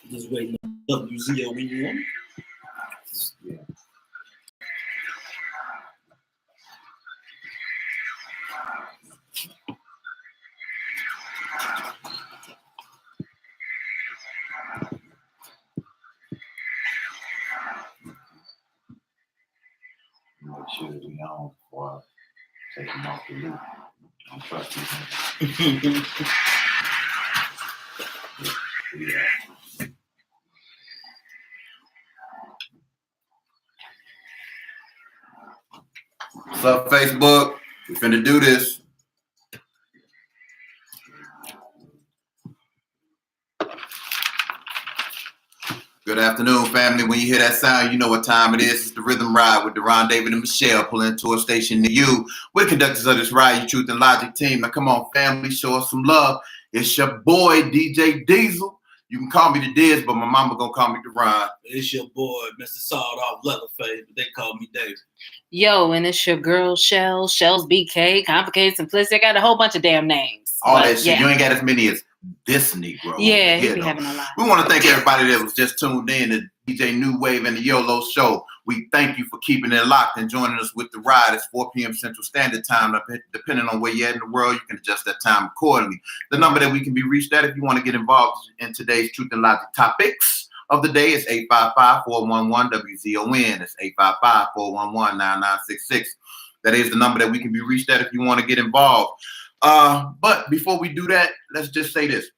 Just waiting on WZO when you want. Yeah. Make sure that we on before I take him off the loop. I don't trust these niggas. Yeah. What's up, Facebook? We finna do this. Good afternoon, family. When you hear that sound, you know what time it is. It's the Rhythm Ride with Deron, David, and Michelle pulling into a station near you. We're the conductors of this ride, your Truth and Logic team. Now, come on, family, show us some love. It's your boy, DJ Diesel. You can call me the Diz, but my mama gonna call me Deron. It's your boy, Mr. Sawed Off Leatherface, but they call me David. Yo, and it's your girl, Shell, Shell's BK, Complicated Simplicity. I got a whole bunch of damn names. All that shit. Yeah. You ain't got as many as this Negro. Yeah, he be having a lot. We want to thank everybody that was just tuned in to DJ New Wave and the YOLO Show. We thank you for keeping it locked and joining us with the ride. It's 4 p.m. Central Standard Time. Depending on where you're at in the world, you can adjust that time accordingly. The number that we can be reached at if you want to get involved in today's Truth and Logic topics of the day is 855-411-WZON. It's 855-411-9966. That is the number that we can be reached at if you want to get involved. But before we do that, let's just say this.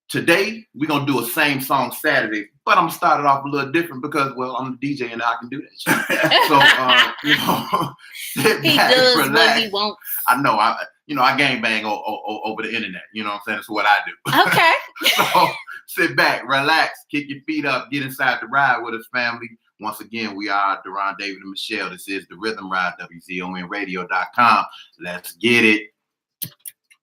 Today, we're going to do a same song Saturday, but I'm going to start it off a little different because, well, I'm the DJ and I can do that shit. So, sit he back, does relax. what he wants. I know, I gangbang over the internet. You know what I'm saying? That's what I do. Okay. So, sit back, relax, kick your feet up, get inside the ride with us, family. Once again, we are Deron, David, and Michelle. This is the Rhythm Ride, WZONradio.com. Let's get it.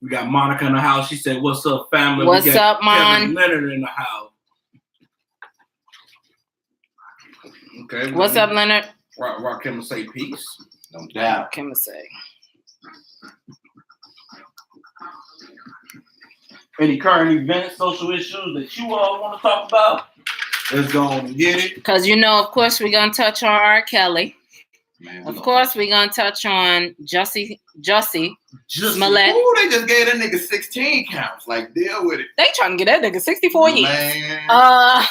We got Monica in the house. She said, "What's up, family?" What's we got up, Mon? Kevin Leonard in the house. Okay. What's up, Leonard? Rock him and say peace. No doubt. Can I say? Any current events, social issues that you all want to talk about? Let's go on and get it. Because, of course, we're going to touch on R. Kelly. Man, of course, we're going to touch on Jussie Smollett. Ooh, they just gave that nigga 16 counts. Like, deal with it. They trying to get that nigga 64 years. Man.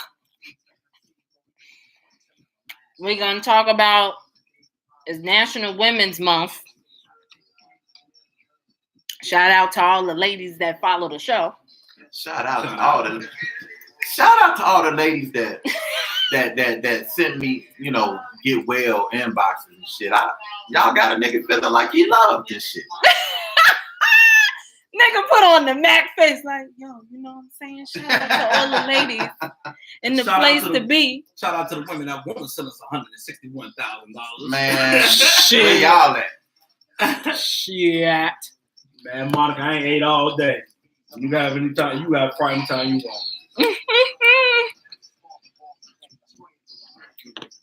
We're going to talk about it's National Women's Month. Shout out to all the ladies that follow the show. Shout out to all the ladies that sent me, get well inboxes and shit. Y'all got a nigga feeling like he loved this shit. Nigga put on the Mac face like, yo, you know what I'm saying? Shout out to all the ladies in the place to be. Shout out to the women that want to send us $161,000. Man, shit. Where y'all at? Shit. Man, Monica, I ain't ate all day. You got any time? You got prime time you want.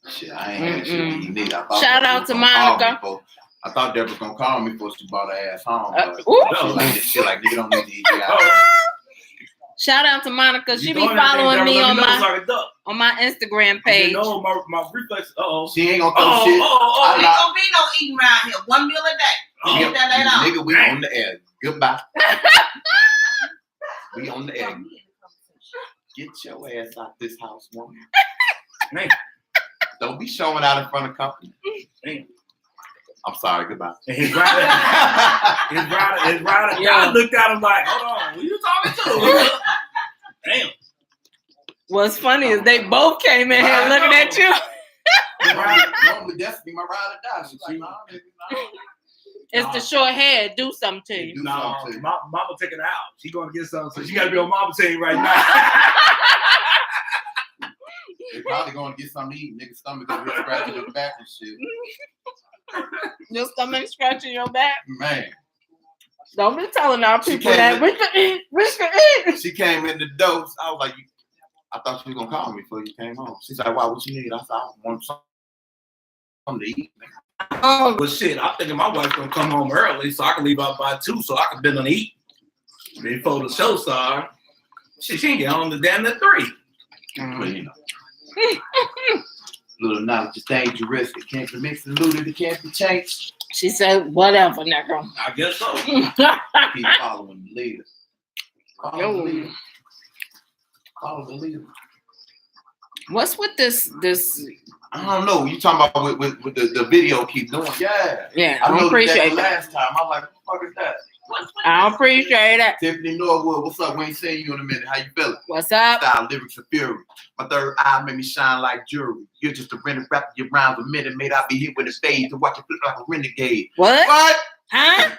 Shit, I ain't had shit you need. Shout out to Monica. I thought Deborah was gonna call me before she brought her ass home. She like nigga don't need to eat out. Shout out to Monica. She be following me on my Instagram page. You know my reflex. She ain't gonna throw shit. Ain't gonna be no eating around here. 1 meal a day. Nigga, we on the air. Goodbye. We on the air. Get your ass out this house, woman. Don't be showing out in front of company. I'm sorry, goodbye. And his rider. I looked at him like, hold on, who you talking to? Damn. What's funny is they both came in here looking at you. Normally, that's be my ride or die. She's like, nah, baby, nah. It's the short hair. Do something to you. No, mama taking it out. She going to get something, so she got to be on mama team right now. They probably going to get something to eat. Nigga's stomach going to be scratching your back and shit. Your stomach scratching your back? Man. Don't be telling our people that. We can eat. She came in the door. I was like, I thought you were going to call me before you came home. She's like, why, what you need? I said, I want something to eat, man. Well, shit, I'm thinking my wife's going to come home early so I can leave out by 2 so I can been on eat before the show started. She ain't get home to damn near 3. knowledge is dangerous. It can't be mixed and looted. It can't be changed. She said, whatever, nigga. I guess so. Keep following the leader. Follow the leader. Follow the leader. What's with this? I don't know. You talking about with the video keep doing? Yeah. Yeah, I I know appreciate that that. last time. I'm like, what the fuck is that? I appreciate that. Tiffany Norwood, what's up? We ain't seen you in a minute. How you feeling? What's up? Style, lyrics, and fury. My third eye made me shine like jewelry. You're just a rented rapper. Your rhymes a minute made. I be hit with a fade to watch you flip like a renegade. What? What? Huh?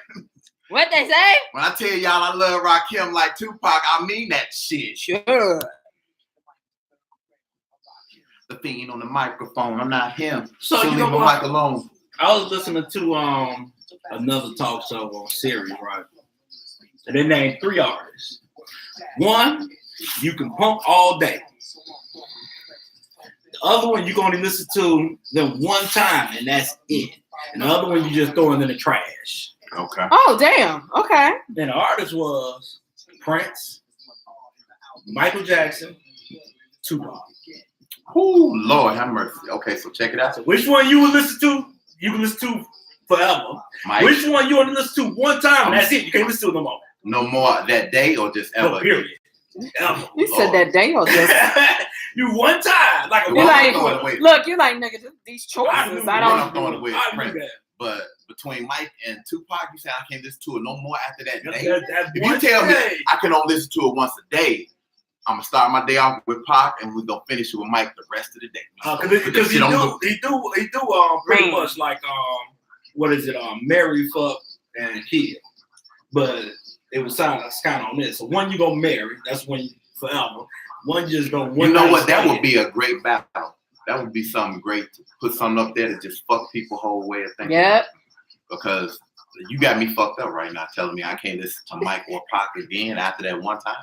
What they say? When I tell y'all I love Rakim like Tupac, I mean that shit. Sure. The fiend on the microphone. I'm not him. So you leave know my what? mic alone. I was listening to another talk show on Sirius, right? And they named 3 artists. One, you can pump all day. The other one, you're going to listen to them one time, and that's it. And the other one, you just throw it in the trash. Okay. Oh, damn. Okay. Then the artist was Prince, Michael Jackson, Tupac. Ooh, Lord have mercy. Okay, so check it out. So which one you would listen to? You can listen to forever. Mike, Which one you want to listen to one time, and that's it. You can't listen to it no more. no more that day or just ever? No, period. Ever. You said that day or just You one time. Like a Well, you I'm like throwing away. look, you like nigga, these I choices. knew I One don't I'm throwing away is I knew Prince. that. But between Mike and Tupac, you say I can't listen to it no more after that day. That's If one you tell me day. I can only listen to it once a day, I'm gonna start my day off with Pac and we're gonna finish it with Mike the rest of the day. Because he do pretty Man. much like what is it, marry, fuck, and kill. But it was kind of on this. So one you gonna marry, that's when forever. One just gonna You know what? That would be a great battle. That would be something great to put something up there to just fuck people whole way of thinking. Yep. Because you got me fucked up right now, telling me I can't listen to Mike or Pac again after that one time.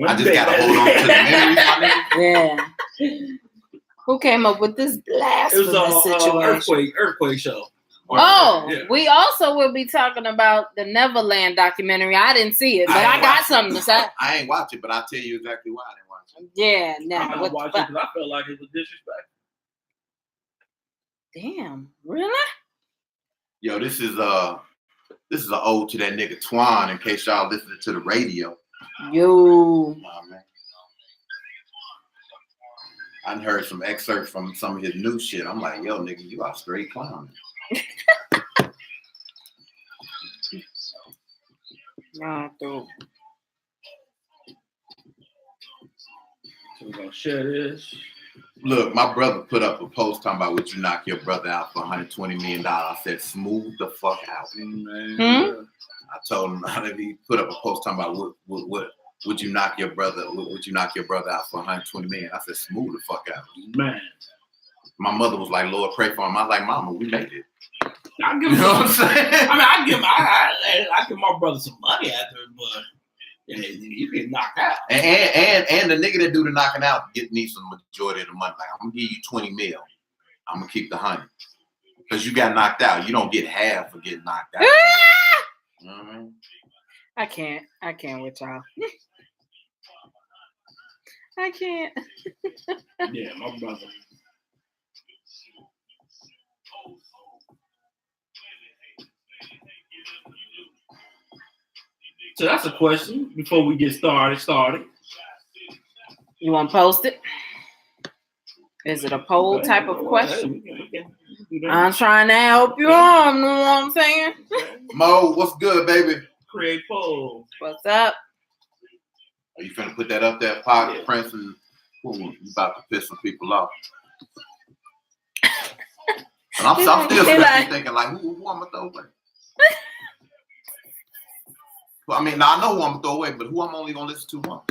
I just gotta hold on to the memories, my nigga. Yeah. Who came up with this It blasphemous was situation? earthquake show. Oh, Yeah. we also will be talking about the Neverland documentary. I didn't see it, but I got something to say. I ain't watch it, but I'll tell you exactly why I didn't watch it. Yeah, I'm nah. not What the watching fuck? because I felt like it was disrespectful. Damn, really? Yo, this is an ode to that nigga Twan. In case y'all listening to the radio. Yo. Nah, man. I done heard some excerpts from some of his new shit. I'm like, yo, nigga, you are straight clown. Nah, dude. So we're gonna share this. Look, my brother put up a post talking about would you knock your brother out for $120 million. I said, smooth the fuck out. Man. I told him he put up a post talking about what would you knock your brother out for $120 million. I said, smooth the fuck out. Man. My mother was like, Lord, pray for him. I was like, Mama, we made it. I give You him know what some, I'm saying? I mean, I give my brother some money after it, but yeah, you get knocked out. And the nigga that do the knocking out needs some majority of the money. Like, I'm gonna give you 20 mil. I'm gonna keep the 100. Because you got knocked out. You don't get half for getting knocked out. You know what I mean? I can't with y'all. I can't. Yeah, my brother. So that's a question before we get started. You want to post it? Is it a poll type of question? I'm trying to help you on, you know what I'm saying? Mo, what's good, baby? Create poll. What's up? Are you finna put that up there, Pocket Prince, and you about to piss some people off? And I'm still thinking, like, who I'm gonna throw away? Well, I mean, now I know who I'm gonna throw away, but who I'm only gonna listen to once?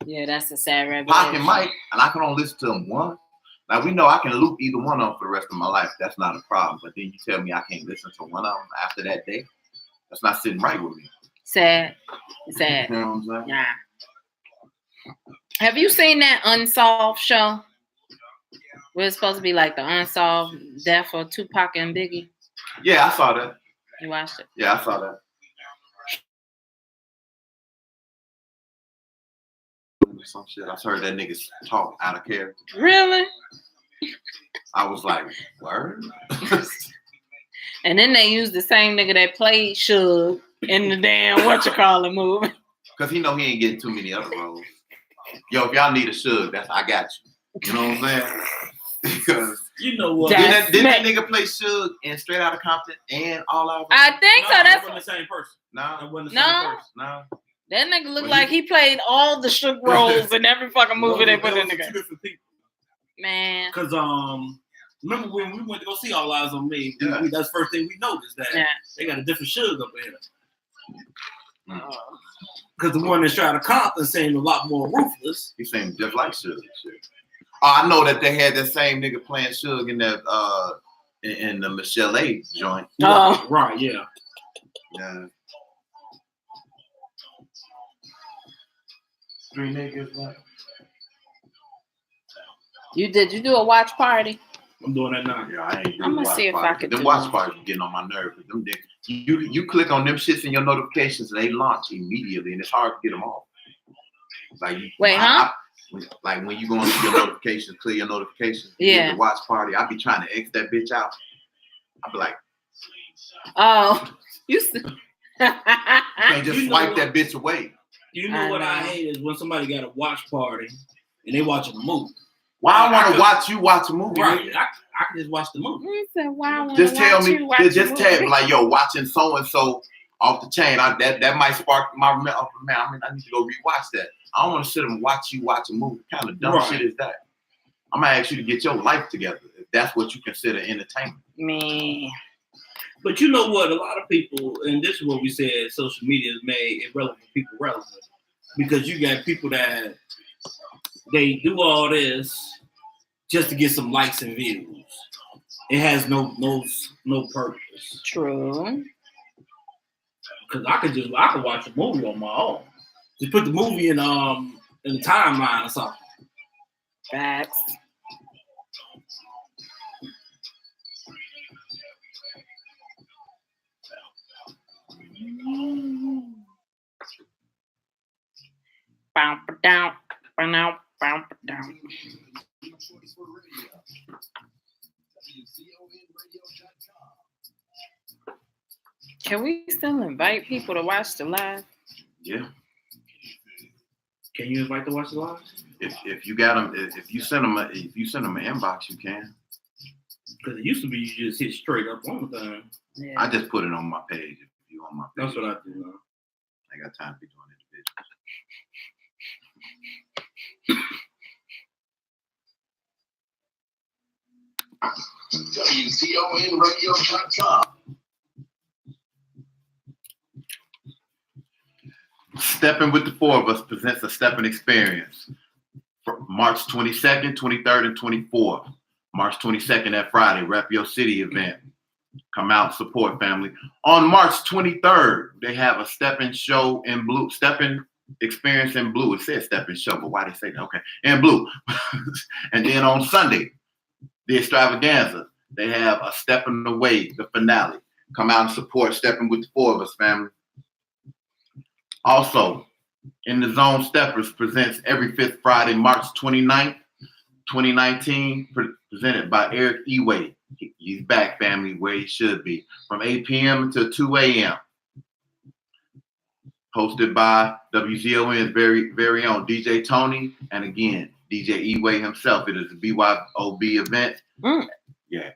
Yeah, that's a sad revelation. Pac and Mike, and I can only listen to them once. Now we know I can loop either one of them for the rest of my life. That's not a problem. But then you tell me I can't listen to one of them after that day. That's not sitting right with me. Sad. You know what I'm saying? Yeah. Have you seen that Unsolved show? Where it's supposed to be like the unsolved death of Tupac and Biggie. Yeah, I saw that. You watched it? Yeah, I saw that. Some shit. I heard that niggas talk out of character. Really? I was like, word? And then they used the same nigga that played Suge in the damn movie. Because he know he ain't getting too many other roles. Yo, if y'all need a Suge, I got you. You know what I'm saying? Because you know what? Didn't that nigga play Suge in Straight Outta Compton and All Out? I think so. That's wasn't the same person. Nah. That wasn't the same person. Nah. That nigga looked like he played all the Suge roles in every fucking movie they put in the game. Two different people. Man. Because remember when we went to go see All Eyes on Me? Yeah. That's the first thing we noticed that they got a different Suge up in here. Because the one that's trying to Compton seemed a lot more ruthless. He seemed just like Suge. I know that they had that same nigga playing Suge in that in the Michelle A joint. Oh, right, yeah. Yeah. Three niggas. What? You do a watch party? I'm doing that now. Yeah, I ain't doing I'm gonna see if I could. Them watch parties getting on my nerves. Them you click on them shits in your notifications and they launch immediately, and it's hard to get them off. Like like when you go into your notifications, clear your notifications. Yeah. The watch party. I be trying to X that bitch out. I be like, oh, you can't just swipe that bitch away. You know what I hate is when somebody got a watch party and they watching a movie. Why I want to watch you watch a movie? Right. I can just watch the movie. Just tell me, just tell me, like, yo, watching so and so off the chain. That might spark my man. I need to go rewatch that. I don't want to sit and watch you watch a movie. What kind of dumb shit is that? I'm gonna ask you to get your life together if that's what you consider entertainment. Man. But you know what? A lot of people, and this is what we said, social media has made irrelevant people relevant. Because you got people that they do all this just to get some likes and views. It has no purpose. True. Because I could watch a movie on my own. Just put the movie in the timeline or something. Facts. Down. Can we still invite people to watch the live? Yeah. Can you invite to watch the live? If you got them, if you send them an inbox, you can. Because it used to be you just hit straight up on the thing. Yeah. I just put it on my page. If you on my page, that's what I do now. I got time to be doing it. WZONradio.com. Stepping with the Four of Us presents a stepping experience for March 22nd, 23rd, and 24th. March 22nd, that Friday, Rep Your City event. Come out, support family. On March 23rd, they have a stepping show in blue, stepping experience in blue. It says stepping show, but why they say that? Okay, in blue. And then on Sunday, the extravaganza, they have a Stepping Away, the finale. Come out and support Stepping with the Four of Us family. Also, In the Zone Steppers presents every fifth Friday, March 29th, 2019, presented by Eric Eway. He's back, family, where he should be, from 8 p.m. to 2 a.m. Hosted by WZON's very own DJ Tony, and again, DJ Eway himself. It is a BYOB event. Yeah,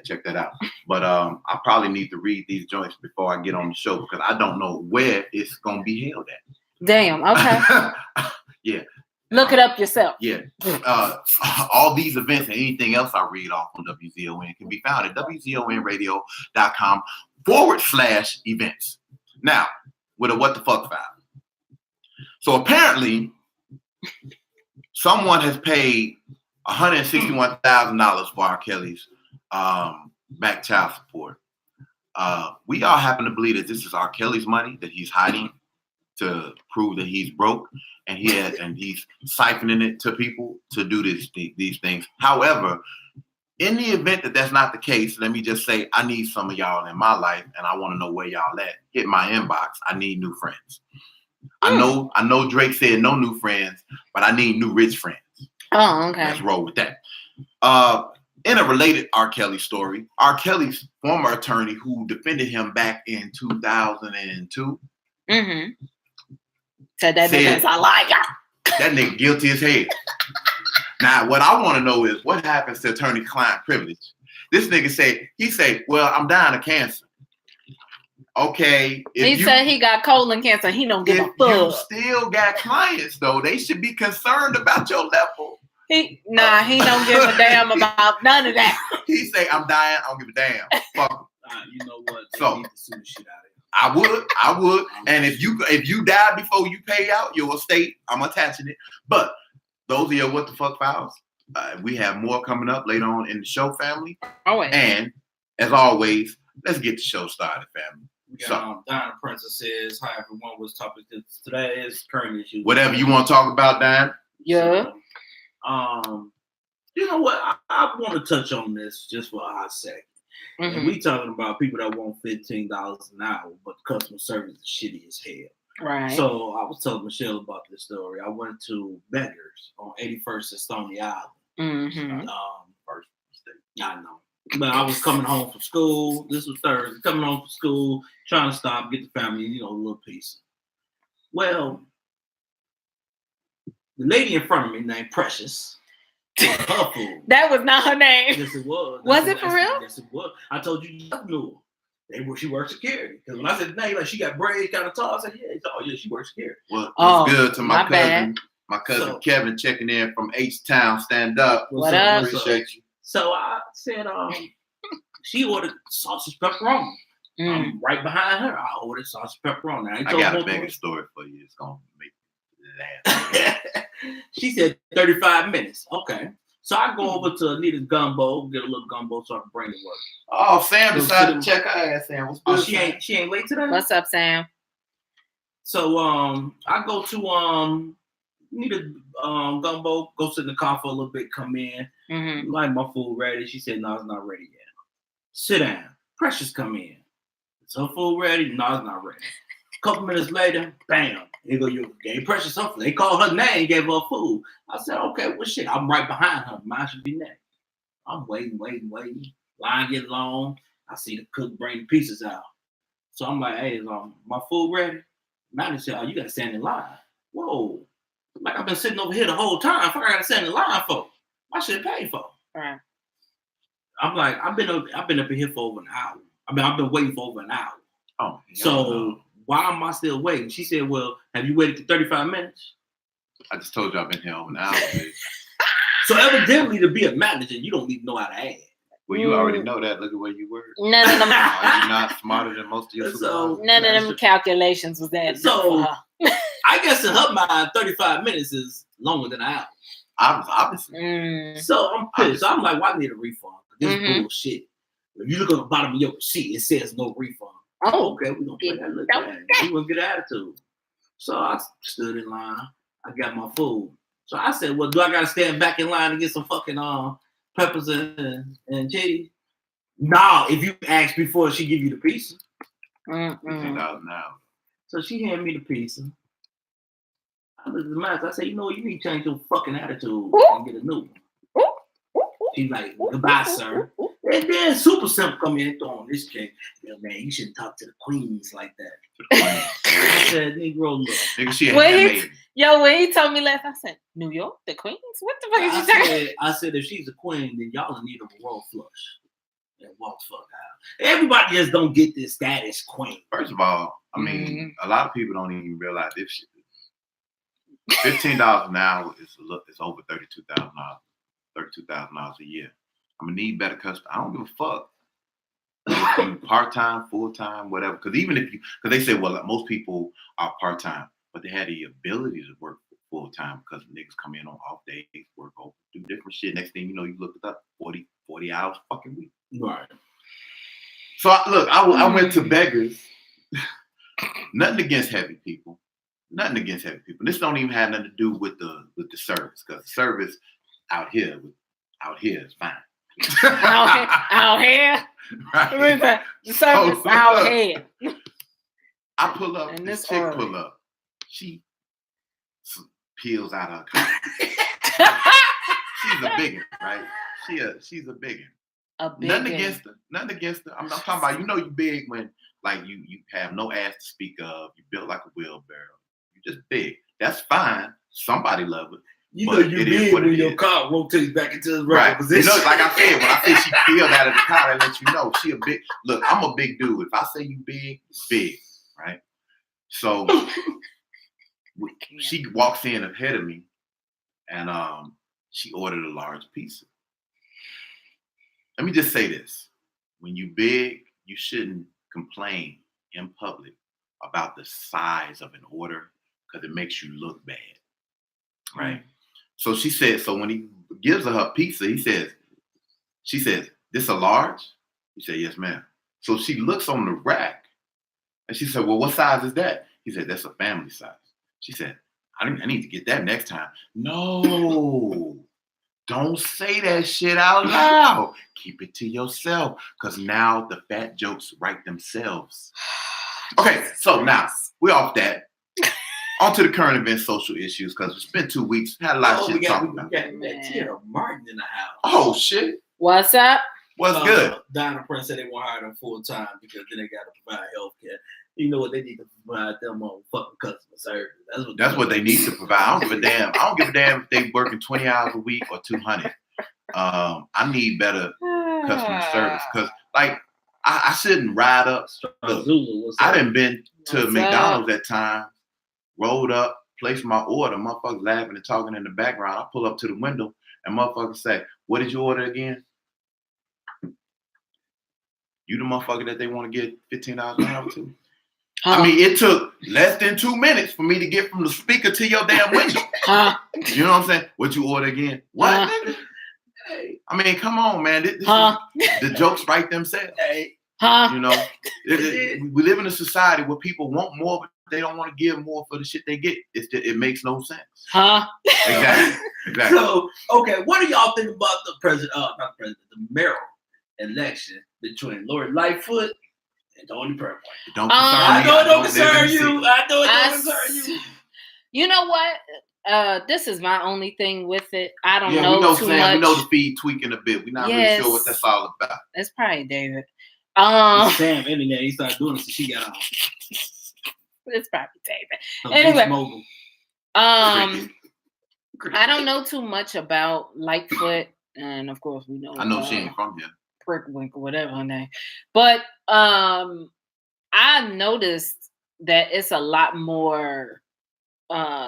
check that out. But I probably need to read these joints before I get on the show because I don't know where it's going to be held at. Damn, okay. Yeah. Look it up yourself. Yeah. All these events and anything else I read off on WZON can be found at WZONradio.com/events. Now, with a what the fuck file. So apparently, someone has paid $161,000 for R. Kelly's back child support. We all happen to believe that this is R. Kelly's money that he's hiding to prove that he's broke, and he's siphoning it to people to do these things. However, in the event that that's not the case, let me just say I need some of y'all in my life, and I want to know where y'all at. Hit my inbox. I need new friends. I know Drake said no new friends, but I need new rich friends. Oh, okay. Let's roll with that. In a related R. Kelly story, R. Kelly's former attorney who defended him back in 2002 said that because I like her. That nigga guilty as hell. Now, what I want to know is what happens to attorney-client privilege? This nigga said, well, I'm dying of cancer. Okay. He said he got colon cancer. He don't give a fuck. You still got clients, though. They should be concerned about your level. He don't give a damn about none of that. He say, I'm dying. I don't give a damn. Fuck him. You know what? They So, need to sue the shit out of it. I would. And if you die before you pay out your estate, I'm attaching it. But those are your what the fuck files. We have more coming up later on in the show, family. Always. And as always, let's get the show started, family. We got Diana Princess says, hi everyone, what's topic today is current issue. Whatever you want to talk about, Diana. Yeah. So, you know what? I want to touch on this just for a hot second. And we talking about people that want $15 an hour, but customer service is shitty as hell. Right. So I was telling Michelle about this story. I went to Beggars on 81st and Stony Island. First mistake. I know. But I was coming home from school. This was Thursday. Coming home from school, trying to stop, get the family, a little piece. Well, the lady in front of me named Precious. Her food. That was not her name. Yes, it was. Was it for real? Yes, it was. I told you knew her. She worked security. Because when I said, "Name, like she got braids kind of tall," I said, "Yeah." He said, "Oh yeah, she works security." Well, what's good to my cousin? Bad. My cousin Kevin checking in from H-Town. Stand up. What up? Appreciate you. So I said, she ordered sausage pepperoni. I'm right behind her. I ordered sausage pepperoni. I got a bigger story for you. It's gonna make you laugh. She said 35 minutes. Okay. So I go over to Anita's gumbo, get a little gumbo so I can bring it work. Oh, Sam decided to check her ass. Sam, what's good? She ain't late today? What's up, Sam? So I go to Anita's gumbo, go sit in the car for a little bit, come in. Like my food ready. She said, no, it's not ready yet. Sit down. Precious come in. Is her food ready? No, it's not ready. A couple minutes later, bam. They go, you gave Precious something. They called her name, gave her food. I said, okay, well, shit, I'm right behind her. Mine should be next. I'm waiting. Line get long. I see the cook bring the pieces out. So I'm like, hey, is my food ready? Manager said, oh, you got to stand in line. Whoa. Like, I've been sitting over here the whole time. Fuck, I got to stand in line for. I should have paid for. Right. I'm like, I've been up in here for over an hour. I've been waiting for over an hour. Oh, so why am I still waiting? She said, well, have you waited for 35 minutes? I just told you I've been here over an hour. So evidently, to be a manager, you don't need to know how to add. Well, you already know that. Look at where you were. None of them. Are you not smarter than most of your supervisors? None of them calculations was that. So I guess in her mind, 35 minutes is longer than an hour. Obviously. So I'm pissed. So I'm like, why need a refund? This is bullshit. If you look on the bottom of your receipt, it says no refund. Oh, okay, we're gonna play that little game. We gonna get attitude. So I stood in line. I got my food. So I said, well, do I gotta stand back in line to get some fucking peppers and cheese? No, if you ask before she give you the pizza. $15 now. So she handed me the pizza. I looked at the mask. I said, you know what? You need to change your fucking attitude and get a new one. She's like, goodbye, sir. And then Super Simp come in throwing this cake. Yeah, man, you shouldn't talk to the queens like that. I said, Negro, look. Nigga, she a handmaiden. When he told me last, I said, New York, the Queens? What the fuck is you talking? I said, if she's a queen, then y'all need a royal flush. And walk the fuck out. Everybody just don't get this status queen. First of all, I mean, a lot of people don't even realize this shit. $15 an hour is over $32,000. $32,000 a year. I'm gonna need better customers. I don't give a fuck. Part-time, full-time, whatever. Because because they say, well, like, most people are part-time, but they had the ability to work full-time because niggas come in on off days, work over, do different shit. Next thing you know, you look it up, 40 hours fucking week. Right. So I went to Beggars. Nothing against heavy people. This don't even have nothing to do with the service, because the service out here is fine. out here? Right. The service out here. I pull up, and this chick pull up. She peels out her car. She's a bigot, right? she's a big one. A big Nothing one. against her. Nothing against her. I'm talking about, you know, you big when like you have no ass to speak of. You built like a wheelbarrow. You just big. That's fine. Somebody love it. You But know you it is big what when it your is. car rotates back into its Right. regular position. You know, like I said, when I say she peeled out of the car, I let you know she a big. Look, I'm a big dude. If I say you big, big, right? So she walks in ahead of me, and she ordered a large pizza. Let me just say this: when you big, you shouldn't complain in public about the size of an order because it makes you look bad, right? So she said, so when he gives her pizza, she says, this a large? He said, yes, ma'am. So she looks on the rack and she said, well, what size is that? He said, that's a family size. She said, I need to get that next time. No, don't say that shit out loud. Keep it to yourself because now the fat jokes write themselves. Okay, so now we're off that. On to the current events, social issues, because it's been 2 weeks. Had a lot of shit to talk about. We got Tia Martin in the house. Oh, shit. What's up? What's good? Diana Prince said they won't hire them full time because then they got to provide health care. You know what? They need to provide them on fucking customer service. That's what they need to provide. I don't give a damn. I don't give a damn if they working 20 hours a week or 200. I need better customer service because, like, I shouldn't ride up. Look, I done been to What's McDonald's at times, rolled up, placed my order, motherfuckers laughing and talking in the background. I pull up to the window and motherfuckers say, what did you order again? You the motherfucker that they want to get $15 an hour to? I mean, it took less than 2 minutes for me to get from the speaker to your damn window. You know what I'm saying? What you order again? What? Hey, I mean, come on, man. The jokes write themselves. Hey. You know, we live in a society where people want more, but they don't want to give more for the shit they get. It makes no sense. Exactly. So, okay, what do y'all think about the the mayoral election between Lori Lightfoot and Tony Purple? Don't concern me. I know it don't concern you. I know it don't concern you. You know what? This is my only thing with it. I don't know we know too Sam, much. we know the feed tweaking a bit. We're not really sure what that's all about. It's probably David. Sam internet, he started doing it so she got on. It's probably David. So Anyway, I don't know too much about Lightfoot, and of course we know. I know she ain't from here. Prickwinkle, whatever her name. But I noticed that it's a lot more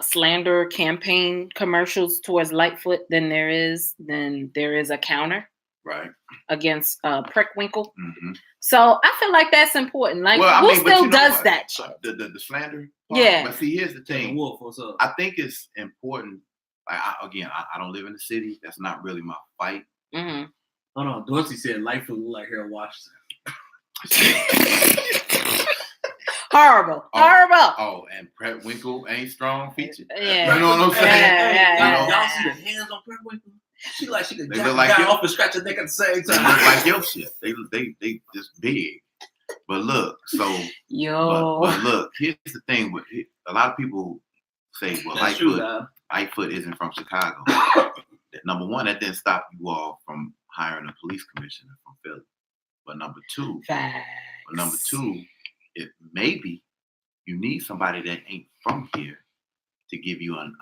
slander campaign commercials towards Lightfoot than there is a counter against Prickwinkle. Mm-hmm. So I feel like that's important. Like, who still does that shit? The slander? Yeah. But see, here's the thing. Wolf, what's up? I think it's important. Like, I don't live in the city. That's not really my fight. Mm-hmm. Hold on. Dorsey said Lightfoot look like Harold Washington. Horrible. Oh, and Prickwinkle ain't strong featured. Yeah. You know what I'm saying? Yeah. Y'all see the hands on Prickwinkle? She could they look like guy off and scratch her neck at the same They time. look like your shit. They just big. But look, so but look, here's the thing. With a lot of people say, well, Lightfoot isn't from Chicago. Number one, that didn't stop you all from hiring a police commissioner from Philly. But number two, it maybe you need somebody that ain't from here to give you an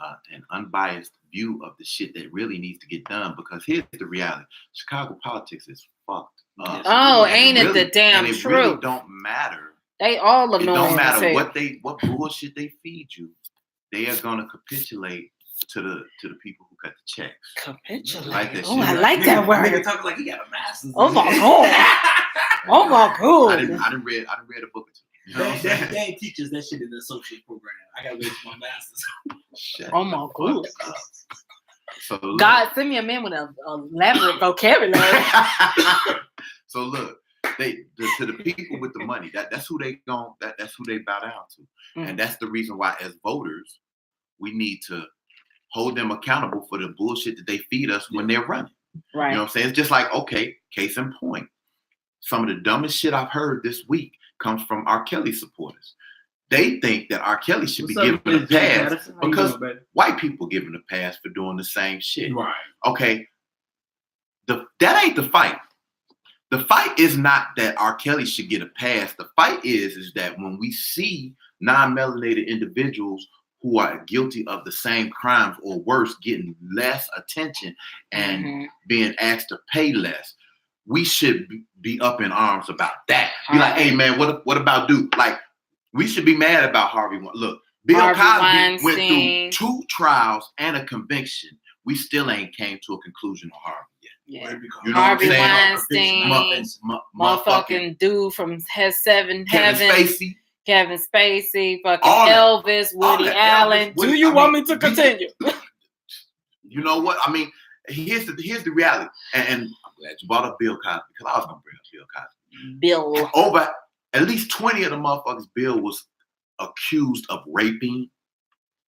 unbiased view of the shit that really needs to get done. Because here's the reality: Chicago politics is fucked up. Oh, ain't it the damn truth? truth? Really don't matter. They all annoying. It don't matter what bullshit they feed you. They are gonna capitulate to the people who cut the checks. Capitulate. Like that Oh, shit. I like that word. Nigga talking like he got a master's. Oh my god. Oh my god. I didn't read a book or two. You know what I'm saying? They ain't teachers that shit in the associate program. I gotta wait for my master's. Oh my god. So look, God, send me a man with a elaborate vocabulary. So look, to the people with the money, that's who they that's who they bow down to. And that's the reason why, as voters, we need to hold them accountable for the bullshit that they feed us when they're running. Right. You know what I'm saying? It's just like, okay, case in point. Some of the dumbest shit I've heard this week comes from R. Kelly supporters. They think that R. Kelly should be given a pass because white people given a pass for doing the same shit. Right. Okay. that ain't the fight. The fight is not that R. Kelly should get a pass. The fight is that when we see non-melanated individuals who are guilty of the same crimes or worse getting less attention and being asked to pay less, we should be up in arms about that. Be like, hey man, what about Duke? Like, we should be mad about Harvey. Look, Bill Cosby went through 2 trials and a conviction. We still ain't came to a conclusion on Harvey yet. Yeah. You know Harvey what I'm saying? Weinstein, motherfucking dude from Seven Heavens, Kevin Spacey, fucking Elvis, Woody Allen. Do you want me to continue? You know what? I mean, here's the reality. And I'm glad you brought up Bill Cosby because I was gonna bring up Bill Cosby. Bill. Over at least 20 of the motherfuckers Bill was accused of raping.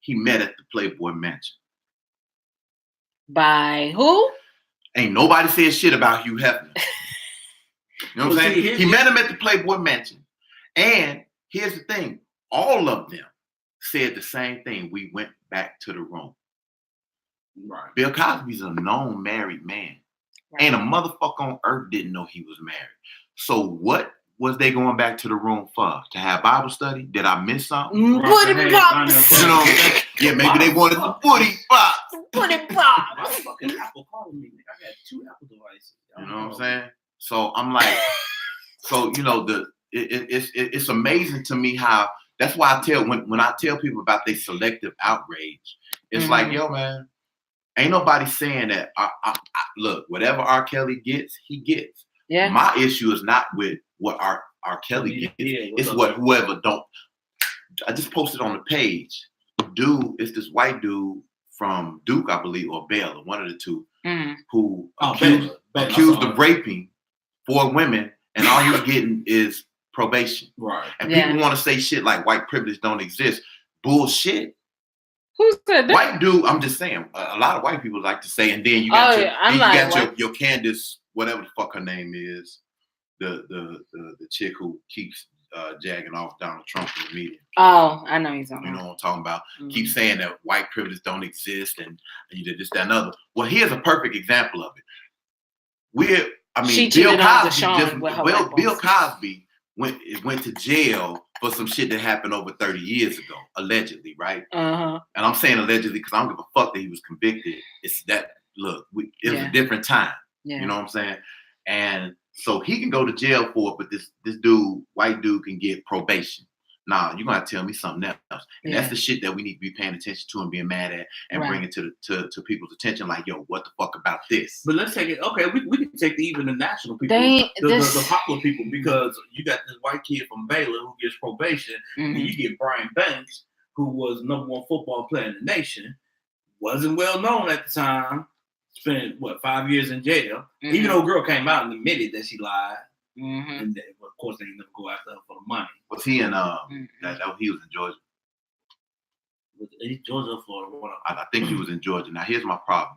He met at the Playboy Mansion. By who? Ain't nobody said shit about Hugh Hefner. You know what I'm saying? He met him at the Playboy Mansion. And here's the thing. All of them said the same thing. We went back to the room. Right. Bill Cosby's a known married man. Right. Ain't a motherfucker on earth didn't know he was married. So what was they going back to the room for? To have Bible study? Did I miss something? Pudding pops. You know, yeah, maybe they wanted the pudding pops. Pudding pops. My fucking Apple calling me. I got 2 Apple devices. You know what I'm saying? So I'm like, so you know, it's amazing to me how. That's why I tell when I tell people about their selective outrage, it's like, yo, man, ain't nobody saying that. I look, whatever R. Kelly gets, he gets. Yeah. My issue is not with what R. Kelly gets. It's what whoever don't. I just posted on the page. Dude, it's this white dude from Duke, I believe, or Baylor, one of the two, who accused of raping 4 women, and all he's getting is probation. Right. And people want to say shit like white privilege don't exist. Bullshit. Who said that? White dude, I'm just saying. A lot of white people like to say, and then you got your Candace, whatever the fuck her name is, the chick who keeps jagging off Donald Trump in the media. Oh, I know he's on. You know what I'm talking about? Keep saying that white privilege don't exist and you did this, that, and other. Well, here's a perfect example of it. Bill Cosby went to jail for some shit that happened over 30 years ago, allegedly, right? And I'm saying allegedly because I don't give a fuck that he was convicted. It's that, look, it was a different time. You know what I'm saying? And so he can go to jail for it, but this dude, white dude, can get probation. Nah, you're gonna have to tell me something else. And that's the shit that we need to be paying attention to and being mad at and bring it to people's attention. Like, yo, what the fuck about this? But let's take it. Okay, we can take even the national people, the popular people, because you got this white kid from Baylor who gets probation, and you get Brian Banks, who was #1 football player in the nation, wasn't well known at the time, spent 5 years in jail. Even though a girl came out and admitted that she lied. And they, of course, they never go after her for the money. Was he in? He was in Georgia. He's Georgia, Florida. I think he was in Georgia. Now, here's my problem.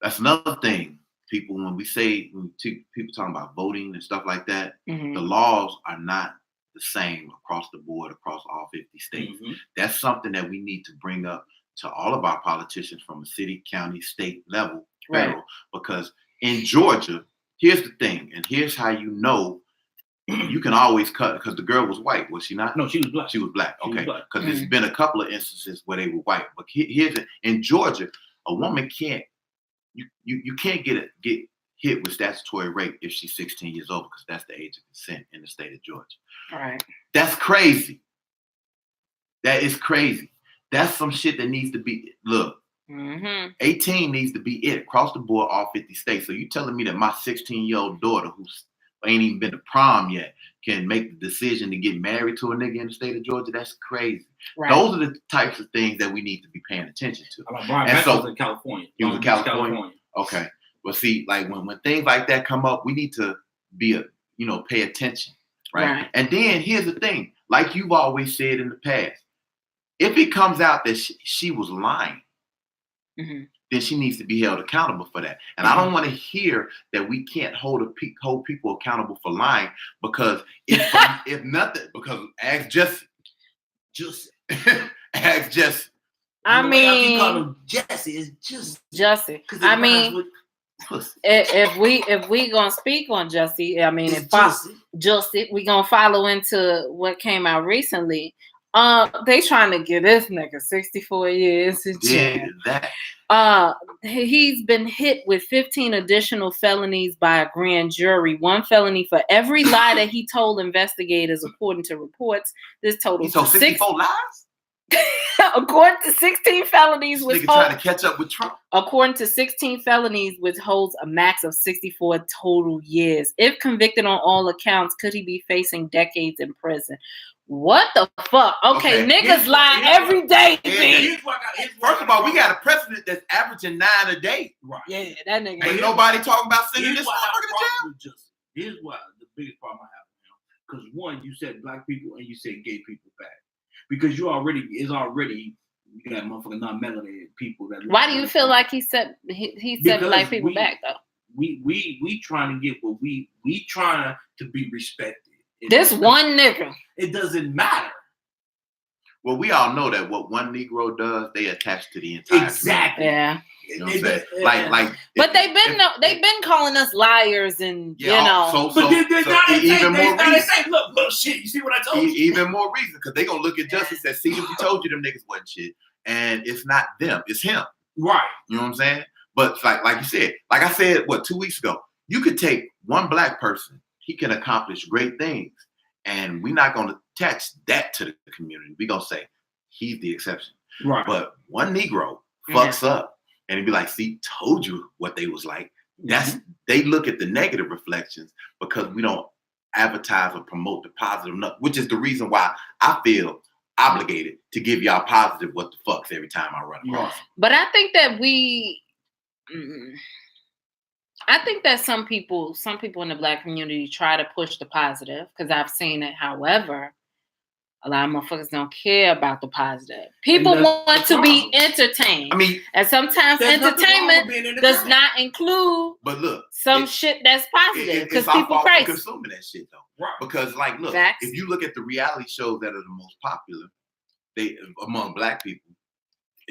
That's another thing. People, when people talking about voting and stuff like that, the laws are not the same across the board, across all 50 states. That's something that we need to bring up to all of our politicians from a city, county, state level, federal, because in Georgia. Here's the thing, and here's how you know you can always cut, because the girl was white, was she not? No, she was black. She was black, okay. Because there's been a couple of instances where they were white. But here's it. In Georgia, a woman can't, you can't get hit with statutory rape if she's 16 years old, because that's the age of consent in the state of Georgia. All right. That's crazy. That is crazy. That's some shit that needs to be, look, 18 needs to be it across the board, all 50 states. So you telling me that my 16-year-old daughter, who ain't even been to prom yet, can make the decision to get married to a nigga in the state of Georgia? That's crazy. Right. Those are the types of things that we need to be paying attention to. Brian Banks was in California. He was in California. Okay. Well, see, like when things like that come up, we need to pay attention, right? And then here's the thing, like you've always said in the past, if it comes out that she was lying, then she needs to be held accountable for that. And I don't want to hear that we can't hold people accountable for lying, because if nothing, because ask Jesse. Ask Jesse. I mean, call him Jesse. It's just Jesse. I mean, if we gonna speak on Jussie, I mean, Jussie, we gonna follow into what came out recently. They trying to get this nigga 64 years in jail. He's been hit with 15 additional felonies by a grand jury. One felony for every lie that he told investigators, according to reports. This totals he told 64 lies. According to 16 felonies, nigga trying to catch up with Trump. According to 16 felonies, which holds a max of 64 total years. If convicted on all accounts, could he be facing decades in prison? What the fuck? Okay. Niggas lie every day. First of all, we got a president that's averaging 9 a day. Right. Yeah, that nigga. Ain't nobody talking about sending this motherfucker to jail. Here's why the biggest problem I have now. Because one, you said black people and you said gay people back. Because you got motherfucking non-melanated people that. Why do you feel like he said black people back though? We trying to get what we trying to be respected. This one nigga. It doesn't matter. Well, we all know that what one Negro does, they attach to the entire. Exactly. Yeah. You know what I'm saying? Like. But they've been calling us liars and you know. But even more reason. Look, shit. You see what I told you? Even more reason, because they gonna look at Justice and see if we told you them niggas wasn't shit, and it's not them, it's him. Right. You know what I'm saying? But like you said, like I said, 2 weeks ago, you could take one black person, he can accomplish great things, and we're not gonna attach that to the community. We're gonna say he's the exception. Right. But one Negro fucks up. And it'd be like, see, told you what they was like. They look at the negative reflections because we don't advertise or promote the positive enough, which is the reason why I feel obligated to give y'all positive what the fucks every time I run across. But I think that some people in the black community try to push the positive because I've seen it. However, a lot of motherfuckers don't care about the positive. People want to be entertained. I mean, and sometimes entertainment does not include some shit that's positive because people crazy. Consuming that shit though. Right. Because look, Facts. If you look at the reality shows that are the most popular, they among black people,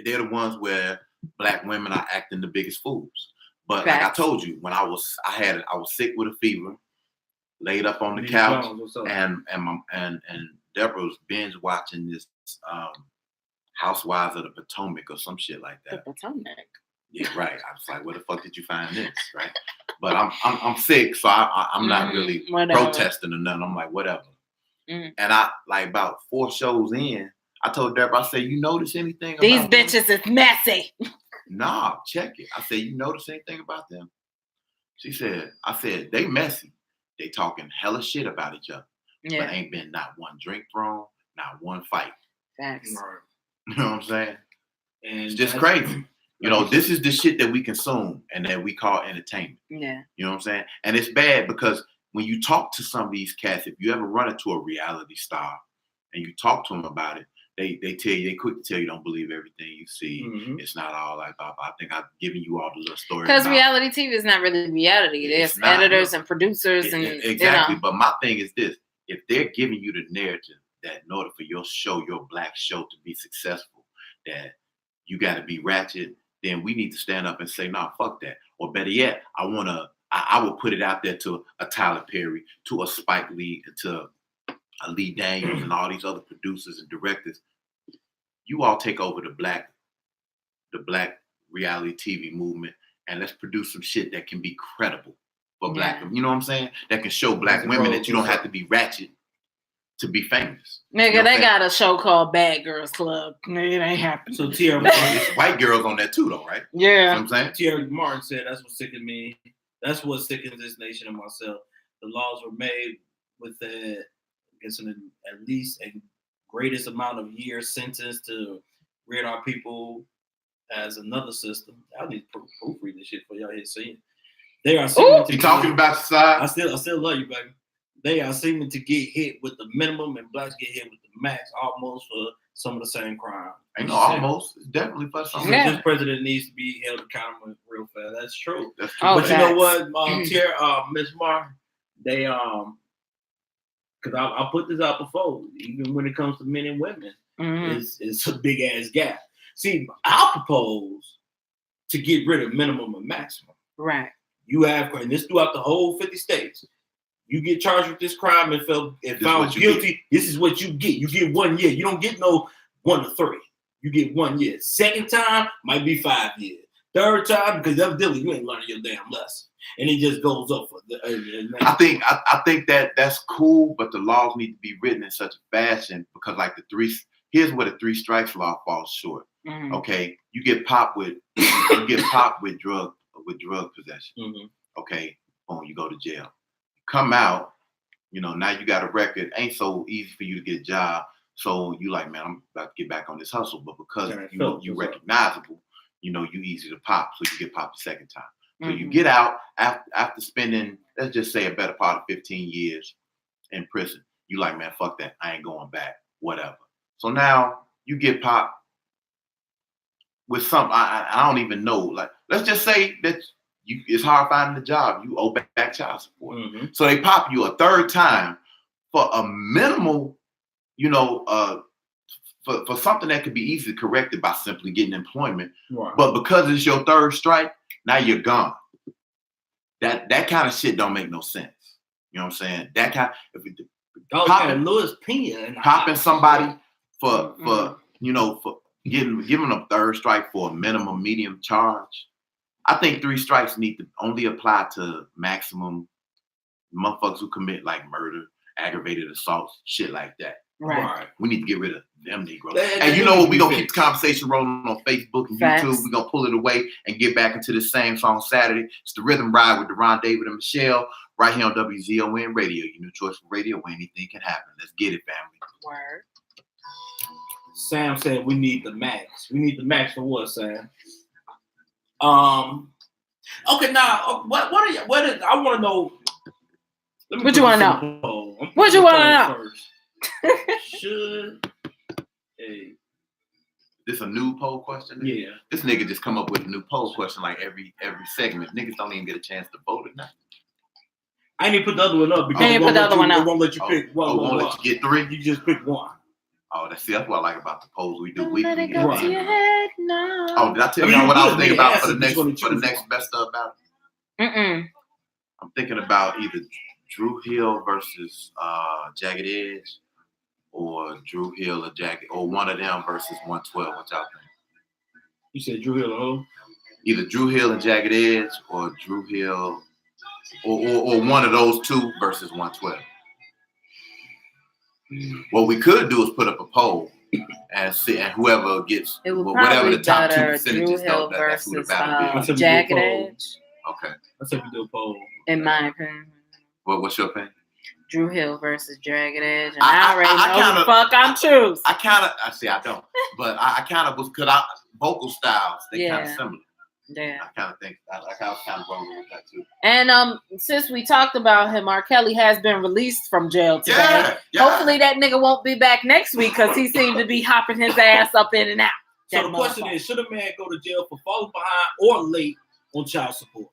they're the ones where black women are acting the biggest fools. But Facts. like I told you, when I was sick with a fever, laid up on the couch, and Deborah was binge watching this Housewives of the Potomac or some shit like that. The Potomac. Yeah, right. I was like, where the fuck did you find this? Right. But I'm sick, so I'm not really protesting or nothing. I'm like, whatever. And I about 4 shows in, I told Deborah, I said, you notice anything about these bitches is messy. Nah, check it. I said, you notice anything about them? She said, I said, they messy. They talking hella shit about each other. Yeah. But ain't been not one drink thrown, not one fight. Facts. You know what I'm saying? And it's just crazy. You know, this is the shit that we consume and that we call entertainment. Yeah. You know what I'm saying? And it's bad because when you talk to some of these cats, if you ever run into a reality star and you talk to them about it, they quick to tell you don't believe everything you see. Mm-hmm. It's not all like blah, blah. I think I've given you all the little stories. Because reality TV is not really reality. There's editors and producers and exactly. But my thing is this: if they're giving you the narrative that in order for your show, your black show to be successful, that you got to be ratchet, then we need to stand up and say, nah, fuck that. Or better yet, I will put it out there to a Tyler Perry, to a Spike Lee, to a Lee Daniels and all these other producers and directors. You all take over the black reality TV movement and let's produce some shit that can be credible for black, you know what I'm saying? That can show black women that you don't have to be ratchet to be famous. Nigga, you know they got a show called Bad Girls Club. Nigga, it ain't happening. So Tierra Martin, white girls on that too, though, right? Yeah. You know what I'm saying? Tierra Martin said that's what sickens me. That's what sickens this nation and myself. The laws were made with at least a greatest amount of years sentence to rid our people as another system. I need to proofread this shit for y'all here seeing. They are seeming to talking about society. I still love you, baby. They are seeming to get hit with the minimum and blacks get hit with the max almost for some of the same crime. Ain't no almost. It's definitely for something. This president needs to be held accountable real fast. That's true. That's true. But you know what, Miss Martin, they because I put this out before, even when it comes to men and women, it's a big ass gap. See, I propose to get rid of minimum and maximum. Right. You have, and this throughout the whole 50 states. You get charged with this crime and found guilty. This is what you get. You get 1 year. You don't get no 1 to 3. You get 1 year. Second time might be 5 years. Third time, because evidently you ain't learning your damn lesson, and it just goes up. I think that's cool, but the laws need to be written in such a fashion because, like here's where the 3 strikes law falls short. Mm-hmm. Okay, you get popped with drug possession. Mm-hmm. Okay, boom, you go to jail. Come out, now you got a record. Ain't so easy for you to get a job. So you like, man, I'm about to get back on this hustle. But because you recognizable, you easy to pop. So you get popped the second time. So you get out after spending, let's just say, a better part of 15 years in prison. You like, man, fuck that. I ain't going back. Whatever. So now you get popped with something I don't even know. Like, let's just say that it's hard finding a job. You owe back child support. Mm-hmm. So they pop you a third time for a minimal, for something that could be easily corrected by simply getting employment. Right. But because it's your third strike, now you're gone. That kind of shit don't make no sense. You know what I'm saying? That kind of Louis Pena popping somebody for giving them third strike for a minimum medium charge. I think 3 strikes need to only apply to maximum motherfuckers who commit like murder, aggravated assault, shit like that. Right. We need to get rid of them Negroes. And you know what? We're going to keep the conversation rolling on Facebook and YouTube. We're going to pull it away and get back into the same song Saturday. It's the Rhythm Ride with Deron David and Michelle right here on WZON Radio. Your new choice for radio where anything can happen. Let's get it, family. Word. Sam said we need the max. We need the max for what, Sam? Okay, now what are you? What is? I want to know. What you want to know? What you want to know? First. Should this a new poll question? Yeah. This nigga just come up with a new poll question like every segment. Niggas don't even get a chance to vote or nothing. I ain't even put the other one up because it won't let you pick one. Won't let you get 3. You just pick one. Oh, that's what I like about the polls we do weekly. Let it go to your head now. Oh, did I tell you what I was thinking about for the next best of about it? I'm thinking about either Drew Hill versus Jagged Edge, or Drew Hill or one of them versus 112. What y'all think? You said Drew Hill or who? Either Drew Hill and Jagged Edge, or Drew Hill, or one of those 2 versus 112. What we could do is put up a poll and see, and whoever gets whatever the top 2 percentages though, that's who the battle is. Jagged Edge. Okay. Let's say we do a poll. In my opinion. What's your opinion? Drew Hill versus Jagged Edge, and I already know who the fuck I'm choosing. I don't, but I kind of was, because vocal styles, they kind of similar. Yeah. I kind of think, I was kind of rolling with that too. And since we talked about him, R. Kelly has been released from jail today. Yeah. Hopefully that nigga won't be back next week because he seemed to be hopping his ass up in and out. So the question is, should a man go to jail for falling behind or late on child support?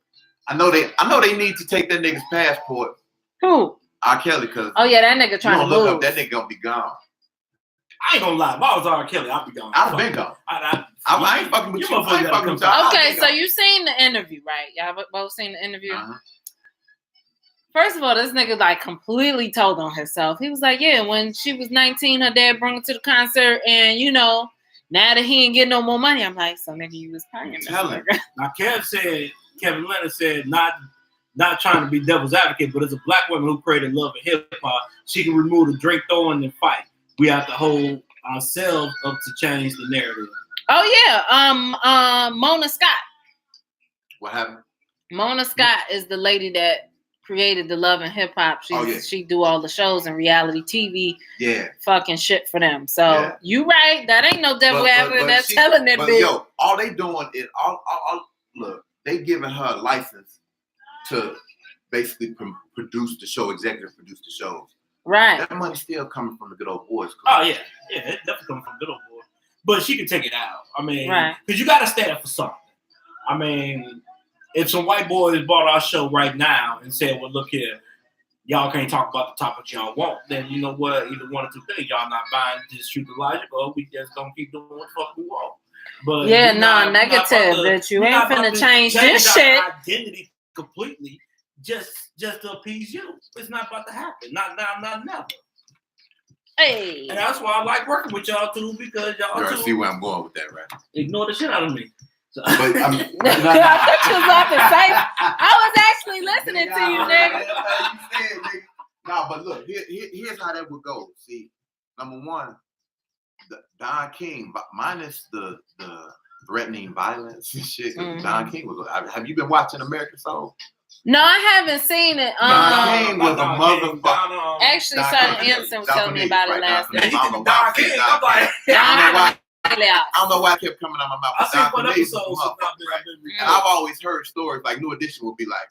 I know they need to take that nigga's passport. Who? R. Kelly, because that nigga trying to look move. up, that nigga gonna be gone. I ain't gonna lie. If I was R. Kelly, I'd be gone. I'd have been gone. I ain't fucking with you. I ain't fucking with y'all. Okay, so you seen the interview, right? Y'all both seen the interview? Uh-huh. First of all, this nigga like completely told on himself. He was like, yeah, when she was 19, her dad brought her to the concert, and now that he ain't getting no more money, I'm like, so nigga, you was paying me. Now Kevin Leonard said, not trying to be devil's advocate, but as a black woman who created love and hip hop, she can remove the drink throwing and fight. We have to hold ourselves up to change the narrative. Oh yeah, Mona Scott. What happened? Mona Scott is the lady that created the love and hip hop. She do all the shows and reality TV. Yeah. Fucking shit for them. So you right. That ain't no devil advocate that's telling that bitch. Yo, all they doing is look. They giving her a license to basically produce the show, executive produce the shows. Right. That money still coming from the good old boys club. Oh yeah, it definitely coming from the good old boys. But she can take it out. I mean, because you got to stand for something. I mean, if some white boys bought our show right now and said, "Well, look here, y'all can't talk about the topic y'all want," then you know what? Either one or two things, y'all not buying this truth and logic, or we just gonna keep doing what the fuck we want. But negative, bitch. You ain't finna change this shit. Identity completely just to appease you. It's not about to happen. Not now, not never. Hey. And that's why I like working with y'all too, because y'all You too see where I'm going with that, right? ignore the shit out of me. So, But I thought you was about to say. I was actually listening to you, nigga. No, but look, here's how that would go. See, number one, Don King, minus the threatening violence and shit. Mm-hmm. Don King was. Have you been watching American Soul? No, I haven't seen it. Don King was a motherfucker. Actually, Sergeant Anderson was telling me about it last night. I don't know why. I don't know why it kept coming out of my mouth. I seen one Cornelius episode. was a motherfucker, and I've always heard stories like New Edition will be like,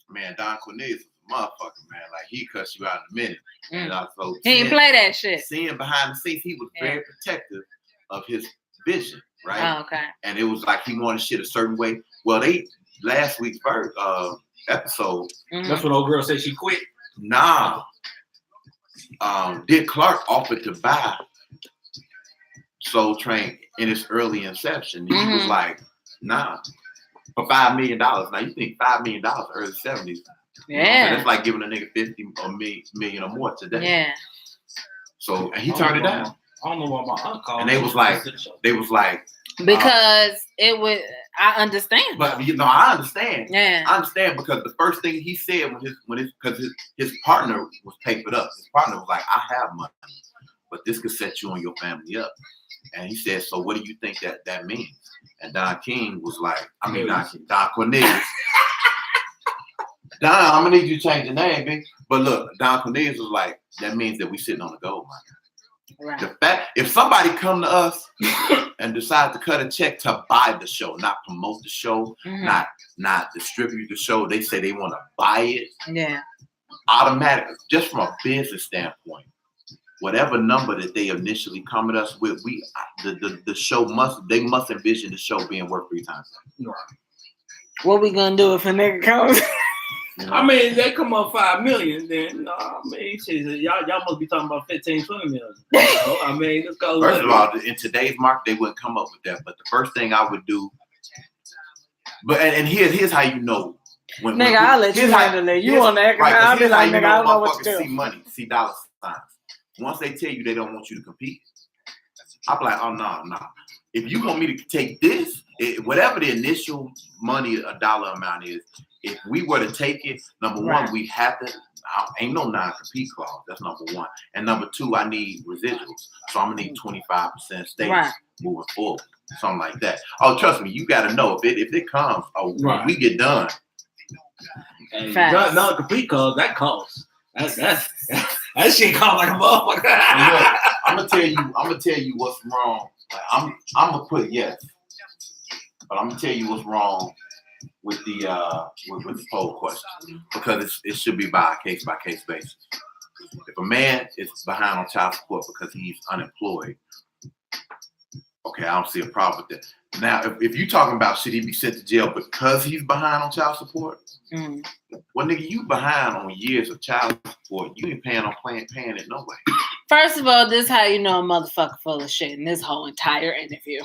man, Don Cornelius is a motherfucker, man. Like he cuts you out in a minute. And so he didn't play that shit. Seeing behind the scenes, he was very protective of his vision, right? Oh, okay. And it was like he wanted shit a certain way. Well, they last week's first episode. That's when old girl said she quit. Nah. Dick Clark offered to buy Soul Train in its early inception. He was like, nah, for $5 million. Now you think $5 million early 70s. Yeah. That's like giving a nigga 50 or million or more today. Yeah. So, and he turned it down. I don't know what my uncle. And they was like, because it would. I understand. But you know, I understand. Yeah. I understand because the first thing he said when his partner was papered up, his partner was like, I have money, but this could set you and your family up. And he said, so what do you think that means? And Don King was like, Don Cornelius. Don, I'm gonna need you to change your name, big. But look, Don Cornelius was like, that means that we sitting on the gold mine. Right. The fact, if somebody come to us and decide to cut a check to buy the show, not promote the show, not distribute the show, they say they want to buy it. Yeah. Automatically, just from a business standpoint, whatever number that they initially come at us with, the show must envision the show being worth 3 times that. Right. What we gonna do if a nigga comes? You know? I mean, they come up 5 million, then I mean, shit, y'all must be talking about 15, 20 million. You know? I mean, let's go. First of all, in today's market, they wouldn't come up with that. But the first thing I would do, and here's how you know. Nigga, I'll let you handle it. You on that? Right, I'll be like, nigga, I don't know what to do. See money, see dollar signs. Once they tell you they don't want you to compete, I'll be like, oh no. If you want me to take this, whatever the initial money, a dollar amount is, if we were to take it, number one, we have to. Ain't no non-compete clause. That's number one. And number two, I need residuals. So I'm gonna need 25% stakes moving forward, something like that. Oh, trust me, you got to know if it comes. Oh, we get done. And non-compete clause that costs. That shit costs like a motherfucker. I'm gonna tell you what's wrong. Like, I'm gonna put yes, but I'm gonna tell you what's wrong with the with the poll question, because it should be by a case basis. If a man is behind on child support because he's unemployed, okay, I don't see a problem with that. Now, if you're talking about should he be sent to jail because he's behind on child support, well, nigga, you behind on years of child support. You ain't paying it no way. First of all, this is how you know a motherfucker full of shit in this whole entire interview.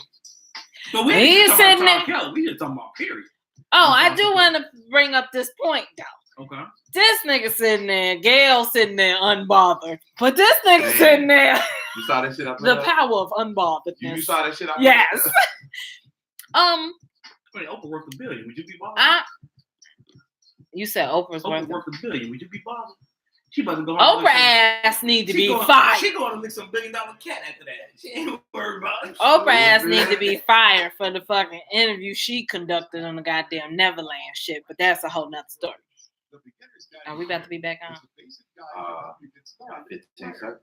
But we ain't talking about we just talking about period. Oh, I do want to bring up this point, though. Okay. This nigga sitting there, Gail sitting there unbothered. But this nigga sitting there. You saw that shit up the power of unbotheredness. You saw that shit up Yes. I mean, Oprah worth $1 billion. Would you be bothered? You said Oprah's worth $1 billion. Would you be bothered? She about to go. Oprah ass need to be fired. She going to lick some $1 billion cat after that. She ain't worried about it. Oprah ass need to be fired for the fucking interview she conducted on the goddamn Neverland shit. But that's a whole nother story. Are we about to be back on? 15 seconds.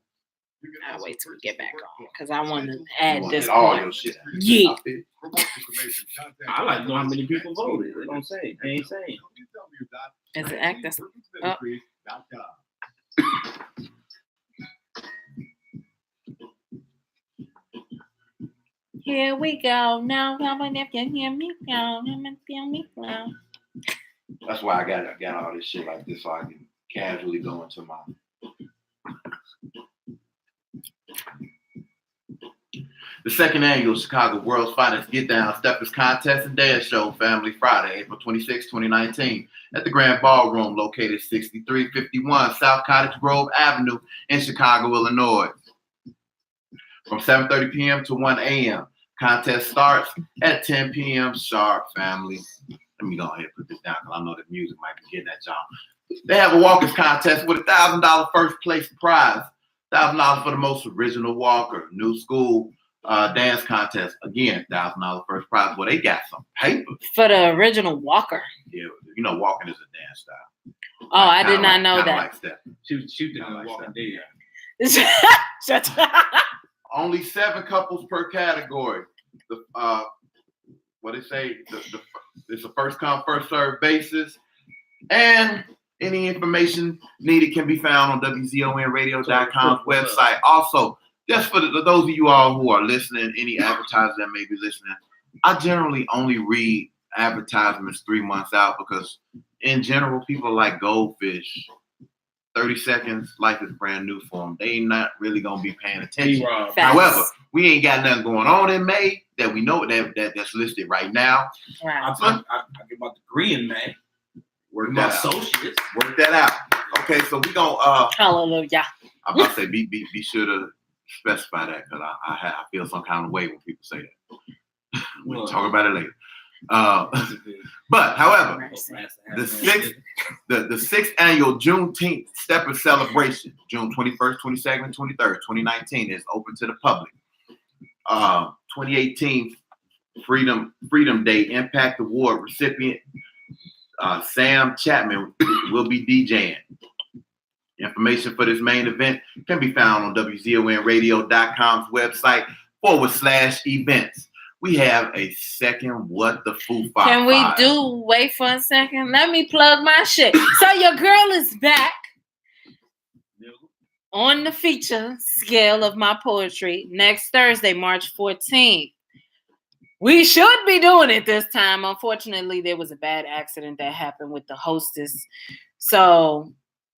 I'll wait till we get back on because I want to add this all point. your shit. Yeah. I like to know how many people voted. They don't say. They ain't saying. Is it active? Oh. Here we go. Now, if you hear me go, feel me flow. That's why I got all this shit like this so I can casually go into my. The second annual Chicago World's Finest Get Down Steppers Contest and Dance Show, Family Friday, April 26, 2019, at the Grand Ballroom, located 6351 South Cottage Grove Avenue in Chicago, Illinois. From 7:30 p.m. to 1 a.m. Contest starts at 10 p.m. sharp, family. Let me go ahead and put this down because I know the music might be getting at y'all. They have a walkers contest with a $1,000 first place prize, $1,000 for the most original walker, new school dance contest. Again, $1,000 first prize. Well, they got some papers for the original walker. Yeah, you know, walking is a dance style. Oh, I did not know that. Like that. She did like walking dead. Only 7 couples per category. What they say? It's a first come, first served basis, and any information needed can be found on WZONradio.com's website. Also, just for those of you all who are listening, any advertisers that may be listening, I generally only read advertisements 3 months out because, in general, people like goldfish. 30 seconds, life is brand new for them. They ain't not really gonna be paying attention. However, we ain't got nothing going on in May that we know that's listed right now. Right. I get my degree in May. Work my that out. associates. Work that out. Okay, so we gonna hallelujah. I'm about to say be sure to specify that because I feel some kind of way when people say that. We'll talk about it later. But however, the sixth annual Juneteenth Stepper Celebration, June 21st, 22nd, and 23rd, 2019, is open to the public. 2018 Freedom Day Impact Award recipient Sam Chapman will be DJing. Information for this main event can be found on WZONradio.com's website /events. We have a second What the Foo Five. Can we wait for a second? Let me plug my shit. So your girl is back on the feature scale of my poetry next Thursday, March 14th. We should be doing it this time. Unfortunately, there was a bad accident that happened with the hostess. So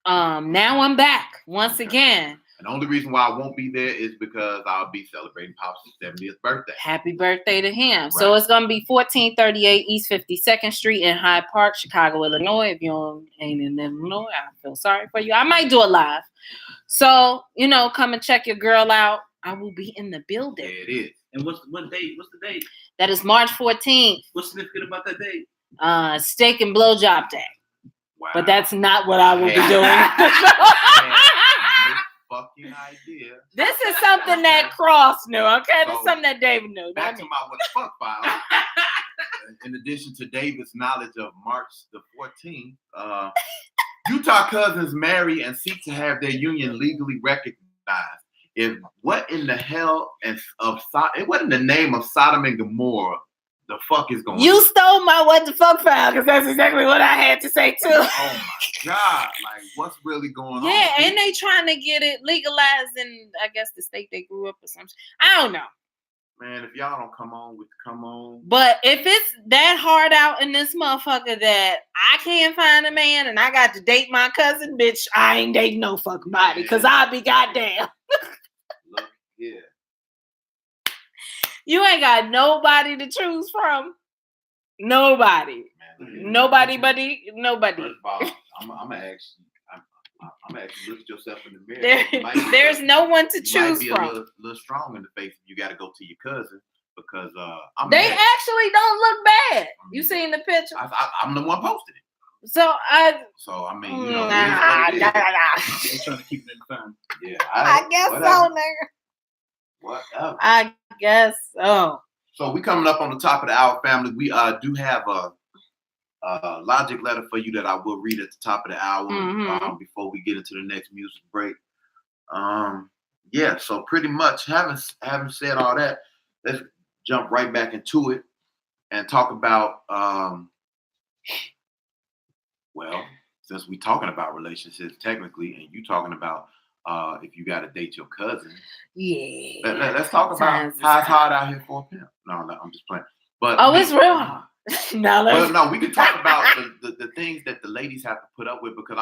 now I'm back once again. And the only reason why I won't be there is because I'll be celebrating Pop's 70th birthday. Happy birthday to him. Right. So it's going to be 1438 East 52nd Street in Hyde Park, Chicago, Illinois. If you ain't in Illinois, I feel sorry for you. I might do it live. So, come and check your girl out. I will be in the building. There it is. And what's the date? That is March 14th. What's significant about that date? Steak and blowjob day. Wow. But that's not what I will be doing. Fucking idea. This is something that Cross knew, okay? This is something that David knew. Back to my What the Fuck file. In addition to David's knowledge of March the 14th, Utah cousins marry and seek to have their union legally recognized. What in the name of Sodom and Gomorrah the fuck is going on? You stole my What the Fuck file because that's exactly what I had to say too. Oh my God, like what's really going on? Yeah, and they trying to get it legalized in, I guess, the state they grew up or something. I don't know. Man, if y'all don't come on. But if it's that hard out in this motherfucker that I can't find a man and I got to date my cousin, bitch, I ain't dating no fucking body because I'll be goddamn. Look, yeah. You ain't got nobody to choose from. Nobody. Man, nobody. First of all, I'm gonna ask you. I'm gonna ask you, look at yourself in the mirror. There's no one to choose from. A little strong in the face. You got to go to your cousin because they actually don't look bad. You seen the picture? I'm the one posted it. So I mean, they're trying to keep it in the family. Yeah, I guess so, nigga. Whatever. I guess so. So we coming up on the top of the hour, family. We do have a logic letter for you that I will read at the top of the hour before we get into the next music break. So pretty much having said all that, let's jump right back into it and talk about since we talking about relationships technically, and you talking about if you got to date your cousin. Yeah. Let's talk about how it's hard out here for a pimp. No, I'm just playing. But it's real hard. No, we can talk about the things that the ladies have to put up with because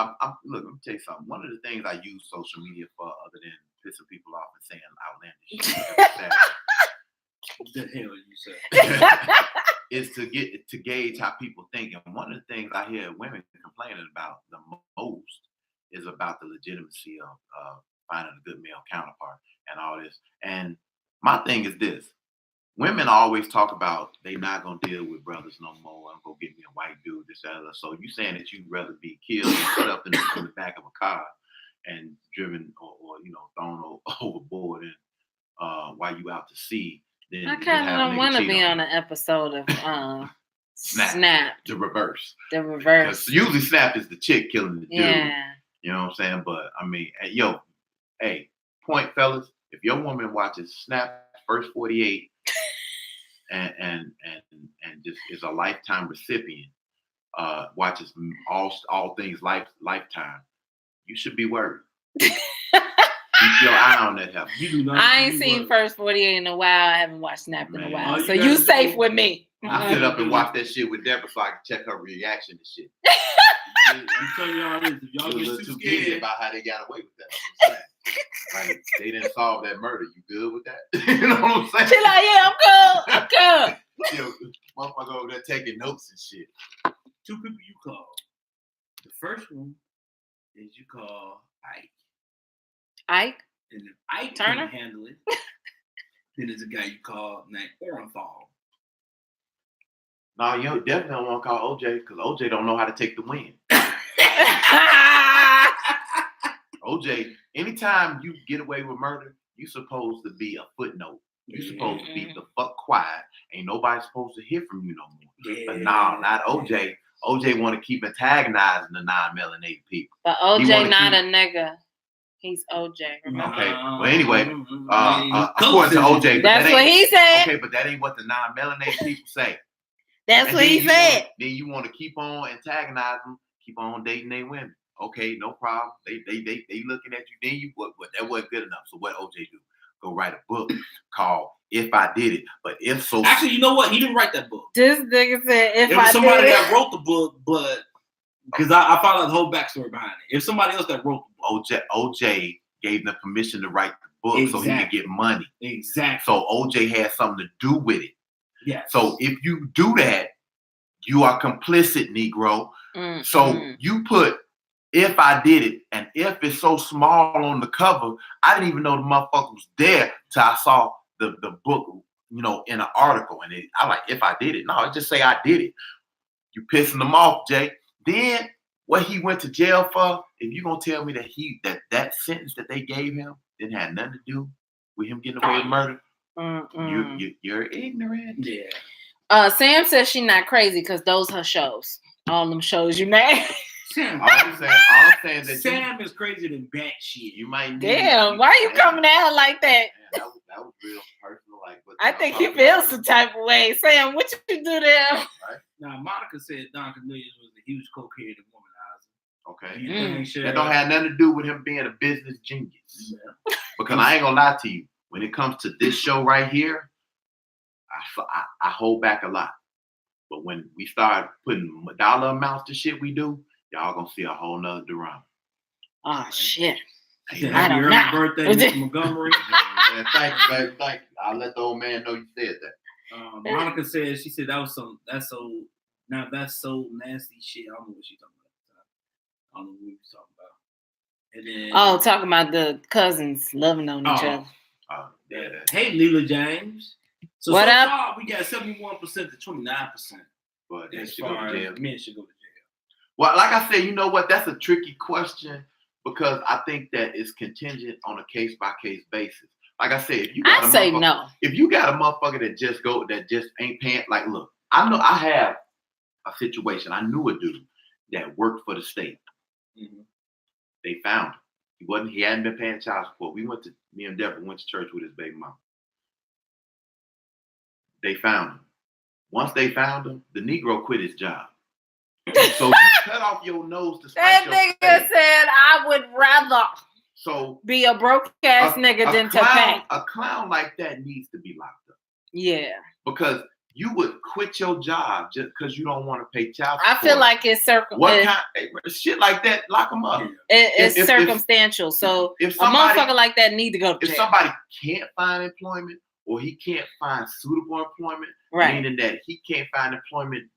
look, let me tell you something. One of the things I use social media for, other than pissing people off and saying outlandish shit, The hell you say? Is to gauge how people think. And one of the things I hear women complaining about the most is about the legitimacy of finding a good male counterpart and all this. And my thing is this: women always talk about they not gonna deal with brothers no more. I'm gonna get me a white dude, this, that, other. So you saying that you'd rather be killed and stuffed in the back of a car and driven or thrown overboard and while you out to sea? Then I kind of don't want to be on an episode of Snap. The reverse. The reverse. Usually Snap is the chick killing the dude. Yeah. You know what I'm saying? But I mean, hey, point fellas, if your woman watches Snap first 48 and just is a lifetime recipient, watches all things Lifetime, you should be worried. Keep your eye on that heifer. You do not. I ain't seen First 48 in a while. I haven't watched Snap in a while. So you you safe with me. I sit up and watch that shit with Deborah so I can check her reaction to shit. I'm telling y'all this. If y'all get too scared about how they got away with that. Like, they didn't solve that murder. You good with that? You know what I'm saying? She's like, yeah, I'm good. Yo, motherfucker over there taking notes and shit. Two people you call. The first one is you call Ike. Ike? And if Ike Turner? can't handle it, then there's a guy you call named Orenthal. No, you definitely don't want to call OJ because OJ don't know how to take the win. OJ, anytime you get away with murder, you supposed to be a footnote. You supposed to be the fuck quiet. Ain't nobody supposed to hear from you no more. Yeah. But no, not OJ. OJ want to keep antagonizing the non-melanated people. But OJ not a nigga. He's OJ. Remember? Okay. Well, anyway, according to OJ, that's what he said. Okay, but that ain't what the non-melanated people say. That's and what he said. Then you want to keep on antagonizing them, keep on dating their women. Okay, no problem. They looking at you. Then you what that wasn't good enough. So what OJ do? Go write a book called If I Did It. But if so, actually, you know what? He didn't write that book. This nigga said if it was I somebody did it. that wrote the book, but because I found out the whole backstory behind it. If somebody else that wrote the book, OJ gave them permission to write the book so he could get money. Exactly. So OJ had something to do with it. Yeah. So if you do that, you are complicit, Negro. So you put If I Did It, and if it's so small on the cover, I didn't even know the motherfucker was there till I saw the book, in an article. And I like, if I did it. No, it just say I did it. You pissing them off, Jay. Then what he went to jail for, if you gonna tell me that that sentence that they gave him didn't have nothing to do with him getting away with murder, you're ignorant. Yeah. Sam says she's not crazy because those her shows. All them shows you made. Sam, all I'm saying that Sam is crazier than bat shit. You might. Damn, why you coming at her like that? Man, that was real personal. Like, but I think he feels some type of way. Sam, what you do there? Right? Now, Monica said Don Cornelius was a huge cokehead and womanizer. Okay. That don't have nothing to do with him being a business genius. Yeah. Because I ain't gonna lie to you. When it comes to this show right here, I hold back a lot. But when we start putting dollar amounts to shit we do, y'all gonna see a whole nother drama. Oh shit! Happy early birthday, Mr. Montgomery. Thank you, baby. Thank you. I'll let the old man know you said that. Monica said, she said that's so nasty shit. I don't know what she's talking about. I don't know what you're talking about. And then talking about the cousins loving on each other. Yeah. Hey, Leela James. So far, we got 71% to 29%. But as far as men should go to jail. Well, like I said, you know what? That's a tricky question because I think that it's contingent on a case-by-case basis. Like I said, if you got if you got a motherfucker that just ain't paying, like, look, I know I have a situation. I knew a dude that worked for the state. Mm-hmm. They found him. He hadn't been paying child support. Me and Deborah went to church with his baby mom. They found him. Once they found him, the Negro quit his job. So you cut off your nose to spite your That nigga said, I would rather be a broke ass nigga than to pay. A clown like that needs to be locked up. Yeah. Because you would quit your job just because you don't want to pay child support. I feel like it's shit like that, lock them up. It's circumstantial. So if a motherfucker like that need to go to jail. If somebody can't find employment or he can't find suitable employment, Right. meaning that he can't find employment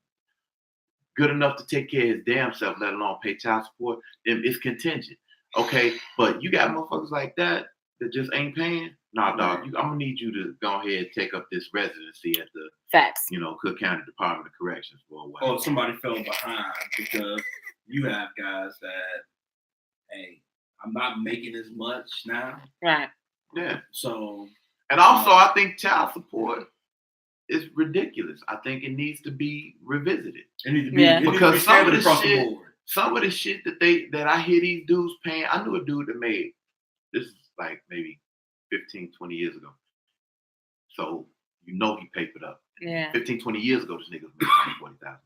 good enough to take care of his damn self, let alone pay child support, then it's contingent. Okay, but you got motherfuckers like that just ain't paying. Nah, dog, I'm gonna need you to go ahead and take up this residency at the Facts. Cook County Department of Corrections for a while. Or somebody fell behind because you have guys that, hey, I'm not making as much now. Right. Yeah. So. And also, I think child support is ridiculous. I think it needs to be revisited. It needs to be because some of the across shit, the board. some of the shit that I hear these dudes paying. I knew a dude that made, this is like maybe 15, 20 years ago. So he papered up. Yeah. 15, 20 years ago, this nigga was making $140,000.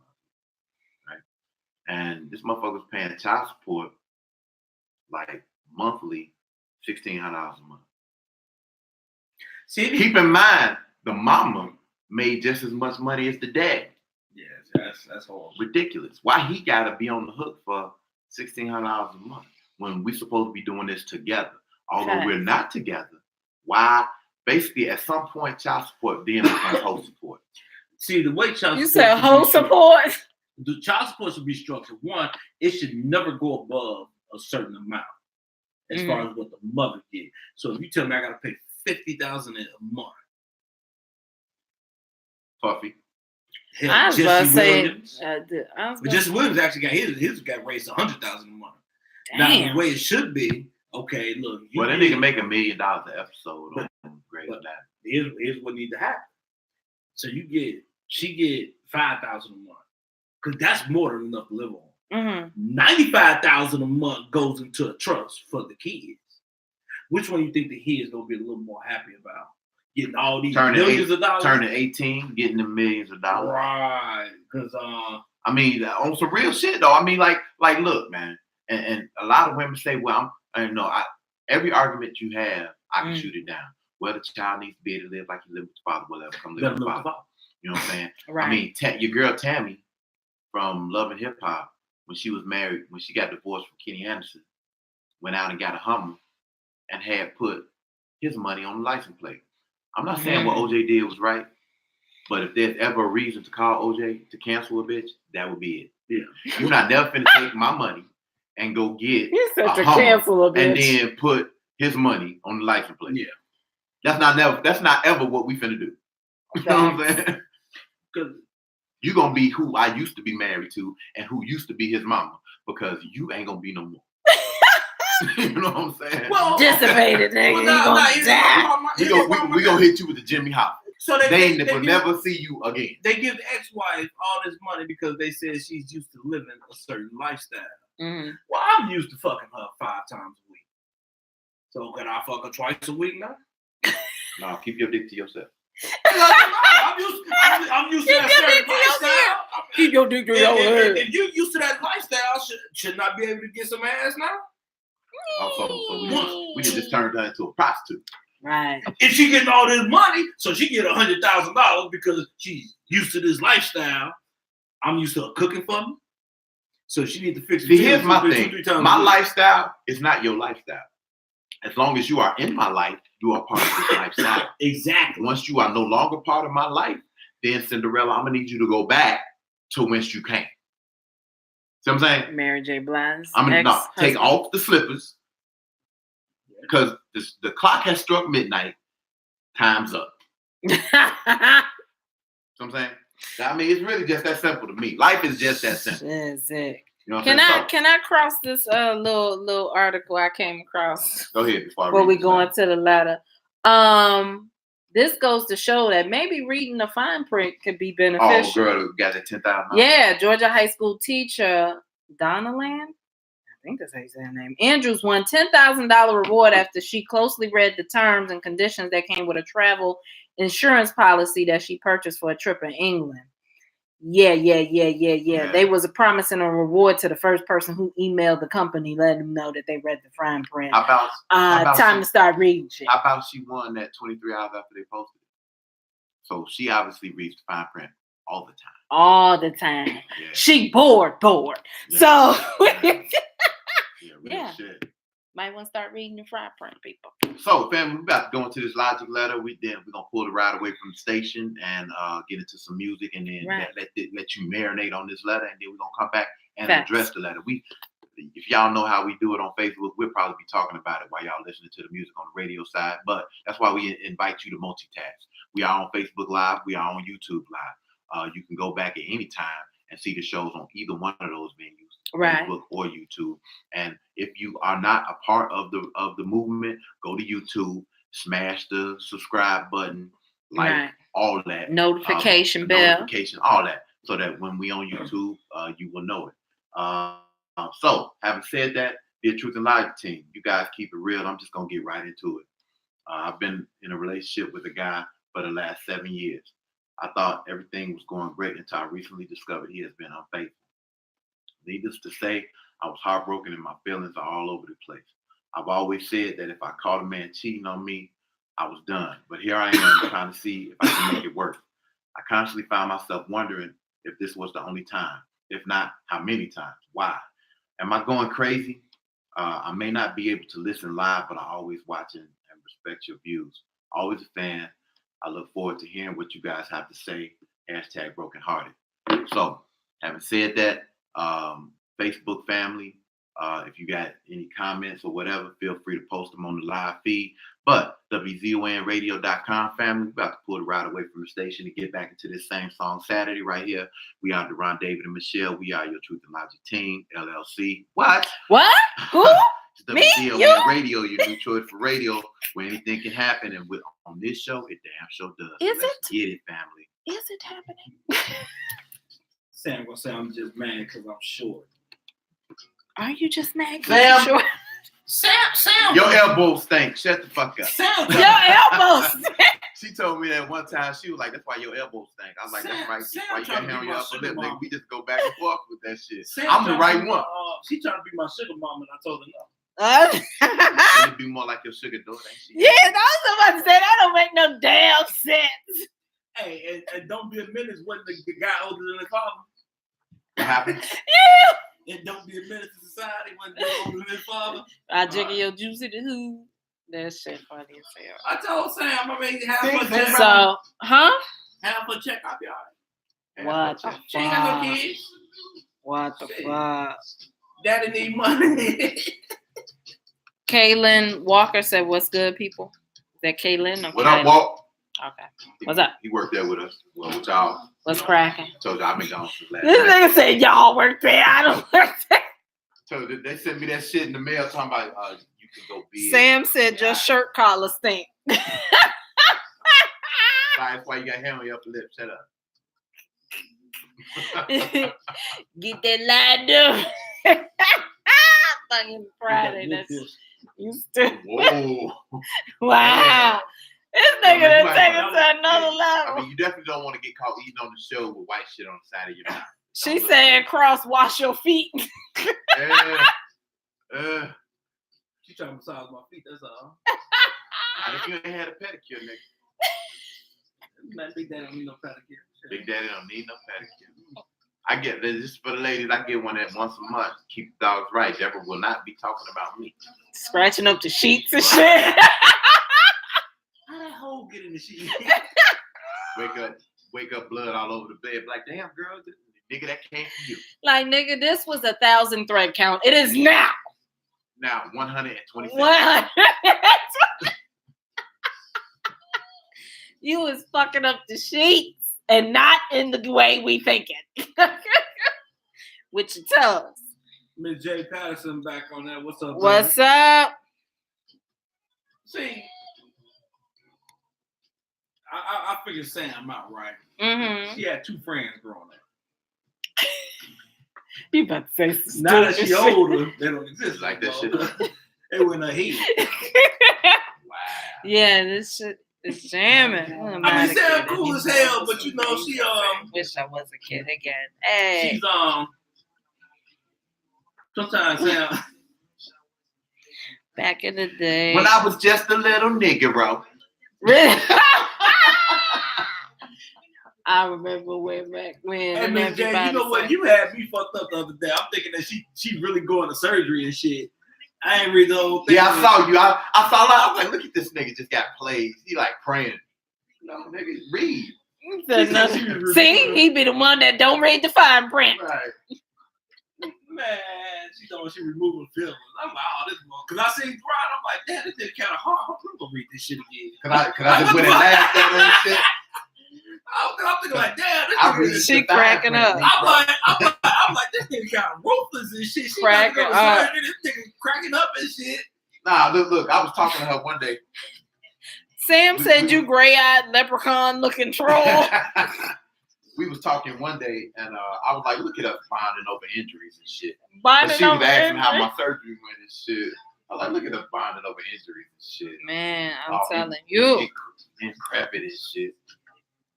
Right? And this motherfucker was paying child support like monthly, $1,600 a month. See, keep in mind, the mama made just as much money as the dad. Yes, that's horrible. Ridiculous. Why he gotta be on the hook for $1,600 a month when we supposed to be doing this together? Although we're not together, why? Basically, at some point, child support then becomes whole support. See, the way child you support said whole support. The child support should be structured. One, it should never go above a certain amount as far as what the mother did. So if you tell me I gotta pay $50,000 a month, Puffy. Hell, I was about to say, but Jesse Williams actually got his got raised $100,000 a month. Damn. Now the way it should be, okay, look. Well, that nigga make $1 million an episode on Grey's Anatomy. Here's what needs to happen. So she get $5,000 a month, because that's more than enough to live on. $95,000 a month goes into a trust for the kids. Which one you think the kids gonna be a little more happy about? Getting all these millions of dollars? Turning 18, getting the millions of dollars. Right. Because I mean, on some real shit though. I mean, like look, man, and a lot of women say, well, every argument you have, I can shoot it down. Well, the child needs to be able to live like you live with the father, whatever, come live with the father. You know what I'm saying? Right. I mean, your girl Tammy from Love and Hip Hop, when she was married, when she got divorced from Kenny Anderson, went out and got a Hummer and had put his money on the license plate. I'm not saying what OJ did was right, but if there's ever a reason to call OJ to cancel a bitch, that would be it. Yeah. You're not never finna take my money and go get a Hummer cancel a bitch and then put his money on the license plate. Yeah. That's not ever what we finna do. You know what I'm saying? Because you're gonna be who I used to be married to and who used to be his mama, because you ain't gonna be no more. You know what I'm saying? Well, dissipated, nigga. We gonna hit you with the Jimmy Hop. So they will never see you again. They give the ex-wife all this money because they said she's used to living a certain lifestyle. Well, I'm used to fucking her 5 times a week. So can I fuck her twice a week now? No, keep your dick to yourself. I'm used to that certain lifestyle. Keep your dick to your head. If you're used to that lifestyle, shouldn't I be able to get some ass now? So we can just turn her into a prostitute. Right. If she getting all this money, so she get $100,000 because she's used to this lifestyle. I'm used to her cooking for me. So she need to fix it. See, here's my thing. My lifestyle is not your lifestyle. As long as you are in my life, you are part of this lifestyle. Exactly. Once you are no longer part of my life, then Cinderella, I'm gonna need you to go back to whence you came. See what I'm saying? Mary J. Blige. I'm gonna take off the slippers because the clock has struck midnight. Time's up. See what I'm saying? I mean, it's really just that simple to me. Life is just that simple. That's it. You know what Can I cross this little article I came across? Go ahead before we go into the letter. This goes to show that maybe reading the fine print could be beneficial. Oh, girl, got that $10,000. Yeah, Georgia high school teacher Donna Land, I think that's how you say her name, Andrews won $10,000 reward after she closely read the terms and conditions that came with a travel insurance policy that she purchased for a trip in England. Yeah. They was promising a reward to the first person who emailed the company, letting them know that they read the fine print. How about time to start reading shit. How about she won that 23 hours after they posted it? So she obviously reads the fine print all the time. All the time. Yeah. She bored. Yeah. So yeah. yeah. Shit. Might want to start reading the fry print, people. So, family, we're about to go into this Logic letter. We're gonna pull the ride away from the station and get into some music, and then let you marinate on this letter, and then we're gonna come back and address the letter. If y'all know how we do it on Facebook, we'll probably be talking about it while y'all listening to the music on the radio side. But that's why we invite you to multitask. We are on Facebook Live. We are on YouTube Live. You can go back at any time and see the shows on either one of those venues. Right. Facebook or YouTube. And if you are not a part of the movement, go to YouTube, smash the subscribe button, like all that. Notification bell. All that. So that when we on YouTube, you will know it. So having said that, dear Truth and Logic team, you guys keep it real. I'm just gonna get right into it. I've been in a relationship with a guy for the last 7 years. I thought everything was going great until I recently discovered he has been unfaithful. Needless to say, I was heartbroken and my feelings are all over the place. I've always said that if I caught a man cheating on me, I was done. But here I am trying to see if I can make it work. I constantly found myself wondering if this was the only time. If not, how many times? Why? Am I going crazy? I may not be able to listen live, but I always watch and respect your views. Always a fan. I look forward to hearing what you guys have to say. #brokenhearted. So, having said that, Facebook family, if you got any comments or whatever, feel free to post them on the live feed. But WZONradio.com family, we're about to pull the ride away from the station to get back into this same song Saturday right here. We are Deron, David, and Michelle. We are your Truth and Logic team, LLC. What? Who? Me? WZON Radio, your new choice for radio, where anything can happen. And on this show, it damn sure does. Let's get it, family. Is it happening? Sam gonna say I'm just mad because I'm short. Are you just mad? Sam, Sure. Sam. Your elbows stink. Shut the fuck up. Sam. Your elbows. She told me that one time. She was like, "That's why your elbows stink." I was like, "That's right. Sam Why you got hair on your upper lip? Nigga, we just go back and forth with that shit." I'm the right one. She trying to be my sugar mama, and I told her no. She'd be more like your sugar daughter, ain't she? Yeah, I was about to say that don't make no damn sense. Hey, and don't be a menace when the guy older than his father. What happened? Yeah. And don't be a menace to society when they're older than his father. I jiggle your juicy the who. That shit funny as hell. I told Sam I made half a check. So, huh? Half a check, I'll be all right. What the She ain't got no fuck? kids. What the fuck? Daddy need money. Kaylin Walker said, "What's good, people?" Is that Kaylin? Or What up, Walt? Okay. What's up? He worked there with us. Well, with y'all. What's cracking? Told y'all I've been gone since last This night. nigga said, "Y'all work there. I don't work there." So they sent me that shit in the mail talking about you can go big. Sam said, "Your shirt collar stink." That's why you got hair on your upper lip. Shut up. Get that lined up. Fucking Friday. That's you still. Whoa. Wow. This nigga done take it to another level. I mean, you definitely don't want to get caught eating on the show with white shit on the side of your mouth. She said, "Cross, wash your feet." She trying to massage my feet, that's all. Not if you ain't had a pedicure, nigga. Man, Big Daddy don't need no pedicure. Big Daddy don't need no pedicure. I get this is for the ladies. I get one at once a month. Keep the dogs right. Deborah will not be talking about me. Scratching up the sheets and shit. How that hole get in the sheet? Wake up, blood all over the bed. Like, damn, girl, nigga, that came from you. Like, nigga, this was 1,000 thread count. It is now. Now 127. What? You was fucking up the sheets and not in the way we thinking. Which you tell us. Miss J. Patterson back on that. What's up? What's up? See, I figured Sam out, right? Mm-hmm. She had 2 friends growing up. You about to say some Now that stupid she shit. older, they don't exist Like that shit. It went her head. Wow. Yeah, this shit is jamming. I mean, Sam cool as hell, but you know, she wish I was a kid again. Hey. she's sometimes Sam. Back in the day. When I was just a little nigga, bro. Really? I remember way back when. Hey, Miss J, you know what? You had me fucked up the other day. I'm thinking that she really going to surgery and shit. I ain't read the whole thing. Yeah, I saw you. I saw that. I was like, look at this nigga just got played. He like praying. No, nigga, read. See, he be the one that don't read the fine print. Right. Man, she told she removing films. I'm like, oh, this one. Because I seen Brian, I'm like, damn, this nigga kind of hard. I'm going to read this shit again. Cause I just went and laughed at her and shit. I'm thinking like, damn, this nigga. She cracking up. I'm like, this nigga kind of ruthless and shit. She Cracking up. This nigga cracking up and shit. Nah, look, I was talking to her one day. Sam said you gray-eyed leprechaun looking troll. We was talking one day, and I was like, look at us bonding over injuries and shit. Bonding but she was over asking how injuries? my surgery went and shit. I was like, look at us bonding over injuries and shit. Man, I'm telling you. Increpid and shit.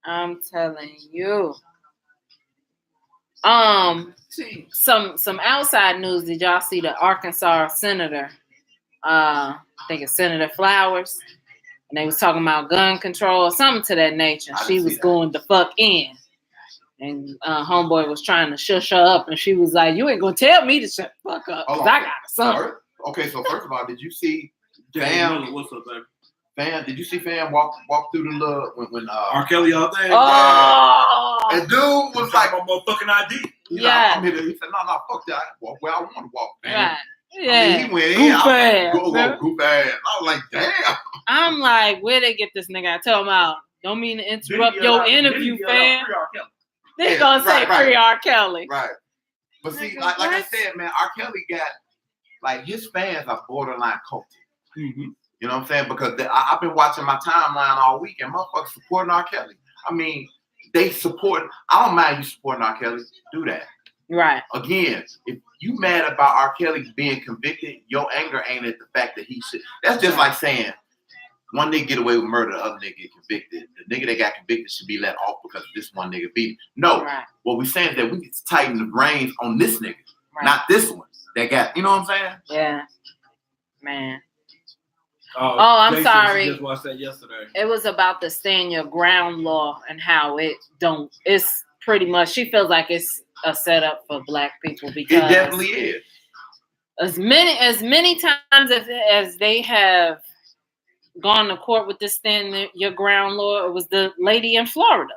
I'm telling you. Some outside news. Did y'all see the Arkansas senator? I think it's Senator Flowers. And they was talking about gun control or something to that nature. She was going the fuck in. And homeboy was trying to shush her up. And she was like, you ain't going to tell me to shut the fuck up. Because I got a son. Okay, so first of all, did you see Fam? What's up, baby? Fam, did you see Fam walk through the little when R. Kelly all day? Oh! And dude was like, my motherfucking ID. Yeah. He said, no, fuck that. I walk where I want to walk, man. Right. Yeah. I mean, he went in. Goof ass. I was like, damn. I'm like, where they get this nigga? I tell him out. Don't mean to interrupt your interview, fam. They gonna say free R. Kelly. Right. But see, like I said, man, R. Kelly got, like, his fans are borderline culty. Mm-hmm. You know what I'm saying? Because I've been watching my timeline all week, and motherfuckers supporting R. Kelly. I mean, they support. I don't mind you supporting R. Kelly. Do that. Right. Again, if you mad about R. Kelly being convicted, your anger ain't at the fact that he should. That's just like saying one nigga get away with murder, the other nigga get convicted. The nigga that got convicted should be let off because this one nigga beat him. No. Right. What we saying is that we need to tighten the reins on this nigga, not this one that got, you know what I'm saying? Yeah. Man. Oh, I'm Jason, sorry. Just watched that yesterday. It was about the stand your ground law and how it's pretty much, she feels like it's a setup for black people because it definitely is. As many times as they have gone to court with this stand your ground law, it was the lady in Florida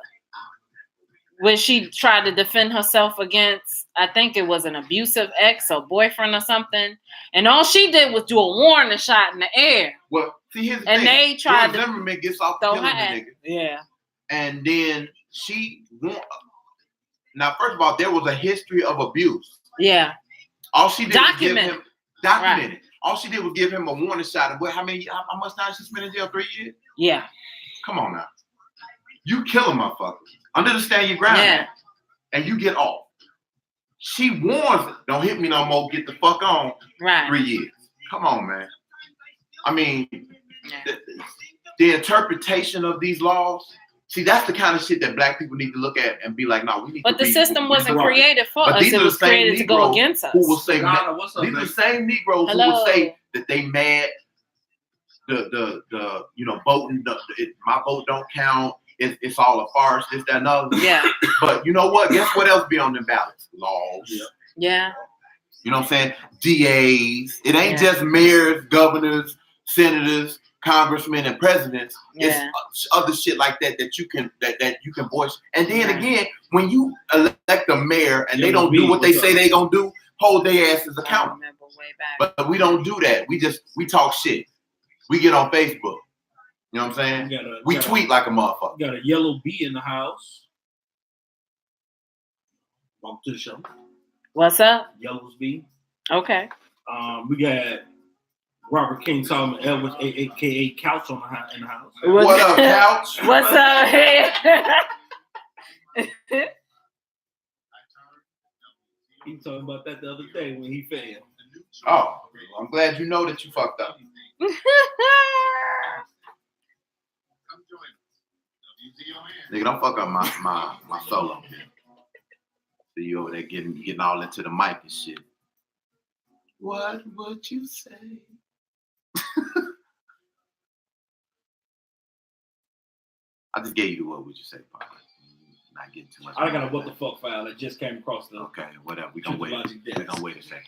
where she tried to defend herself against, I think it was an abusive ex or boyfriend or something, and all she did was do a warning shot in the air. Well, see, here's the and thing. they tried to Zimmerman gets off killing the nigga. Yeah. And then she won. Now, first of all, there was a history of abuse. Yeah. All she did was give him documented. Right. All she did was give him a warning shot. And how much time she spent in jail? 3 years? Yeah. Come on now. You kill a motherfucker. Under the stand your ground. Yeah. And you get off. She warns it. Don't hit me no more. Get the fuck on. Right. 3 years. Come on, man. I mean, the interpretation of these laws. See, that's the kind of shit that black people need to look at and be like, no, we need to. But the system wasn't created for us. It was created to go against us. Who will say, these are the same Negroes who will say that they mad. The voting. My vote don't count. It's all a farce. This, that, and other. Yeah. But you know what? Guess what else be on the ballots? Laws. Yeah. You know what I'm saying? DAs. It ain't just mayors, governors, senators, congressmen, and presidents. It's other shit like that you can voice. And then again, when you elect a mayor and they don't do what they say they gonna do, hold their asses accountable. But we don't do that. We talk shit. We get on Facebook. You know what I'm saying? We tweet like a motherfucker. Got a yellow bee in the house. Welcome to the show. What's up? Yellow's bee. Okay. We got Robert King Solomon Edwards, aka Couch, in the house. What up, Couch? What's up? Hey. He talking about that the other day when he failed. Oh, I'm glad you know that you fucked up. Nigga, don't fuck up my solo. So you over there getting all into the mic and shit. What would you say? I just gave you the what would you say part. Not getting too much. I got a what the fuck file that just came across the. Okay, whatever. We gonna wait. We gonna wait a second.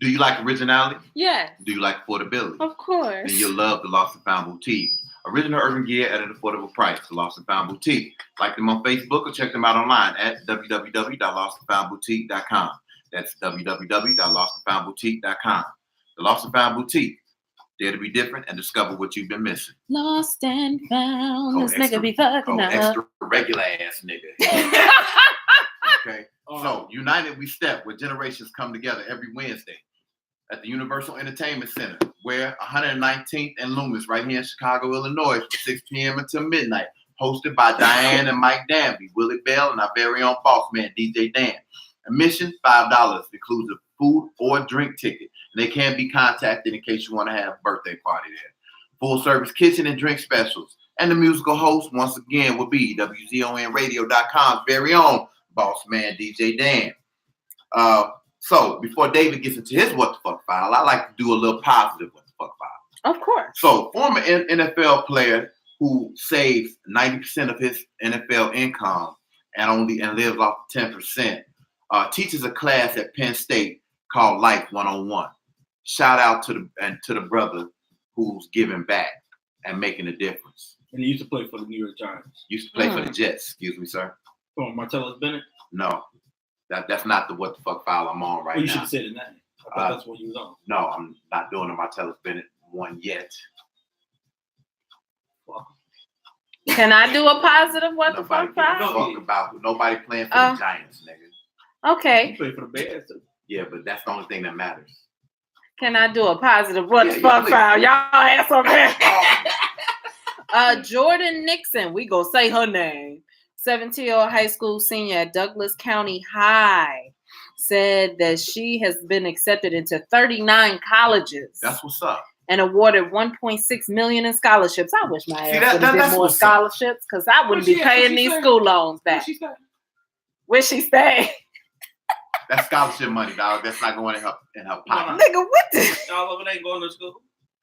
Do you like originality? Yes, Do you like affordability? of course. Then you'll love the Lost and Found Boutique. Original urban gear at an affordable price. The Lost and Found Boutique. Like them on Facebook or check them out online at www.lostandfoundboutique.com. That's www.lostandfoundboutique.com. The Lost and Found Boutique. Dare to be different and discover what you've been missing. Lost and found. Oh, This extra- nigga be fucking up. Extra regular ass nigga. Okay. So, united we step, where generations come together every Wednesday at the Universal Entertainment Center, where 119th and Loomis, right here in Chicago, Illinois, from 6 p.m. until midnight, hosted by Diane and Mike Danby, Willie Bell, and our very own boss man, DJ Dan. Admission, $5, includes a food or drink ticket. And they can be contacted in case you want to have a birthday party there. Full service kitchen and drink specials. And the musical host, once again, will be WZONradio.com's very own boss man, DJ Dan. So before David gets into his what the fuck file, I like to do a little positive what the fuck file. Of course. So former NFL player who saves 90% of his NFL income and lives off 10%, teaches a class at Penn State called Life 101. Shout out to the brother who's giving back and making a difference. And he used to play for the New York Giants. Used to play for the Jets, excuse me, sir. Oh, Martellus Bennett? No, that's not the what the fuck file I'm on right Well, you now. should have said it now. I thought that's what you was on. No, I'm not doing the Martellus Bennett one yet. Well, Can I do a positive what the fuck file? Nobody playing for the Giants, nigga. Okay. you play for the Bears too. Yeah, but that's the only thing that matters. Can I do a positive what the Yeah, fuck please. file? Y'all ass over here. Jordan Nixon, we gonna say her name. 17-year-old high school senior at Douglas County High said that she has been accepted into 39 colleges That's what's up. and awarded $1.6 million in scholarships. I wish my ass would have did that's more what's up. scholarships because I wouldn't be paying these school loans back. Where she stay? That's scholarship money, dog. That's not going to help in her pocket. Nigga, what the? All of it ain't going to school.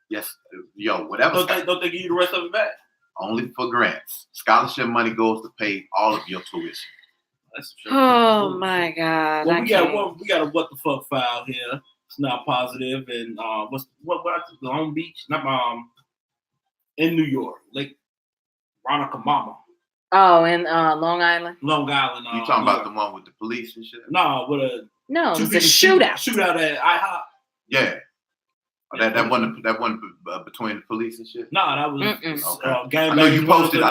Yes, yo, whatever. Don't they give you the rest of it back? Only for grants. Scholarship money goes to pay all of your tuition. That's true. Oh my God. Well, I we can't. got a what the fuck file here. It's not positive, and what I took Long Beach, not in New York, Lake Ronkonkoma, Oh, in Long Island? Long Island. You talking New about York. the one with the police and shit? No, with a No, two it's a people shootout. Shootout at IHOP. Yeah. Oh, that wasn't between the police and shit. No, that was Mm-mm. gang. I know you posted.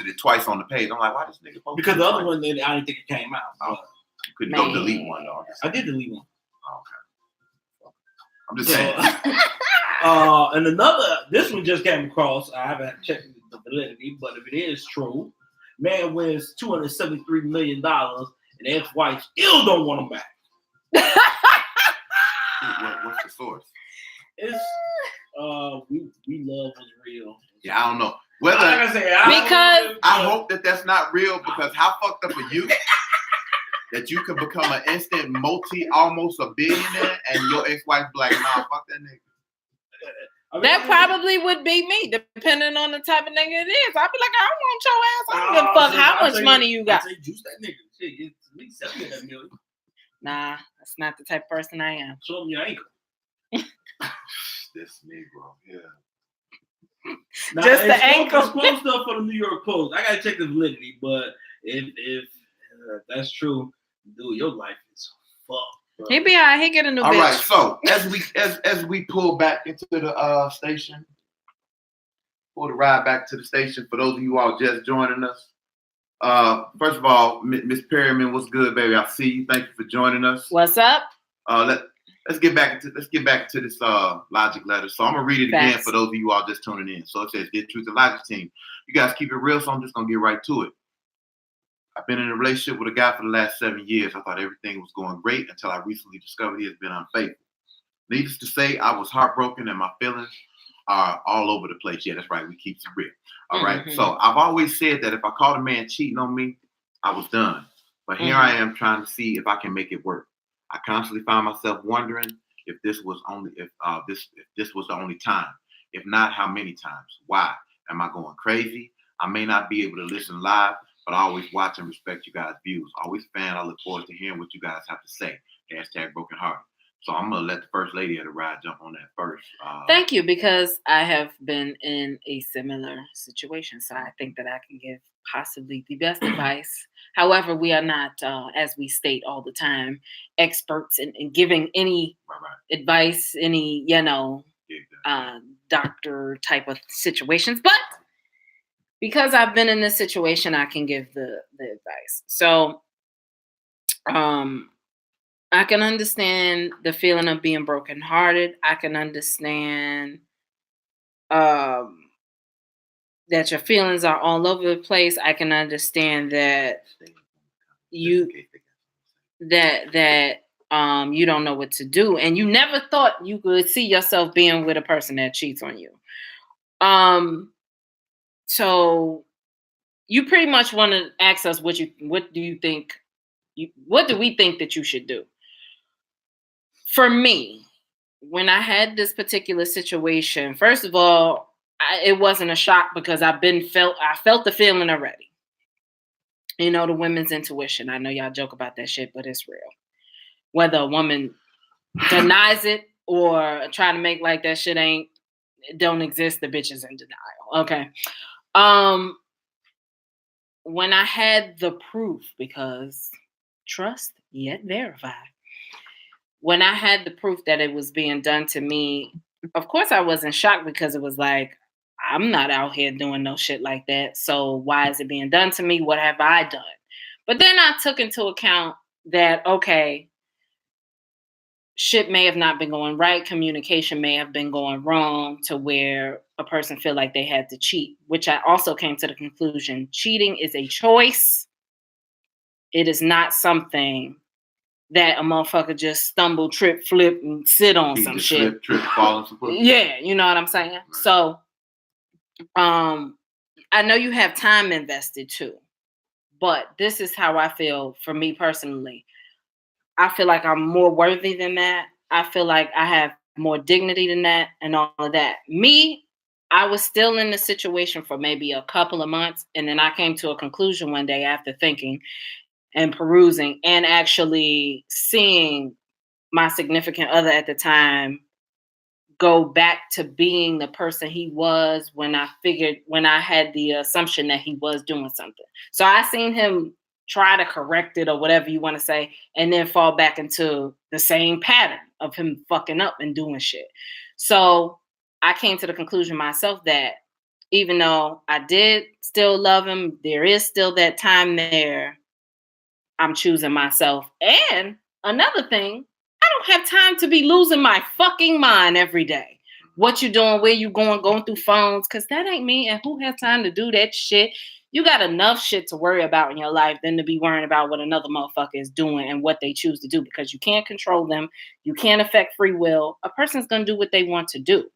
it twice on the page. I'm like, why this nigga posted because it the other twice? one, I didn't think it came out. Oh. But You couldn't Man. go delete one though. I did delete one. Okay. I'm just saying. And this one just came across. I haven't checked the validity, but if it is true, man wins $273 million, and the ex-wife still don't want him back. What's the source? It's we love was real. Yeah, I don't know. Like Whether I said, Because- I hope that that's not real, because how fucked up are you that you could become an instant almost a billionaire, and your ex-wife be like, nah, fuck that nigga. I mean, That probably would be me, depending on the type of nigga it is. I'd be like, I don't want your ass. I don't give a fuck how much money you got. I say, juice that nigga. Shit, it's at least 70 of that million. Nah, that's not the type of person I am. Show him your ankle. This Negro, yeah. Now, Just the it's ankle. It's close stuff for the New York Post. I gotta check the validity, but if that's true, dude, your life is fucked. Bro. He be all right. He get a new All bitch. right, so as we pull back into the station, pull the ride back to the station. For those of you all just joining us, first of all, Miss Perryman, what's good, baby? I see you. Thank you for joining us. What's up? Let's get back to this logic letter. So I'm gonna read it again Facts. for those of you all just tuning in. So it says, "Dear Truth and Logic team, you guys keep it real, so I'm just gonna get right to it. I've been in a relationship with a guy for the last 7 years. I thought everything was going great until I recently discovered he has been unfaithful. Needless to say, I was heartbroken and my feelings are all over the place. Yeah, that's right. We keep it real. All right. Mhm. So I've always said that if I caught a man cheating on me, I was done. But here I am trying to see if I can make it work. I constantly find myself wondering if this was the only time. If not, how many times? Why? Am I going crazy? I may not be able to listen live, but I always watch and respect you guys' views. Always fan. I look forward to hearing what you guys have to say. #BrokenHearted. So I'm gonna let the first lady of the ride jump on that first. Thank you, because I have been in a similar situation, so I think that I can give possibly the best advice. However, we are not, as we state all the time, experts in giving any advice, any doctor type of situations. But because I've been in this situation, I can give the advice. So, I can understand the feeling of being brokenhearted. I can understand that your feelings are all over the place. I can understand that you you don't know what to do, and you never thought you could see yourself being with a person that cheats on you. So you pretty much want to ask us what do you think? What do we think that you should do? For me, when I had this particular situation, first of all, it wasn't a shock because I felt the feeling already. You know, the women's intuition. I know y'all joke about that shit, but it's real. Whether a woman denies it or try to make like that shit don't exist, the bitch is in denial. Okay. When I had the proof, because trust yet verify. When I had the proof that it was being done to me, of course I wasn't shocked, because it was like, I'm not out here doing no shit like that. So why is it being done to me? What have I done? But then I took into account that, okay, shit may have not been going right. Communication may have been going wrong to where a person feel like they had to cheat, which I also came to the conclusion. Cheating is a choice. It is not something that a motherfucker just stumble, trip, flip, and sit on some shit. Slip, trip, fall, yeah, you know what I'm saying? Right. So, I know you have time invested too, but this is how I feel for me personally. I feel like I'm more worthy than that. I feel like I have more dignity than that and all of that. Me, I was still in the situation for maybe a couple of months, and then I came to a conclusion one day after thinking and perusing and actually seeing my significant other at the time go back to being the person he was when I had the assumption that he was doing something. So I seen him try to correct it or whatever you want to say, and then fall back into the same pattern of him fucking up and doing shit. So I came to the conclusion myself that even though I did still love him, there is still that time there. I'm choosing myself. And another thing, I don't have time to be losing my fucking mind every day. What you doing, where you going through phones, because that ain't me. And who has time to do that shit? You got enough shit to worry about in your life than to be worrying about what another motherfucker is doing and what they choose to do, because you can't control them. You can't affect free will. A person's going to do what they want to do.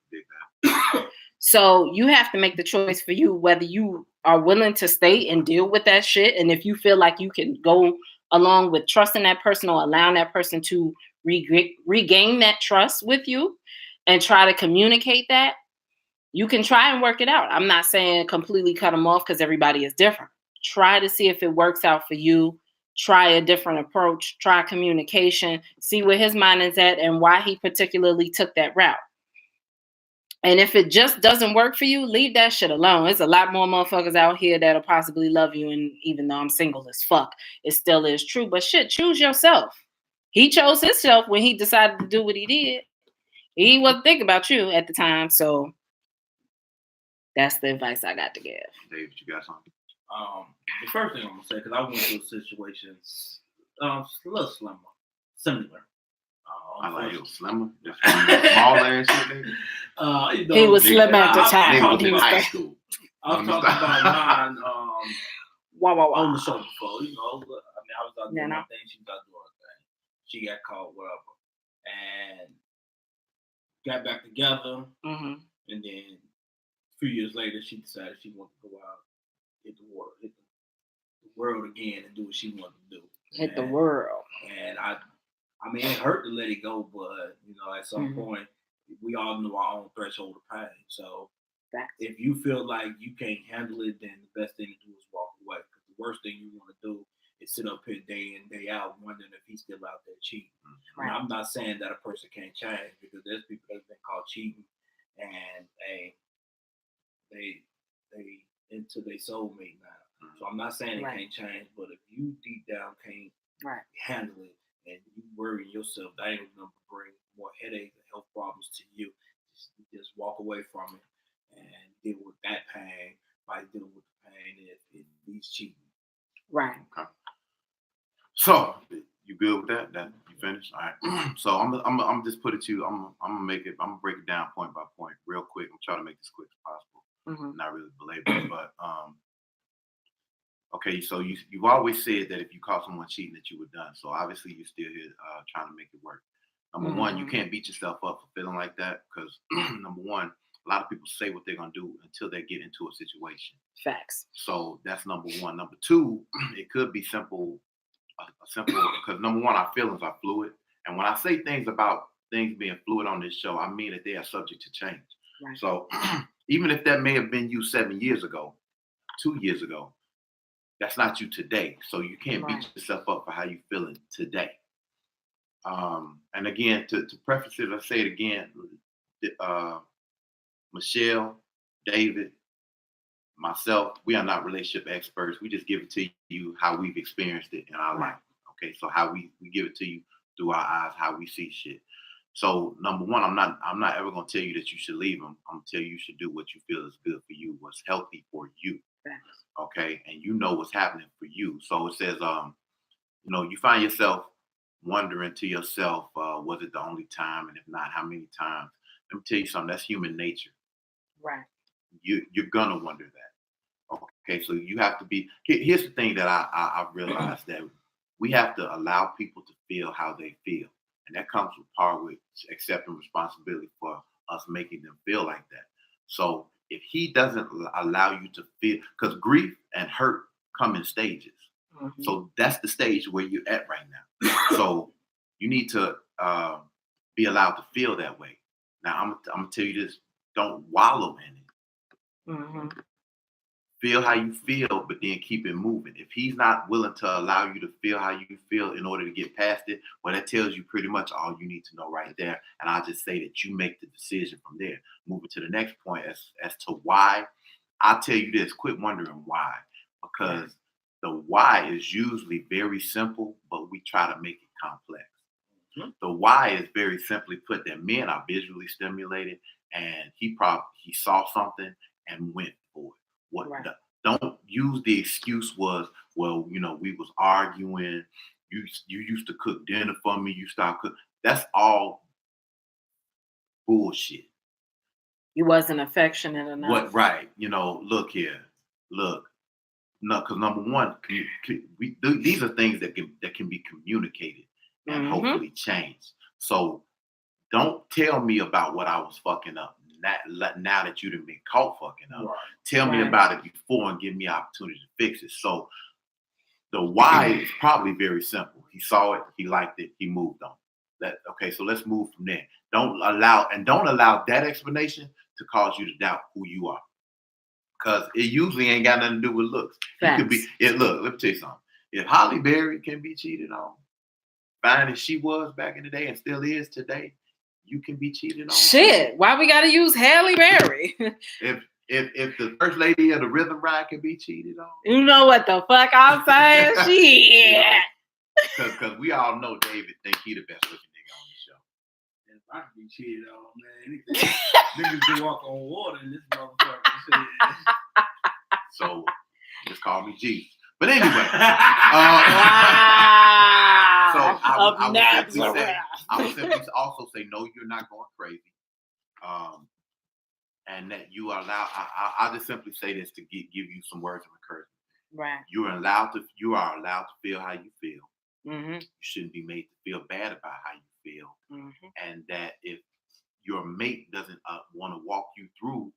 So you have to make the choice for you, whether you are willing to stay and deal with that shit. And if you feel like you can go along with trusting that person or allowing that person to regain that trust with you and try to communicate that, you can try and work it out. I'm not saying completely cut them off, because everybody is different. Try to see if it works out for you. Try a different approach. Try communication. See where his mind is at and why he particularly took that route. And if it just doesn't work for you, leave that shit alone. There's a lot more motherfuckers out here that'll possibly love you. And even though I'm single as fuck, it still is true. But shit, choose yourself. He chose himself when he decided to do what he did. He wasn't thinking about you at the time. So that's the advice I got to give. David, you got something? The first thing I'm going to say, because I went through a situation a little similar. I like it was slimmer. Small ass shit, he was slim at the time. He was in high school. I was talking about mine on the show before. You know, I was out doing my thing. She was out doing her thing. She got caught, whatever. And got back together. Mm-hmm. And then a few years later, she decided she wanted to go out, hit the world again and do what she wanted to do. Hit the world. And I mean, it hurt to let it go, but, you know, at some point, we all know our own threshold of pain. So if you feel like you can't handle it, then the best thing to do is walk away. Because the worst thing you want to do sit up here day in, day out, wondering if he's still out there cheating. Right. And I'm not saying that a person can't change, because there's people that's been caught cheating and they into their soulmate now. So I'm not saying it Right. can't change, but if you deep down can't Right. handle it and you worry yourself, that ain't gonna bring more headaches and health problems to you. Just walk away from it and deal with that pain by dealing with the pain if he's cheating. Right. Okay. So you good with that? That you finished? All right. So I'm just put it to you. I'm gonna break it down point by point real quick. I'm trying to make this quick as possible. Mm-hmm. Not really belabor it, but okay. So you've always said that if you caught someone cheating that you were done. So obviously you're still here trying to make it work. Number one, you can't beat yourself up for feeling like that, because number one, a lot of people say what they're gonna do until they get into a situation. Facts. So that's number one. Number two, it could be simple, because number one, our feelings are fluid. And when I say things about things being fluid on this show, I mean that they are subject to change. Right. So even if that may have been you 7 years ago, 2 years ago, that's not you today. So you can't beat yourself up for how you feeling today. And again, to preface it, let's say it again, Michelle, David, myself, we are not relationship experts. We just give it to you how we've experienced it in our life. Okay, so how we give it to you through our eyes, how we see shit. So number one, I'm not ever gonna tell you that you should leave them. I'm gonna tell you should do what you feel is good for you, what's healthy for you. Okay, and you know what's happening for you. So it says, you find yourself wondering to yourself, was it the only time? And if not, how many times? Let me tell you something, that's human nature. Right. You're gonna wonder that. Okay, so you have to be. Here's the thing that I realized, that we have to allow people to feel how they feel, and that comes with part with accepting responsibility for us making them feel like that. So if he doesn't allow you to feel, because grief and hurt come in stages. Mm-hmm. So that's the stage where you're at right now. So you need to be allowed to feel that way. Now I'm gonna tell you this: don't wallow in it. Mm-hmm. Feel how you feel, but then keep it moving. If he's not willing to allow you to feel how you feel in order to get past it, well, that tells you pretty much all you need to know right there. And I'll just say that you make the decision from there. Moving to the next point as to why, I'll tell you this: quit wondering why, because the why is usually very simple, but we try to make it complex. Mm-hmm. The why is very simply put that men are visually stimulated, and he saw something and went for it. Don't use the excuse was, well, we was arguing. You used to cook dinner for me. You stopped cooking. That's all bullshit. You wasn't affectionate enough. What? Right. Look here. Look. No, because number one, these are things that can be communicated and hopefully changed. So don't tell me about what I was fucking up. Now that you've been caught fucking up, tell me about it before and give me an opportunity to fix it. So the why is probably very simple. He saw it, he liked it, he moved on. Okay, so let's move from there. Don't allow that explanation to cause you to doubt who you are, because it usually ain't got nothing to do with looks. You could be. Look, let me tell you something. If Holly Berry can be cheated on, fine as she was back in the day and still is today, you can be cheated on. Shit, why we gotta use Halle Berry? If the first lady of the Rhythm Ride can be cheated on, you know what the fuck I'm saying? Shit. Because we all know David think he the best looking nigga on the show. If I can be cheated on, man, niggas do walk on water in this motherfucker. So just call me G. But anyway, so I would simply also say, no, you're not going crazy. And that you are allowed, I'll just simply say this to give you some words of encouragement. Right. You are allowed to feel how you feel. Mm-hmm. You shouldn't be made to feel bad about how you feel. Mm-hmm. And that if your mate doesn't want to walk you through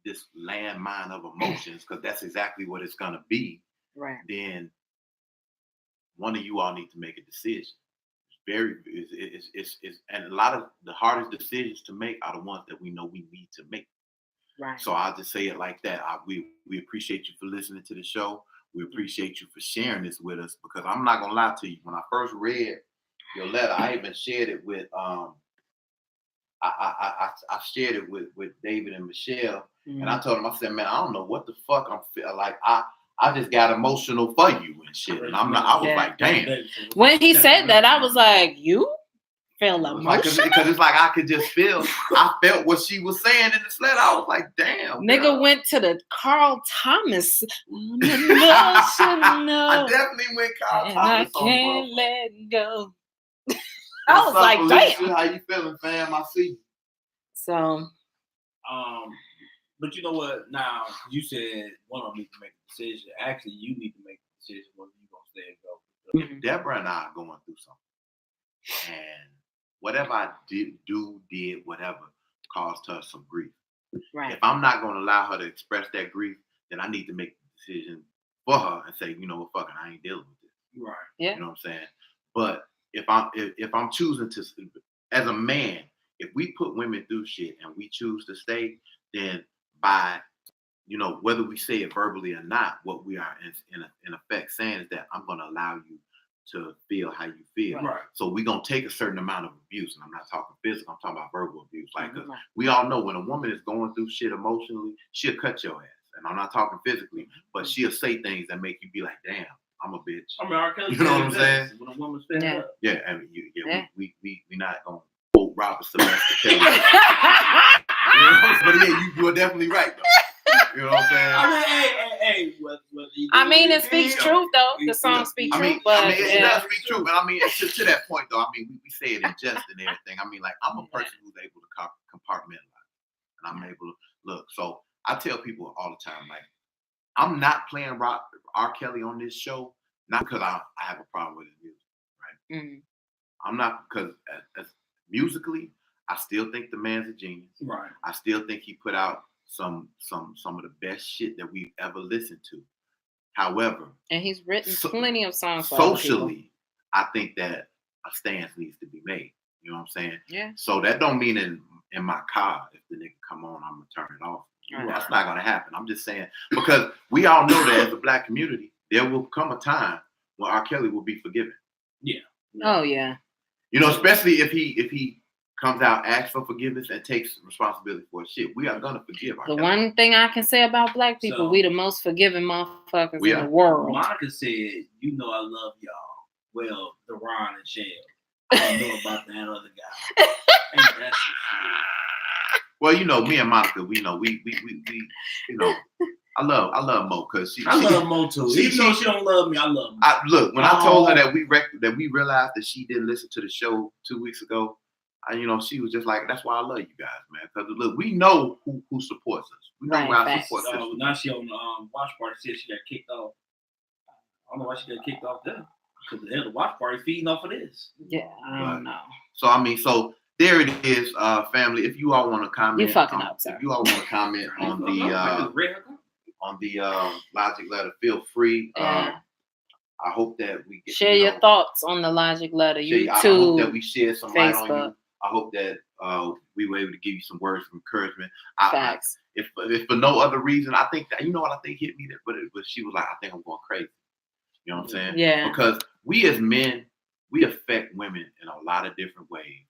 this landmine of emotions, because that's exactly what it's going to be, right, then one of you all need to make a decision. And a lot of the hardest decisions to make are the ones that we know we need to make. Right. So I'll just say it like that. We appreciate you for listening to the show. We appreciate you for sharing this with us, because I'm not gonna lie to you. When I first read your letter, I even shared it with I shared it with David and Michelle, and I told them, I said, man, I don't know what the fuck I'm feeling like. I just got emotional for you and shit, and I was like, damn. When he said that, I was like, you feel emotional? Because it's like I could just feel. I felt what she was saying in this letter. I was like, damn. Nigga girl. went to the Carl Thomas. I definitely went Carl And Thomas. I can't let go. I What's was up, like, Alicia? damn. How you feeling, fam? I see you. So, but you know what? Now you said one of them need to make a decision. Actually, you need to make a decision whether you're gonna stay and go. Deborah and I are going through something, and whatever I did, whatever caused her some grief. right. If I'm not going to allow her to express that grief, then I need to make the decision for her and say, you know what, fuck it, I ain't dealing with this. Right. Yeah. You know what I'm saying? But if I'm choosing to, as a man, if we put women through shit and we choose to stay, then by, you know, whether we say it verbally or not, what we are in effect saying is that I'm going to allow you to feel how you feel. Right. So we're going to take a certain amount of abuse. And I'm not talking physical, I'm talking about verbal abuse. Like, Right. we all know when a woman is going through shit emotionally, she'll cut your ass. And I'm not talking physically, but she'll say things that make you be like, damn, I'm a bitch. I mean, R. Kelly, You know what I'm saying? When a woman's fed Yeah. up. Yeah, I mean, Yeah. we not going to quote Robert Sylvester Kelly. You know? But yeah, you are definitely right, though. You know what I'm saying? I mean, hey. I mean, it speaks truth, though. The song speaks truth, but it does speak true. But I mean, to that point, though, I mean, we say it in jest and everything. I mean, like, I'm a person who's able to compartmentalize, and I'm able to look. So I tell people all the time, like, I'm not playing R. Kelly on this show, not because I have a problem with his music, right? Mm. I'm not, because as musically, I still think the man's a genius. Right. I still think he put out some of the best shit that we've ever listened to. However, And he's written plenty of songs for other people. socially, I think that a stance needs to be made. You know what I'm saying? Yeah. So that don't mean in my car, if the nigga come on, I'm gonna turn it off. Right. That's not gonna happen. I'm just saying, because we all know that as a black community, there will come a time when R. Kelly will be forgiven. Oh, yeah. You know, especially if he comes out, asks for forgiveness, and takes responsibility for his shit. We are gonna forgive R. The Kelly. one thing I can say about black people, So- we the most forgiving motherfuckers We in are. the world. Monica said, "You know I love y'all." Well, Deron and Shell. I don't know about that other guy. Ain't that some shit? Well, you know, me and Monica, we know we you know, I love Mo, because she I love Mo too. Even though she don't love me, I love her. look, when I told her that we realized that she didn't listen to the show 2 weeks ago, you know, she was just like, "That's why I love you guys, man." Because look, we know who supports us. We know Right, where our facts. support So system. now she on the watch party said she got kicked off. I don't know why she got kicked off there. Because the watch party feeding off of this. Yeah, I don't know. So I mean, so there it is, family. If you all want to comment, You fucking up, sir. If you all want to comment on the Logic letter, feel free. Yeah. I hope that we get Share your thoughts on the Logic letter. I hope that YouTube, we shed some light on Facebook. you. I hope that we were able to give you some words of encouragement. Facts. If for no other reason, I think that, you know what I think hit me, but she was like, "I think I'm going crazy." You know what I'm saying? Yeah. Because we as men, we affect women in a lot of different ways.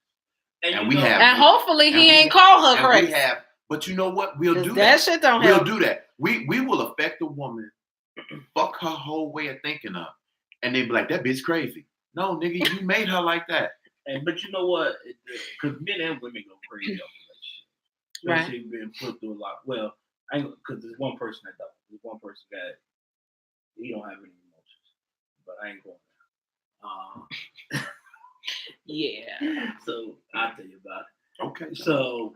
And we have, And hopefully he and we- ain't call her and crazy. we have, but you know what? We'll 'Cause do that that. shit don't We'll help. do that. We will affect a woman, fuck her whole way of thinking up, and they be like, "That bitch crazy." No, nigga, you made her like that. But you know what? Because men and women go crazy off relationship. Right. Especially being put through a lot. Well, because there's one person that don't. There's one person that he don't have any emotions. But I ain't going there. Yeah. So I'll tell you about it. Okay. So,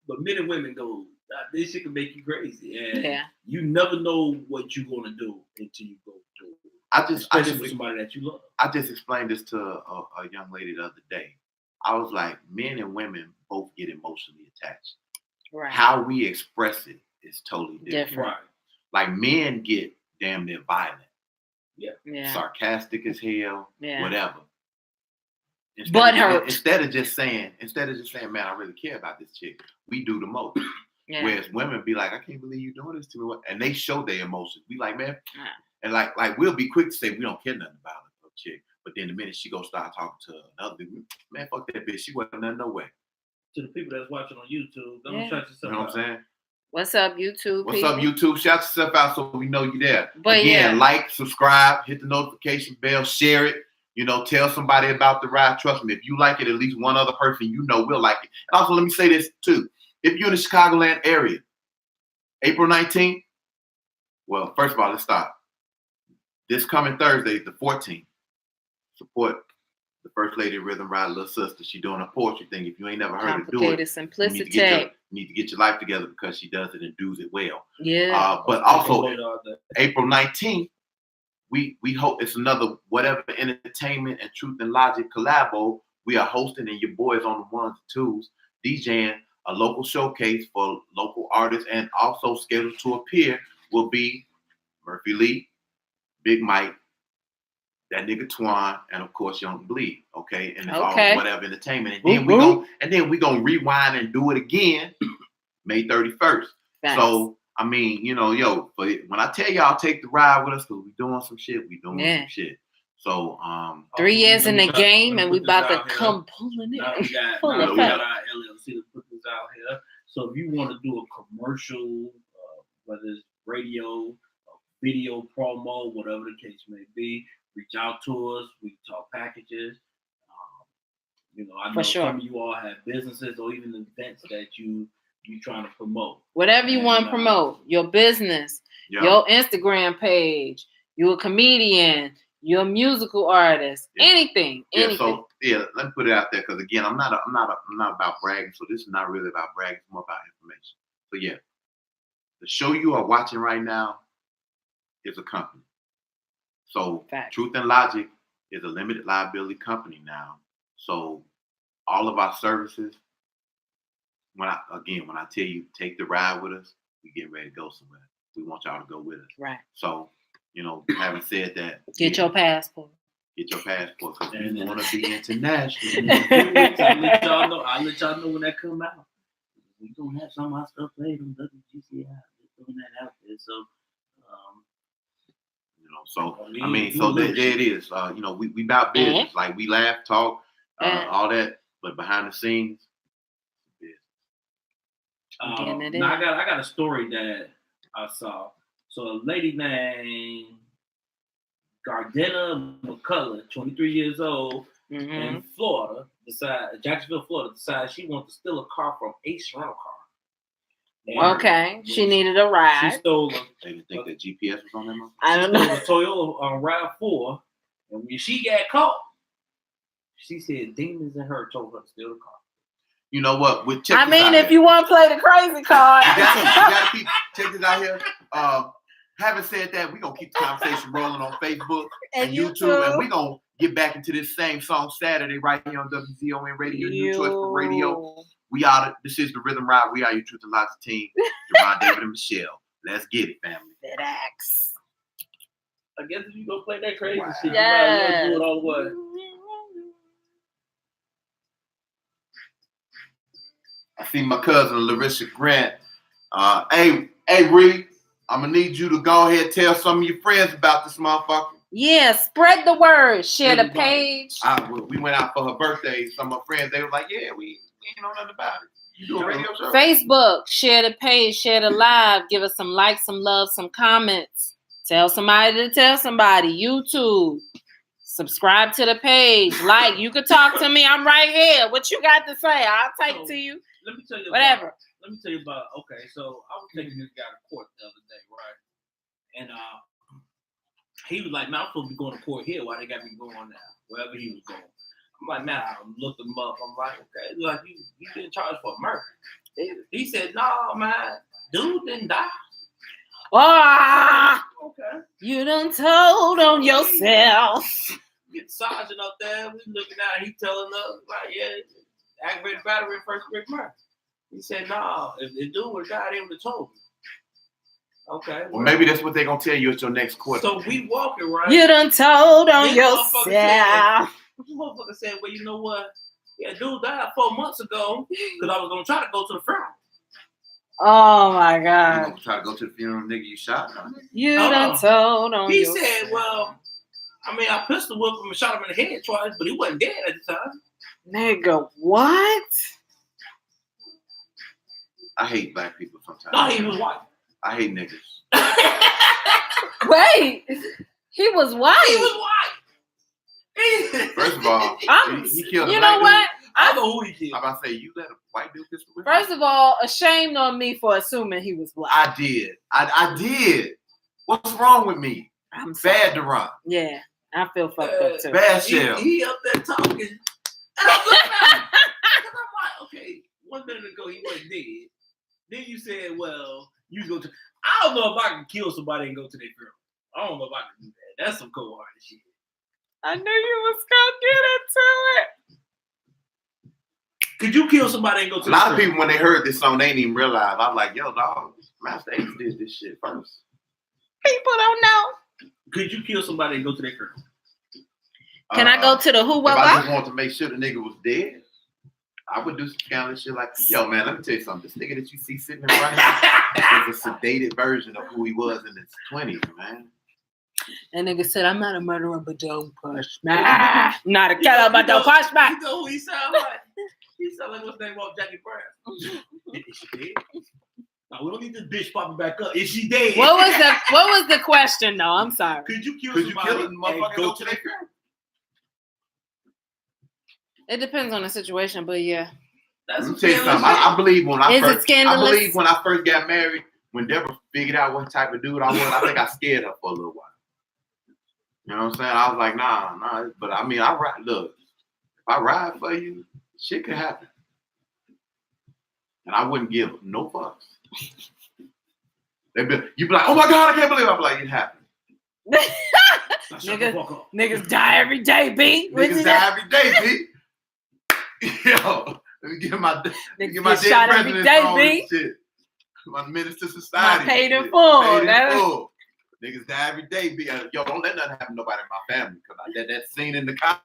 but men and women go, this shit can make you crazy. And Yeah. you never know what you're going to do until you go through it. I just Especially with somebody that you love. I just explained this to a young lady the other day. I was like, men and women both get emotionally attached. Right. How we express it is totally different. Different. Right. Like, men get damn near violent, Yeah. sarcastic as hell, Yeah. whatever. Butthurt. Instead of just saying, man, I really care about this chick, we do the most. Yeah. Whereas women be like, I can't believe you doing this to me. And they show their emotions. We like, man, and like we'll be quick to say we don't care nothing about a chick. But then the minute she go start talking to another dude, man, fuck that bitch. She wasn't nothing no way. To the people that's watching on YouTube, don't shut yourself You know what I'm out. saying? What's up, YouTube? What's people? up, YouTube? Shout yourself out so we know you there. But again, like, subscribe, hit the notification bell, share it. You know, tell somebody about the ride. Trust me, if you like it, at least one other person you know will like it. And also, let me say this too. If you're in the Chicagoland area, April 19th, well, first of all, let's start. This coming Thursday, the 14th, support the First Lady of Rhythm Ride, little sister. She doing a poetry thing. If you ain't never heard her do it, Simplicity. you need to get your life together because she does it and does it well. Yeah. But also, April 19th, we hope it's another whatever entertainment and truth and logic collabo. We are hosting, and your boys on the ones and twos, DJing a local showcase for local artists, and also scheduled to appear will be Murphy Lee, Big Mike, that nigga Twan, and of course Young Bleed. Okay, and it's all whatever entertainment, and then we gonna rewind and do it again May 31st. Thanks. So I mean, you know, but when I tell y'all take the ride with us, because we doing some shit, some shit. So 3 years in the game, and we about to come pulling it. We got our LLC to put this out here. So if you want to do a commercial, whether it's radio, video promo, whatever the case may be, reach out to us. We can talk packages. You know, I know some of you all have businesses or even events that you trying to promote. Whatever you want to promote, your business, your Instagram page, you're a comedian, you're a musical artist, anything. So let me put it out there because again, I'm not about bragging. So this is not really about bragging. It's more about information. So the show you are watching right now is a company. So Truth and Logic is a limited liability company now. So all of our services, when I tell you take the ride with us, we get ready to go somewhere. We want y'all to go with us. Right. So, you know, having said that, get your passport. Get your passport because we want to be international. I'll let y'all know when that come out. We're gonna have some of our stuff played on WGCI. We're throwing that out there. So I mean, so there it is. You know, we about business. Like we laugh, talk, all that, but behind the scenes, now I got a story that I saw. So a lady named Gardena McCullough, 23 years old, in Florida, Jacksonville, Florida, decides she wants to steal a car from Ace Rental Car. She needed a ride. She stole They didn't think that GPS was on them. I don't know. A Toyota on RAV4, and when she got caught, she said demons in her told her to steal the car. You know what? If you want to play the crazy card, you gotta check this out here. Having said that, we're gonna keep the conversation rolling on Facebook and YouTube, and we're gonna get back into this same song Saturday right here on WZON Radio, New Choice for Radio. This is the Rhythm Ride. We are your Truth and Logic team, Javon, David, and Michelle. Let's get it, family. Relax. I guess if you go play that crazy shit, you might do it all the way. I see my cousin Larissa Grant. Hey, Reed, I'm gonna need you to go ahead and tell some of your friends about this motherfucker. Yeah, spread the word. Share the page. We went out for her birthday. Some of my friends, they were like, yeah, we ain't know nothing about it. You do a radio show? Facebook, share the page, share the live. Give us some likes, some love, some comments. Tell somebody to tell somebody. YouTube, subscribe to the page. Like, you could talk to me. I'm right here. What you got to say? I'll take to you. Let me tell you whatever. Let me tell you about. Okay, so I was taking this guy to court the other day, right? And he was like, "Man, I'm supposed to be going to court here. Why they got me going now? Wherever he was going." I'm like, "Man, I looked him up. I'm like, okay, like you been charged for murder." He said, "No, man, dude didn't die." Okay. You done told on yourself. Get sergeant up there. We looking out. He telling us like, yeah, aggravated battery and first degree murder. He said, "No, if the dude would have died, they would have told me." Okay. Well, maybe that's what they're gonna tell you at your next court. So we walking, right? You done told on yourself. This motherfucker said, "Well, you know what? Yeah, dude died 4 months ago because I was gonna try to go to the funeral." Oh my You God. gonna try to go to the funeral, nigga? You shot? You Hold done on. told on He your- said, well, I mean, I pistol whipped him and shot him in the head twice, but he wasn't dead at the time. Nigga, what? I hate black people sometimes. No, he was white. I hate niggas. Wait, he was white. He was white. First of all, I'm, he killed a you black know what? I don't know who he dude. killed. I'm about to say, you let a white dude pistol whip? First of all, ashamed on me for assuming he was black. I did. I did. What's wrong with me? I'm sorry. Bad Deron. Yeah, I feel fucked up too. Bad Shell. He up there talking. And I'm looking at him. 'Cause I'm like, okay, 1 minute ago he wasn't dead. Then you said, well, you go to. I don't know if I can kill somebody and go to their funeral. I don't know if I can do that. That's some cold-hearted shit. I knew you was gonna get into it. Could you kill somebody and go to A lot of the people, when they heard this song, they didn't even realize. I'm like, yo, dog, Master Ace did this shit first. People don't know. Could you kill somebody and go to their funeral? Can I go to the who, If what, I what? just want to make sure the nigga was dead, I would do some kind of shit like, yo, man, let me tell you something. This nigga that you see sitting in front of you is a sedated version of who he was in his 20s, man. That nigga said, I'm not a murderer, but don't push me. Not a killer, but don't push me. You know who he sound like? He sound like what's his name off Jackie Brown. Is she dead? No, we don't need this bitch popping back up. Is she dead? What was the question though? I'm sorry. Could you kill Could you somebody kill a and motherfucker go go to to their their funeral? It depends on the situation, but yeah. That's Let me some tell you scandalous something. I shit. believe when Is it scandalous? when I first got married, when Deborah figured out what type of dude I was, I think I scared her for a little while. You know what I'm saying? I was like, nah. But I mean, I ride. Look, if I ride for you, shit could happen, and I wouldn't give no fucks. You'd be like, oh my God, I can't believe it. I'm like, it happened. Now shut the Nigga. fuck up. Niggas die every day, B. Niggas die every day, B. Yo, let me get my Niggas get my get dead shot every president day, on B. this shit. My minister society. My paid in shit. full. Paid in That- full. Niggas die every day. B. Yo, don't let nothing happen to nobody in my family. Because that scene in the cop.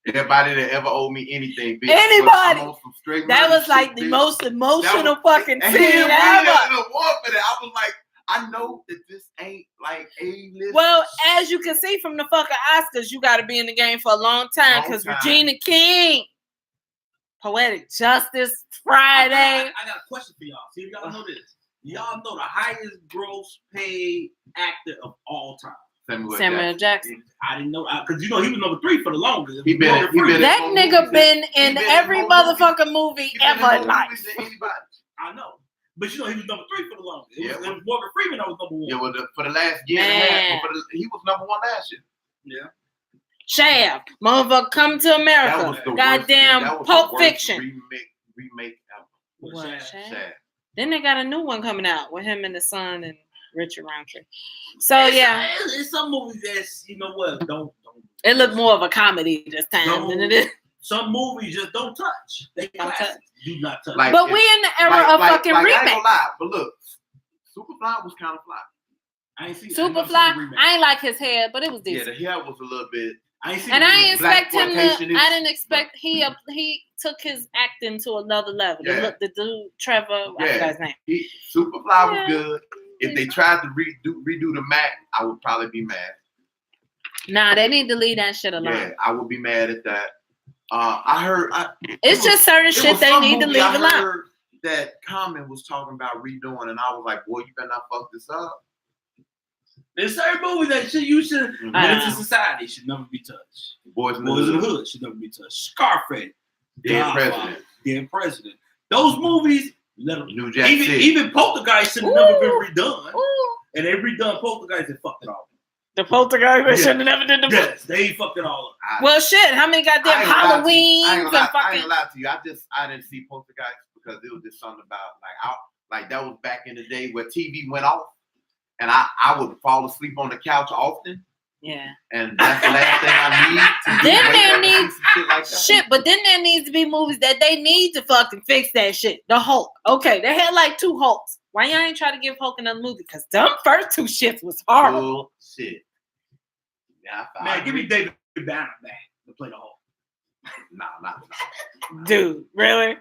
Everybody that ever owed me anything, B. Anybody. I'm on some straight That murder was like shit, the B. most emotional That fucking And scene he didn't ever. in a war for that. I was like, I know that this ain't like A-list. Well, as you can see from the fucking Oscars, you got to be in the game for a long time Long because time. Regina King, Poetic Justice, Friday. I got a question for y'all. See if y'all know this. Y'all know the highest gross paid actor of all time. Samuel Jackson. I didn't know because you know he was number 3 for the longest. He been- Morgan he been- Freeman. That more nigga movies been he in been in every more motherfucking movie He been in ever more in life. movies than anybody. I know. But you know he was number 3 for the longest. It Yeah, was Morgan Freeman that was number 1. Yeah, well, for the last year and a Man. half, he was number 1 last year. Yeah. Shaft, motherfucker, Come to That America. was the Goddamn worst, that was Pulp the worst Fiction. remake ever. What, Shaft. Shaft? Sad. Then they got a new one coming out with him and the son and Richard Roundtree. So yeah, It's some movies that's you know what don't. it looked more of a comedy this time than it is. Some movies just don't touch. They Don't touch. classics. Do not touch. Like, But we in the era of fucking I ain't remake. gonna lie, but look, Superfly was kind of fly. I ain't seen I ain't never seen Superfly, the remake. I ain't like his hair, but it was Yeah, decent. the hair was a little bit. I ain't seen And the I remake. didn't expect him Blaxploitation to. is- I didn't expect he took his acting to another level. Yeah. The dude Trevor, I Yeah. forgot his name. Superfly Yeah. was good. If they tried to redo the Mac, I would probably be mad. Nah, they need to leave that shit alone. Yeah, I would be mad at that. I heard. It's just certain It shit was they some need to movie leave I alone. heard that Common was talking about redoing, and I was like, "Boy, you better not fuck this up." There's certain movies that you should. Mhm. Menace to Society should never be touched. Boys in the Boys in the Hood, Hood should never be touched. Scarface. Dead Godfather, President, Dead President. Those movies, let them. New Jack Even, City. even Poltergeist should have never been Ooh. redone. Ooh, And they redone Poltergeist and fucked it all up. the Poltergeist, they Yeah. should have never did the. Yes, they fucked it all up. Well, shit, how many goddamn I ain't gonna lie to you. Halloweens I and ain't gonna fucking. lie to you. I didn't see Poltergeist because it was just something about like that was back in the day where TV went off, and I would fall asleep on the couch often, Yeah. and that's the last thing I need to do. Then wake there up and see needs- some shit like that. Shit, but then there needs to be movies that they need to fucking fix that shit. The Hulk. Okay, they had like 2 Hulks. Why y'all ain't try to give Hulk another movie? Because them first 2 shits was horrible. Bullshit. Yeah, I Man, give me agree. David Banner back to play the Hulk. Nah. Dude, really?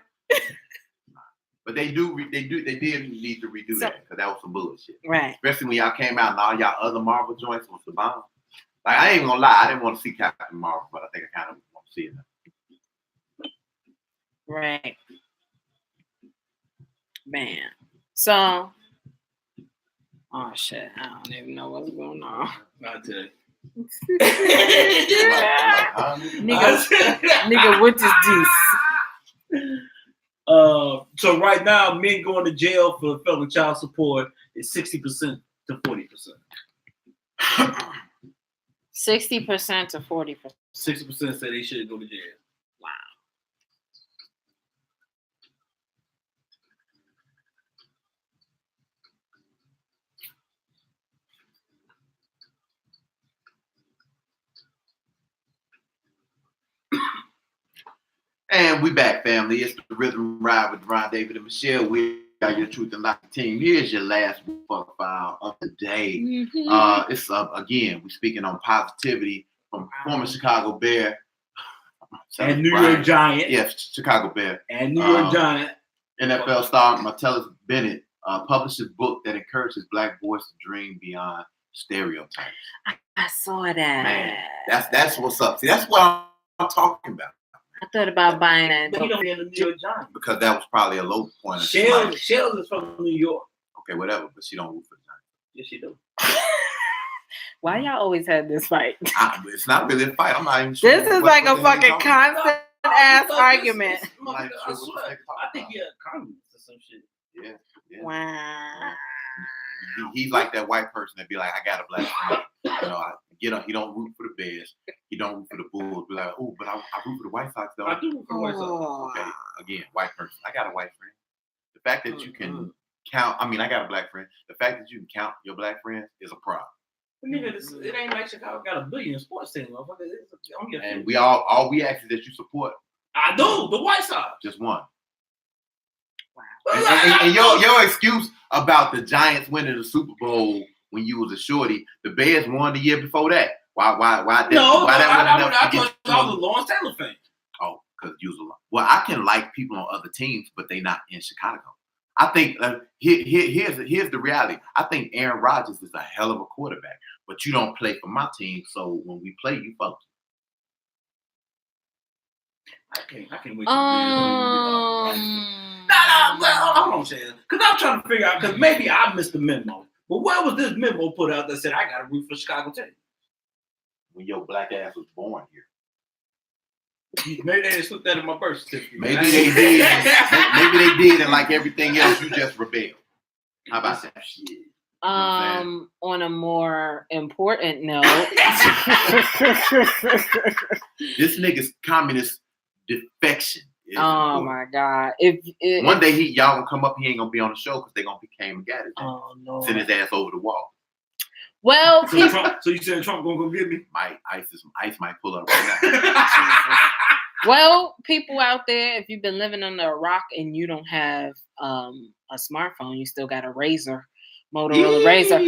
But they did need to redo that because that was some bullshit. Right. Especially when y'all came out and all y'all other Marvel joints was the bomb. Like I ain't gonna lie, I didn't want to see Captain Marvel, but I think I kind of want to see it now. Right. Man. So, oh shit, I don't even know what's going on. I'll tell you. Nigga, what is this? So right now, men going to jail for felon child support is 60% to 40%. 60% to 40%. 60% say they shouldn't go to jail. Wow. And we back, family. It's the Rhythm Ride with Ron David and Michelle. We got your Truth and Life team. Here's your last file of the day. It's again, we're speaking on positivity from former Chicago Bear. And New York Giant. Yes, Chicago Bear. And New York Giant. NFL star Martellus Bennett published a book that encourages Black boys to dream beyond stereotypes. I saw that. Man, that's what's up. See, that's what I'm talking about. I thought about buying that. But he don't be in the New York Giant. Because that was probably a low point. Shells is from New York. Okay, whatever, but she don't root for the Giants. Yes, she do. Why y'all always had this fight? It's not really a fight. I'm not even sure. This is like a fucking constant ass argument. I think you're a communist or some shit. Yeah. Wow. He's like that white person that be like, I got a black friend. You know, he don't root for the Bears. He don't root for the Bulls. Be like, oh, but I root for the White Sox though. I do root for the White Sox. Okay, again, white person. I got a white friend. The fact that you can count, I got a black friend. The fact that you can count your black friends is a problem. Nigga, it ain't like Chicago got a billion sports team, motherfucker. And we all we ask is that you support. I do, the White Sox. Just one. Wow. And your excuse about the Giants winning the Super Bowl when you was a shorty, the Bears won the year before that. Why that wasn't enough I to get thought I was a Lawrence Taylor fan. Oh, because you was a lot. Well, I can like people on other teams, but they not in Chicago. I think here's the reality. I think Aaron Rodgers is a hell of a quarterback, but you don't play for my team, so when we play, you fuck. I can't wait. Hold on, Shannon. Because I'm trying to figure out, because maybe I missed the memo. But where was this memo put out that said I got to root for Chicago team? When your black ass was born here. Maybe they didn't slip that in my birth certificate. Maybe they did. Maybe they did, and like everything else, you just rebelled. How about that? Shit. On a more important note, this nigga's communist defection. Oh important. my God! If One day y'all gonna come up, he ain't gonna be on the show because they gonna be came and got it. Oh no! Send his ass over the wall. Well, so you saying Trump gonna go get me? Ice might pull up right now. Well, people out there, if you've been living under a rock and you don't have a smartphone, you still got a Razor, Motorola Razor.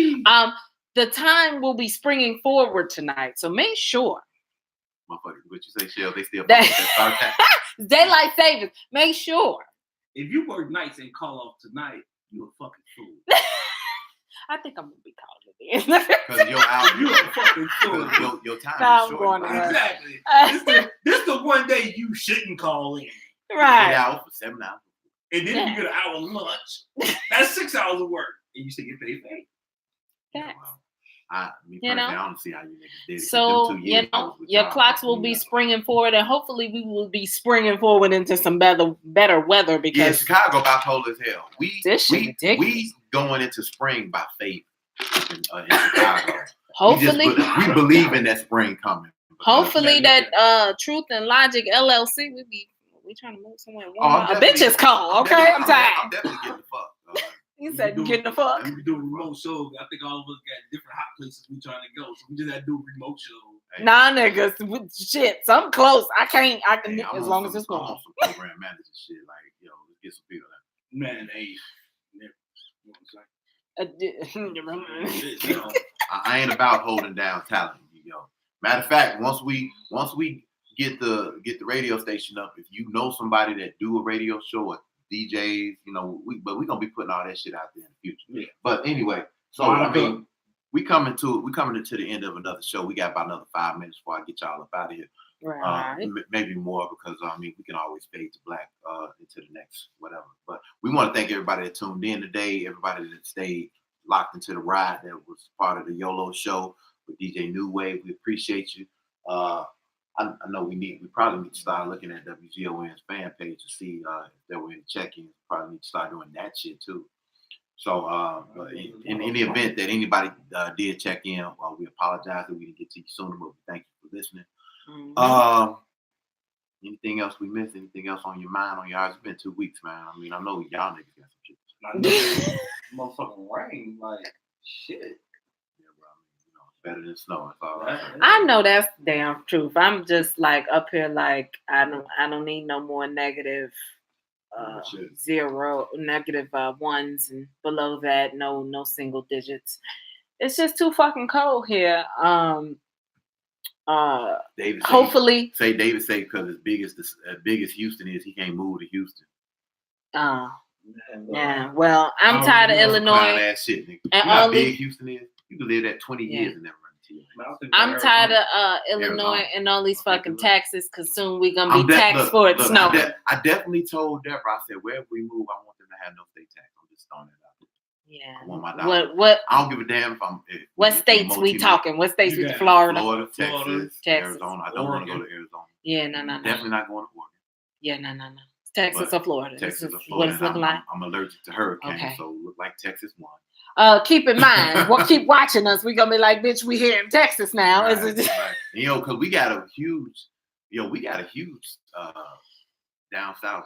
The time will be springing forward tonight, so make sure. Motherfucker, what you say, Shell? They still daylight savings. Make sure. If you work nights and call off tonight, you a fucking fool. I think I'm gonna be calling it. Because you're out. You a fucking fool. Your time No, is I'm short. going to Exactly. This the one day you shouldn't call in. Right. 8 hours for 7 hours. And then you get an hour lunch. That's 6 hours of work. And you still get paid for 8. Facts. I don't see how you niggas did it. So, your clocks will be springing forward, and hopefully we will be springing forward into some better weather because Chicago bipolar as hell. We ridiculous. Going into spring by faith in Chicago. Hopefully, we believe in that spring coming. Hopefully that Truth and Logic LLC we trying to move somewhere. A bitch is call, okay? I'm tired. I'm definitely getting the fuck. You said you getting the fuck. And we do remote shows. I think all of us got different hot places we trying to go, so we just had to do a remote show. Nah, niggas, shit, something close. I can as long as it's going. going. Some program manager shit, like let's get some people. Man, hey, I ain't about holding down talent, Matter of fact, once we get the radio station up, if you know somebody that do a radio show or DJs, you know, but we're gonna be putting all that shit out there in the future. Yeah. But anyway, so I mean, we coming into the end of another show. We got about another 5 minutes before I get y'all up out of here. Right. Maybe more because I mean we can always fade to black into the next whatever. But we want to thank everybody that tuned in today, everybody that stayed locked into the ride, that was part of the YOLO show with DJ New Wave. We appreciate you. I know we probably need to start looking at WGON's fan page to see if there were any check-ins. Probably need to start doing that shit too. So in any event that anybody did check in, we apologize that we didn't get to you sooner, but we thank you for listening. Mm-hmm. Anything else we missed? Anything else on your mind, on your eyes? It's been 2 weeks, man. I mean, I know y'all niggas got some shit. I know motherfucking rain, like shit. Yeah, bro. I mean, you know, it's better than snow. That's all I say. I know that's the damn truth. I'm just like up here, like I don't need no more negative. Zero, negative ones, and below that, no single digits. It's just too fucking cold here. David hopefully, David say because as big as Houston is, he can't move to Houston. Yeah. Well, I'm tired of Illinois. Ass shit, nigga. And you know how big Houston is? You can live there 20 years and never run into you. I'm tired of Illinois and all these fucking taxes, because soon we gonna be taxed for it snowing. I definitely told Deborah, I said, wherever we move, I want them to have no state tax. I'm just throwing it out there. Yeah. I want my dollar. What? I don't give a damn if I'm. What states we talking? What states we? Florida, Texas, Arizona. I don't want to go to Arizona. Yeah, no. Definitely not going to Oregon. Yeah, no. Texas or Florida. Texas or Florida. What it's looking like. I'm allergic to hurricanes, Okay. so it look like Texas won. Keep in mind, keep watching us. We gonna be like, bitch, we here in Texas now. Right. You know, because we got a huge down south.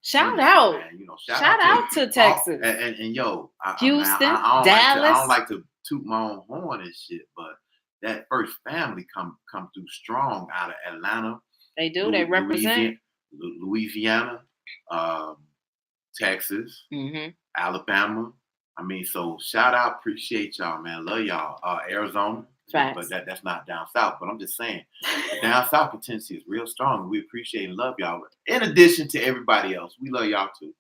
Shout out. Man. You know, shout out to Texas. And Houston, I Dallas. I don't like to toot my own horn and shit, but that first family come through strong out of Atlanta. They do. They represent Louisiana, Texas, Alabama. I mean, so shout out, appreciate y'all, man. Love y'all. Arizona, Facts. but that's not down south. But I'm just saying, down south in Tennessee is real strong, and we appreciate and love y'all. In addition to everybody else, we love y'all too.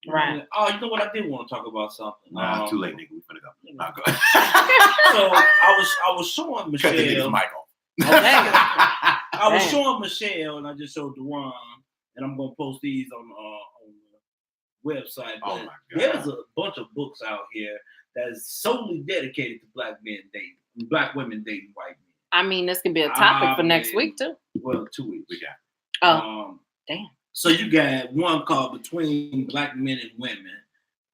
Right. Oh, you know what? I did want to talk about something. Nah, too late, nigga. We finna go. Nah, go. So I was showing Michelle. Cut the nigga's mic off. I was showing Michelle, and I just showed Dewan, and I'm gonna post these on the website. Oh my God. There's a bunch of books out here that is solely dedicated to black men dating, black women dating white men. I mean, this can be a topic for next week too. Well, 2 weeks. We got. Oh, damn. So you got one called Between Black Men and Women.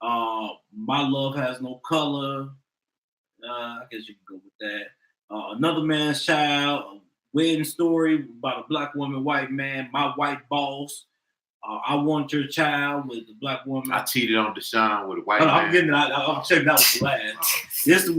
My Love Has No Color. I guess you can go with that. Another Man's Child, a wedding story about a black woman, white man, My White Boss. I Want Your Child with the black woman. I cheated on Deshaun with a white man. I'm getting that. I'm checking that was the last. This is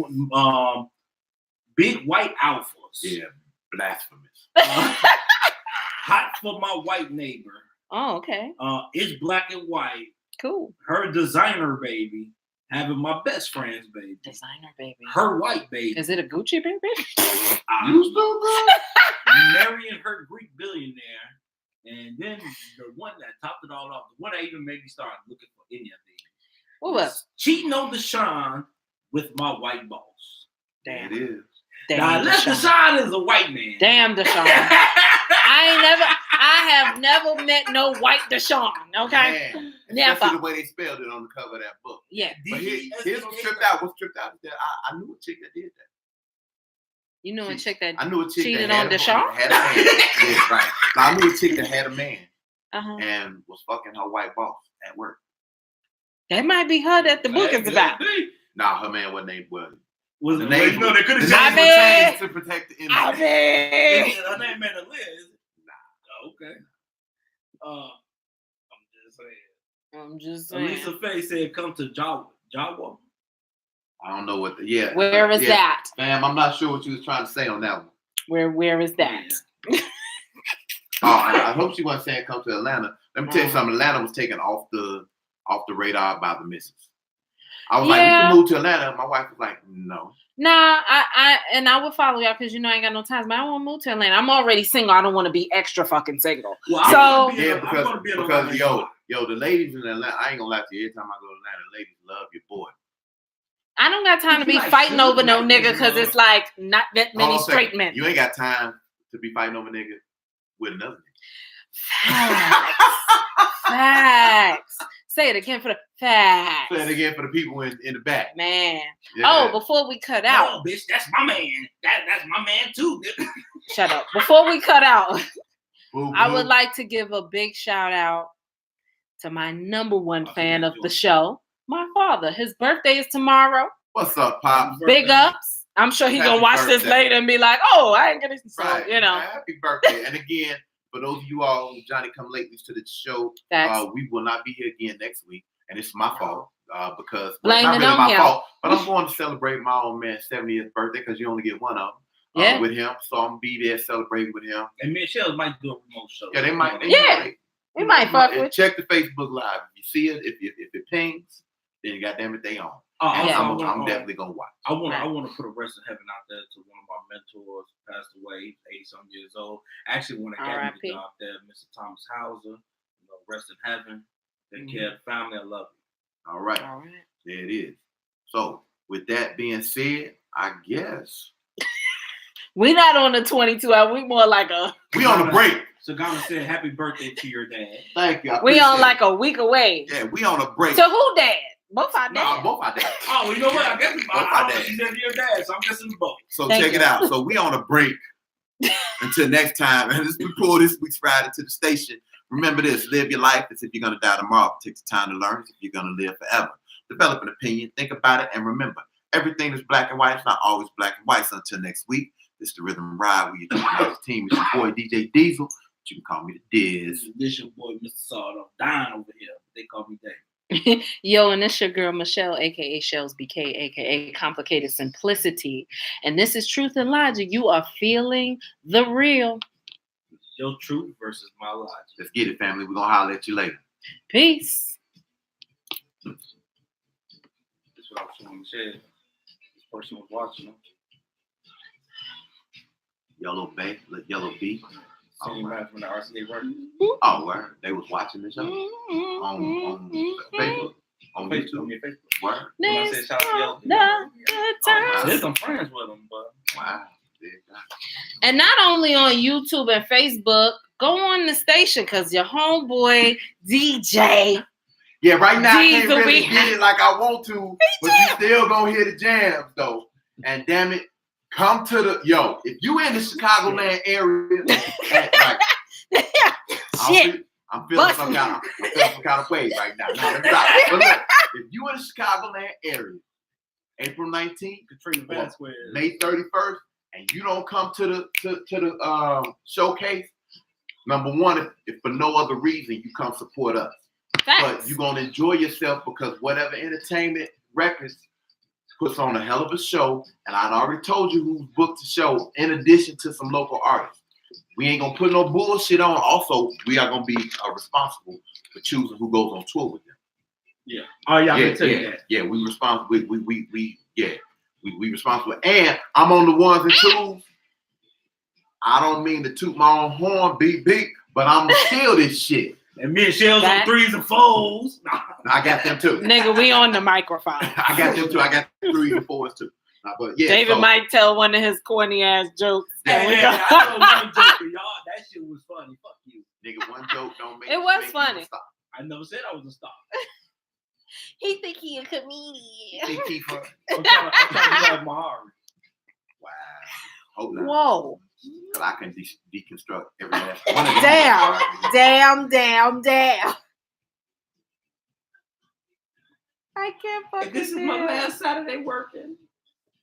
Big White Alphas. Yeah, blasphemous. Hot for My White Neighbor. Oh, okay. It's Black and White. Cool. Her Designer Baby. Having My Best Friend's Baby. Designer Baby. Her White Baby. Is it a Gucci baby? You still good? Marrying Her Greek Billionaire. And then the one that topped it all off, the one that even made me start looking for any of these. What was? Cheating on Deshaun with My White Boss. Damn. It is. Damn, now, unless Deshaun is a white man. Damn, Deshaun. I have never met no white Deshaun, okay? Man, never. Especially the way they spelled it on the cover of that book. Yeah. But here's what's tripped out. What's tripped out is that I knew a chick that did that. You knew a chick that I knew a chick cheated that on Deshaun? had a man. Yeah, right. Now, I knew a chick that had a man and was fucking her white boss at work. That might be her that the book is about. Nah, her man wasn't named Willie. Was the it? name? No, they could have I changed mean, to protect the I innocent. it. Her name meant Liz. Nah. Okay. I'm just saying. Lisa Faye said, "Come to Jawa." I don't know what. Where is that? Ma'am, I'm not sure what you was trying to say on that one. Where is that? Yeah. I hope she wasn't saying come to Atlanta. Let me tell you something. Atlanta was taken off the radar by the missus. I was like, you can move to Atlanta. My wife was like, no. Nah, I would follow y'all because I ain't got no time. But I don't want to move to Atlanta. I'm already single. I don't want to be extra fucking single. Well, so because Yo, the ladies in Atlanta, I ain't gonna lie to you. Every time I go to Atlanta, the ladies love your boy. I don't got time to be Like, fighting shoot, over no like, nigga because it's like not that many Hold on a straight second. men. You ain't got time to be fighting over nigga with another nigga. Facts. Facts. Say it again for the facts. Say it again for the people in the back. Man. Yeah. Oh, before we cut out. Oh, bitch, that's my man. That's my man too. Shut up. Before we cut out, Boo, I boo. would like to give a big shout out to my number one Oh, fan yeah, of do the it. show, my father. His birthday is tomorrow. What's up, Pop? Big ups. I'm sure he's gonna Happy watch this birthday. later and be like, "Oh, I ain't getting so." Right. You know. Happy birthday. And again, for those of you all who Johnny come lately to the show, That's we will not be here again next week. And it's my fault because Blame not it really on my him. fault, but I'm going to celebrate my old man's 70th birthday because you only get one of them Yeah. with him. So I'm going to be there celebrating with him. And me and Shells might do a remote show. Yeah, they might. Yeah. we might fuck with. Check the Facebook Live. If you see it, if it pings, then goddamn it, they on. Oh, And also, I'm definitely going to watch. I want to put a rest in heaven out there to one of my mentors, passed away, 80-some years old. Actually, when I got me R.I.P. the job there, Mr. Thomas Hauser, rest in heaven. Take care of the family. I love you. All right. All right. There it is. So, with that being said, I guess We not on the 22 hour. We more like a. we on a break. So Ghana said, "Happy birthday to your dad." Thank you. I We on appreciate like a week away. it. Yeah, we on a break. To who dad? Both our No, dads. both our dads. Oh, you know what? I guess our I don't know dads. if you said your dad, so I'm guessing both. So Thank check you. it out. So we on a break until next time. And as we pull this week's rider to the station, remember this: live your life as if you're gonna die tomorrow. It takes time to learn as if you're gonna live forever. Develop an opinion, think about it, and remember, everything that's black and white is not always black and white. So until next week, this is the Rhythm Ride. We your team. It's your boy DJ Diesel. But you can call me the Diz. This your boy, Mr. Sawdust, dying over here. They call me Dave. Yo, and it's your girl Michelle, aka Shells BK, aka Complicated Simplicity. And this is Truth and Logic. You are feeling the real. Your truth versus my logic. Let's get it, family. We're gonna holler at you later. Peace. That's what I was trying to say. This person was watching them. Yellow Bay, Yellow B. Same match when the RCA worked. Oh, word. They was watching the show on Facebook, on YouTube. On your Facebook. Word. When I said shout out to y'all. The good times. There's some friends with them, but Wow. There you go. And not only on YouTube and Facebook, go on the station because your homeboy DJ. Yeah, right now I can't Diesel, really we- get it like I want to, but you still gonna hear the jams though. And damn it, come to the if you in the Chicagoland area, Shit. I'm feeling some kind of way right now. No, let me stop. But look, if you in the Chicagoland area, April 19th, Katrina Vasquez. May 31st, and you don't come to the showcase, number one, if for no other reason, you come support us. But you're gonna enjoy yourself because whatever entertainment records puts on a hell of a show, and I'd already told you who's booked the show in addition to some local artists. We ain't gonna put no bullshit on. Also, we are gonna be responsible for choosing who goes on tour with them. Yeah. Oh yeah, I can tell you that. Yeah, we responsible. We responsible. And I'm on the ones and twos. I don't mean to toot my own horn, beep, but I'm gonna steal this shit. And me and Shells on threes and fours. I got them too. Nigga, we on the microphone. I got them too. I got 3s and 4s too. But yeah, David might tell one of his corny ass jokes. Yeah, And we I go- know one joke for y'all. That shit was funny. Fuck you. nigga, one joke don't make It was make funny. you stop. I never said I was a star. He think he a comedian. Hey, Kiefer. I'm trying to be like Mahari. Wow. Hope not. Whoa. 'Cause I can deconstruct every last one of them. Damn. I can't fucking This is my last Saturday working.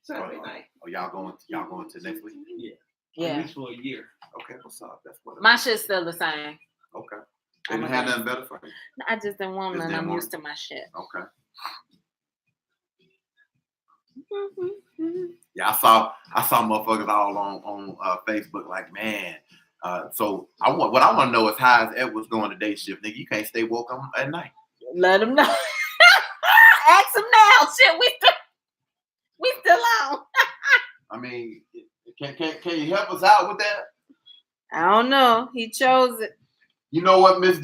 Saturday night. Oh, y'all going to next week? Yeah. At Yeah. least for a year. Okay, what's up? That's what. My shit's still the same. Okay. They didn't have nothing better for you. I just didn't want Just none. didn't I'm want used to my shit. Okay. Yeah, I saw motherfuckers all on Facebook like, man. So what I want to know is how is Edwards going to day shift, nigga? You can't stay woke on at night. Let him know. Ask him now. Shit, we still on. I mean, can you help us out with that? I don't know. He chose it. You know what, Miss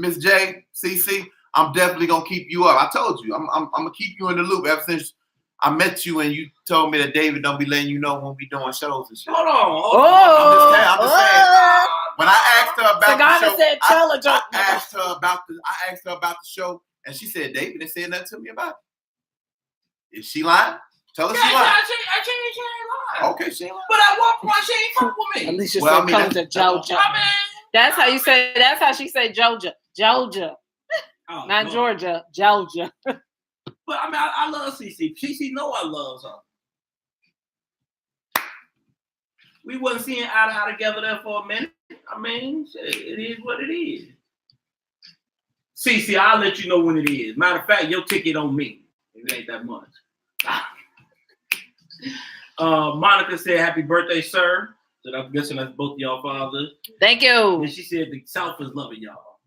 Miss J, CC, I'm definitely gonna keep you up. I told you, I'm gonna keep you in the loop ever since I met you and you told me that David don't be letting you know when we doing shows and shit. Hold on. I'm just saying. When I asked her about the show, said, tell a joke. I asked her about the show, and she said David didn't say nothing to me about it. Is she lying? Tell her she lying. She ain't lying. Okay, she ain't lying. But at one point, she ain't fuck with me. Alicia Well, I said, mean, come to Georgia. I mean, That's how you say. That's how she said Georgia. Georgia, oh, not Lord. Georgia. Georgia. But I mean, I love CC. CC know I love her. We wasn't seeing eye to eye together there for a minute. I mean, shit, it is what it is. CC, I'll let you know when it is. Matter of fact, your ticket on me. It ain't that much. Monica said, "Happy birthday, sir." So I'm guessing that's both of y'all fathers. Thank you. And she said the South is loving y'all.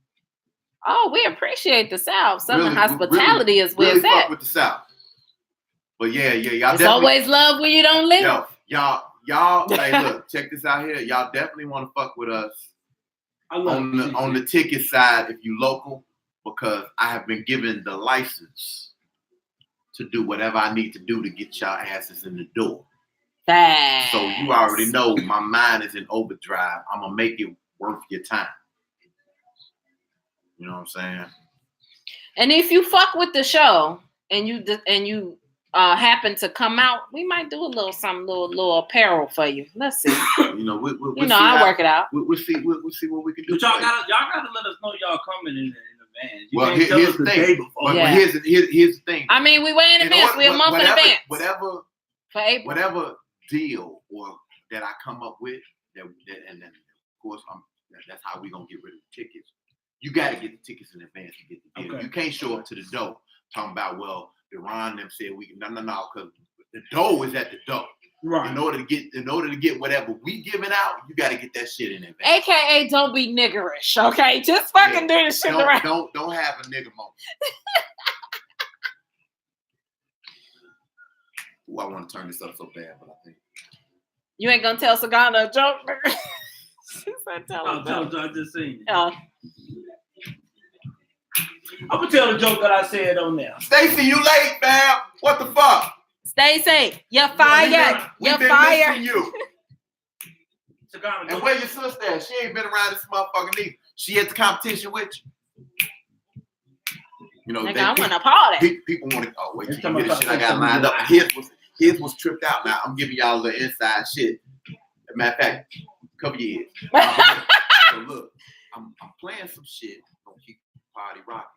Oh, we appreciate the South. Southern Really, hospitality is where really it's at. fuck with the South. But yeah, y'all It's definitely. always love where you don't live. Y'all. Hey, look, check this out here. Y'all definitely want to fuck with us I love on the ticket side if you local, because I have been given the license to do whatever I need to do to get y'all asses in the door. Facts. So you already know my mind is in overdrive. I'm gonna make it worth your time. You know what I'm saying? And if you fuck with the show and you happen to come out, we might do a little something, little apparel for you. Let's see. You know, we'll see I'll work it out. We'll see what we can do. But y'all gotta let us know y'all coming in advance. You Well, can't tell here's us the the thing. day before. But Yeah. here's the thing. I mean, we way in advance. We're a month in advance for April. Whatever deal or that I come up with, and then of course that's how we gonna get rid of the tickets. You got to get the tickets in advance to get the deal. Okay. You can't show up to the door talking about, well, Deron them said we no, because the dough is at the door. Right. In order to get whatever we giving out, you got to get that shit in advance. AKA, don't be niggerish, okay? Just fucking do this shit around. Don't have a nigga moment. Ooh, I want to turn this up so bad, but I think You ain't gonna tell Sagana a joke, nigga. She said, tell him. I just seen it. Yeah. I'm gonna tell the joke that I said on there. Stacey, you late, fam. What the fuck? Stacey, you're fired. We've You're been fired. missing you. Sagana, And where your sister at? She ain't been around this motherfucker neither. She at the competition with you. You know, Nigga, I want to party. people want to. Oh wait, till Every you time get I this shit talk I got to lined up. somebody- His was tripped out. Now I'm giving y'all the inside shit. Matter of fact, cover your ears. So look, I'm playing some shit. Gonna keep the party rocking.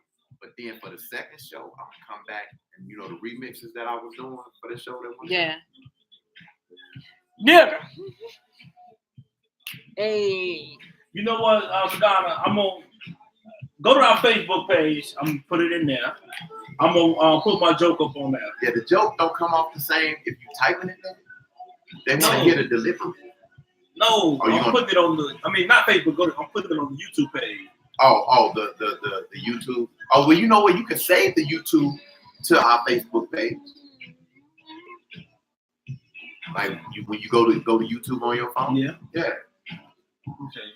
But then for the second show, I'm gonna come back and you know the remixes that I was doing for the show that was. Yeah. Nigga. Hey. You know what, Sagana? I'm gonna go to our Facebook page. I'm gonna put it in there. I'm gonna put my joke up on there. Yeah, the joke don't come off the same if you typing it there. They want to No. hear the delivery. No, Oh, you I'm gonna- putting it on the. I mean, not Facebook. I'm putting it on the YouTube page. Oh, the YouTube. Oh, well, you know what? You can save the YouTube to our Facebook page. Like when you go to YouTube on your phone. Yeah. Yeah. Okay.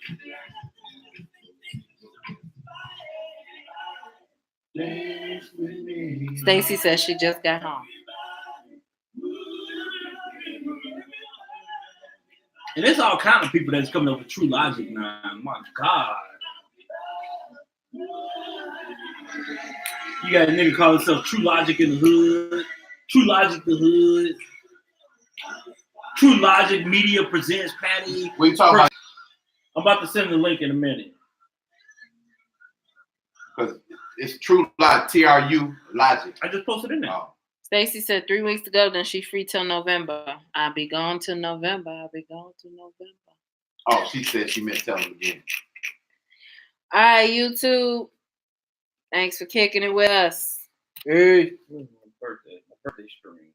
Stacey says she just got home. And there's all kind of people that's coming up with True Logic now. My God. You got a nigga call himself True Logic in the Hood. True Logic the Hood. True Logic Media presents Patty. What you talking about? I'm about to send the link in a minute. Because it's True Logic, TRU Logic. I just posted in there. Oh. Stacey said 3 weeks to go, then she's free till November. I'll be gone till November. Oh, she said she meant tell him again. All right, YouTube. Thanks for kicking it with us. Hey. My birthday stream.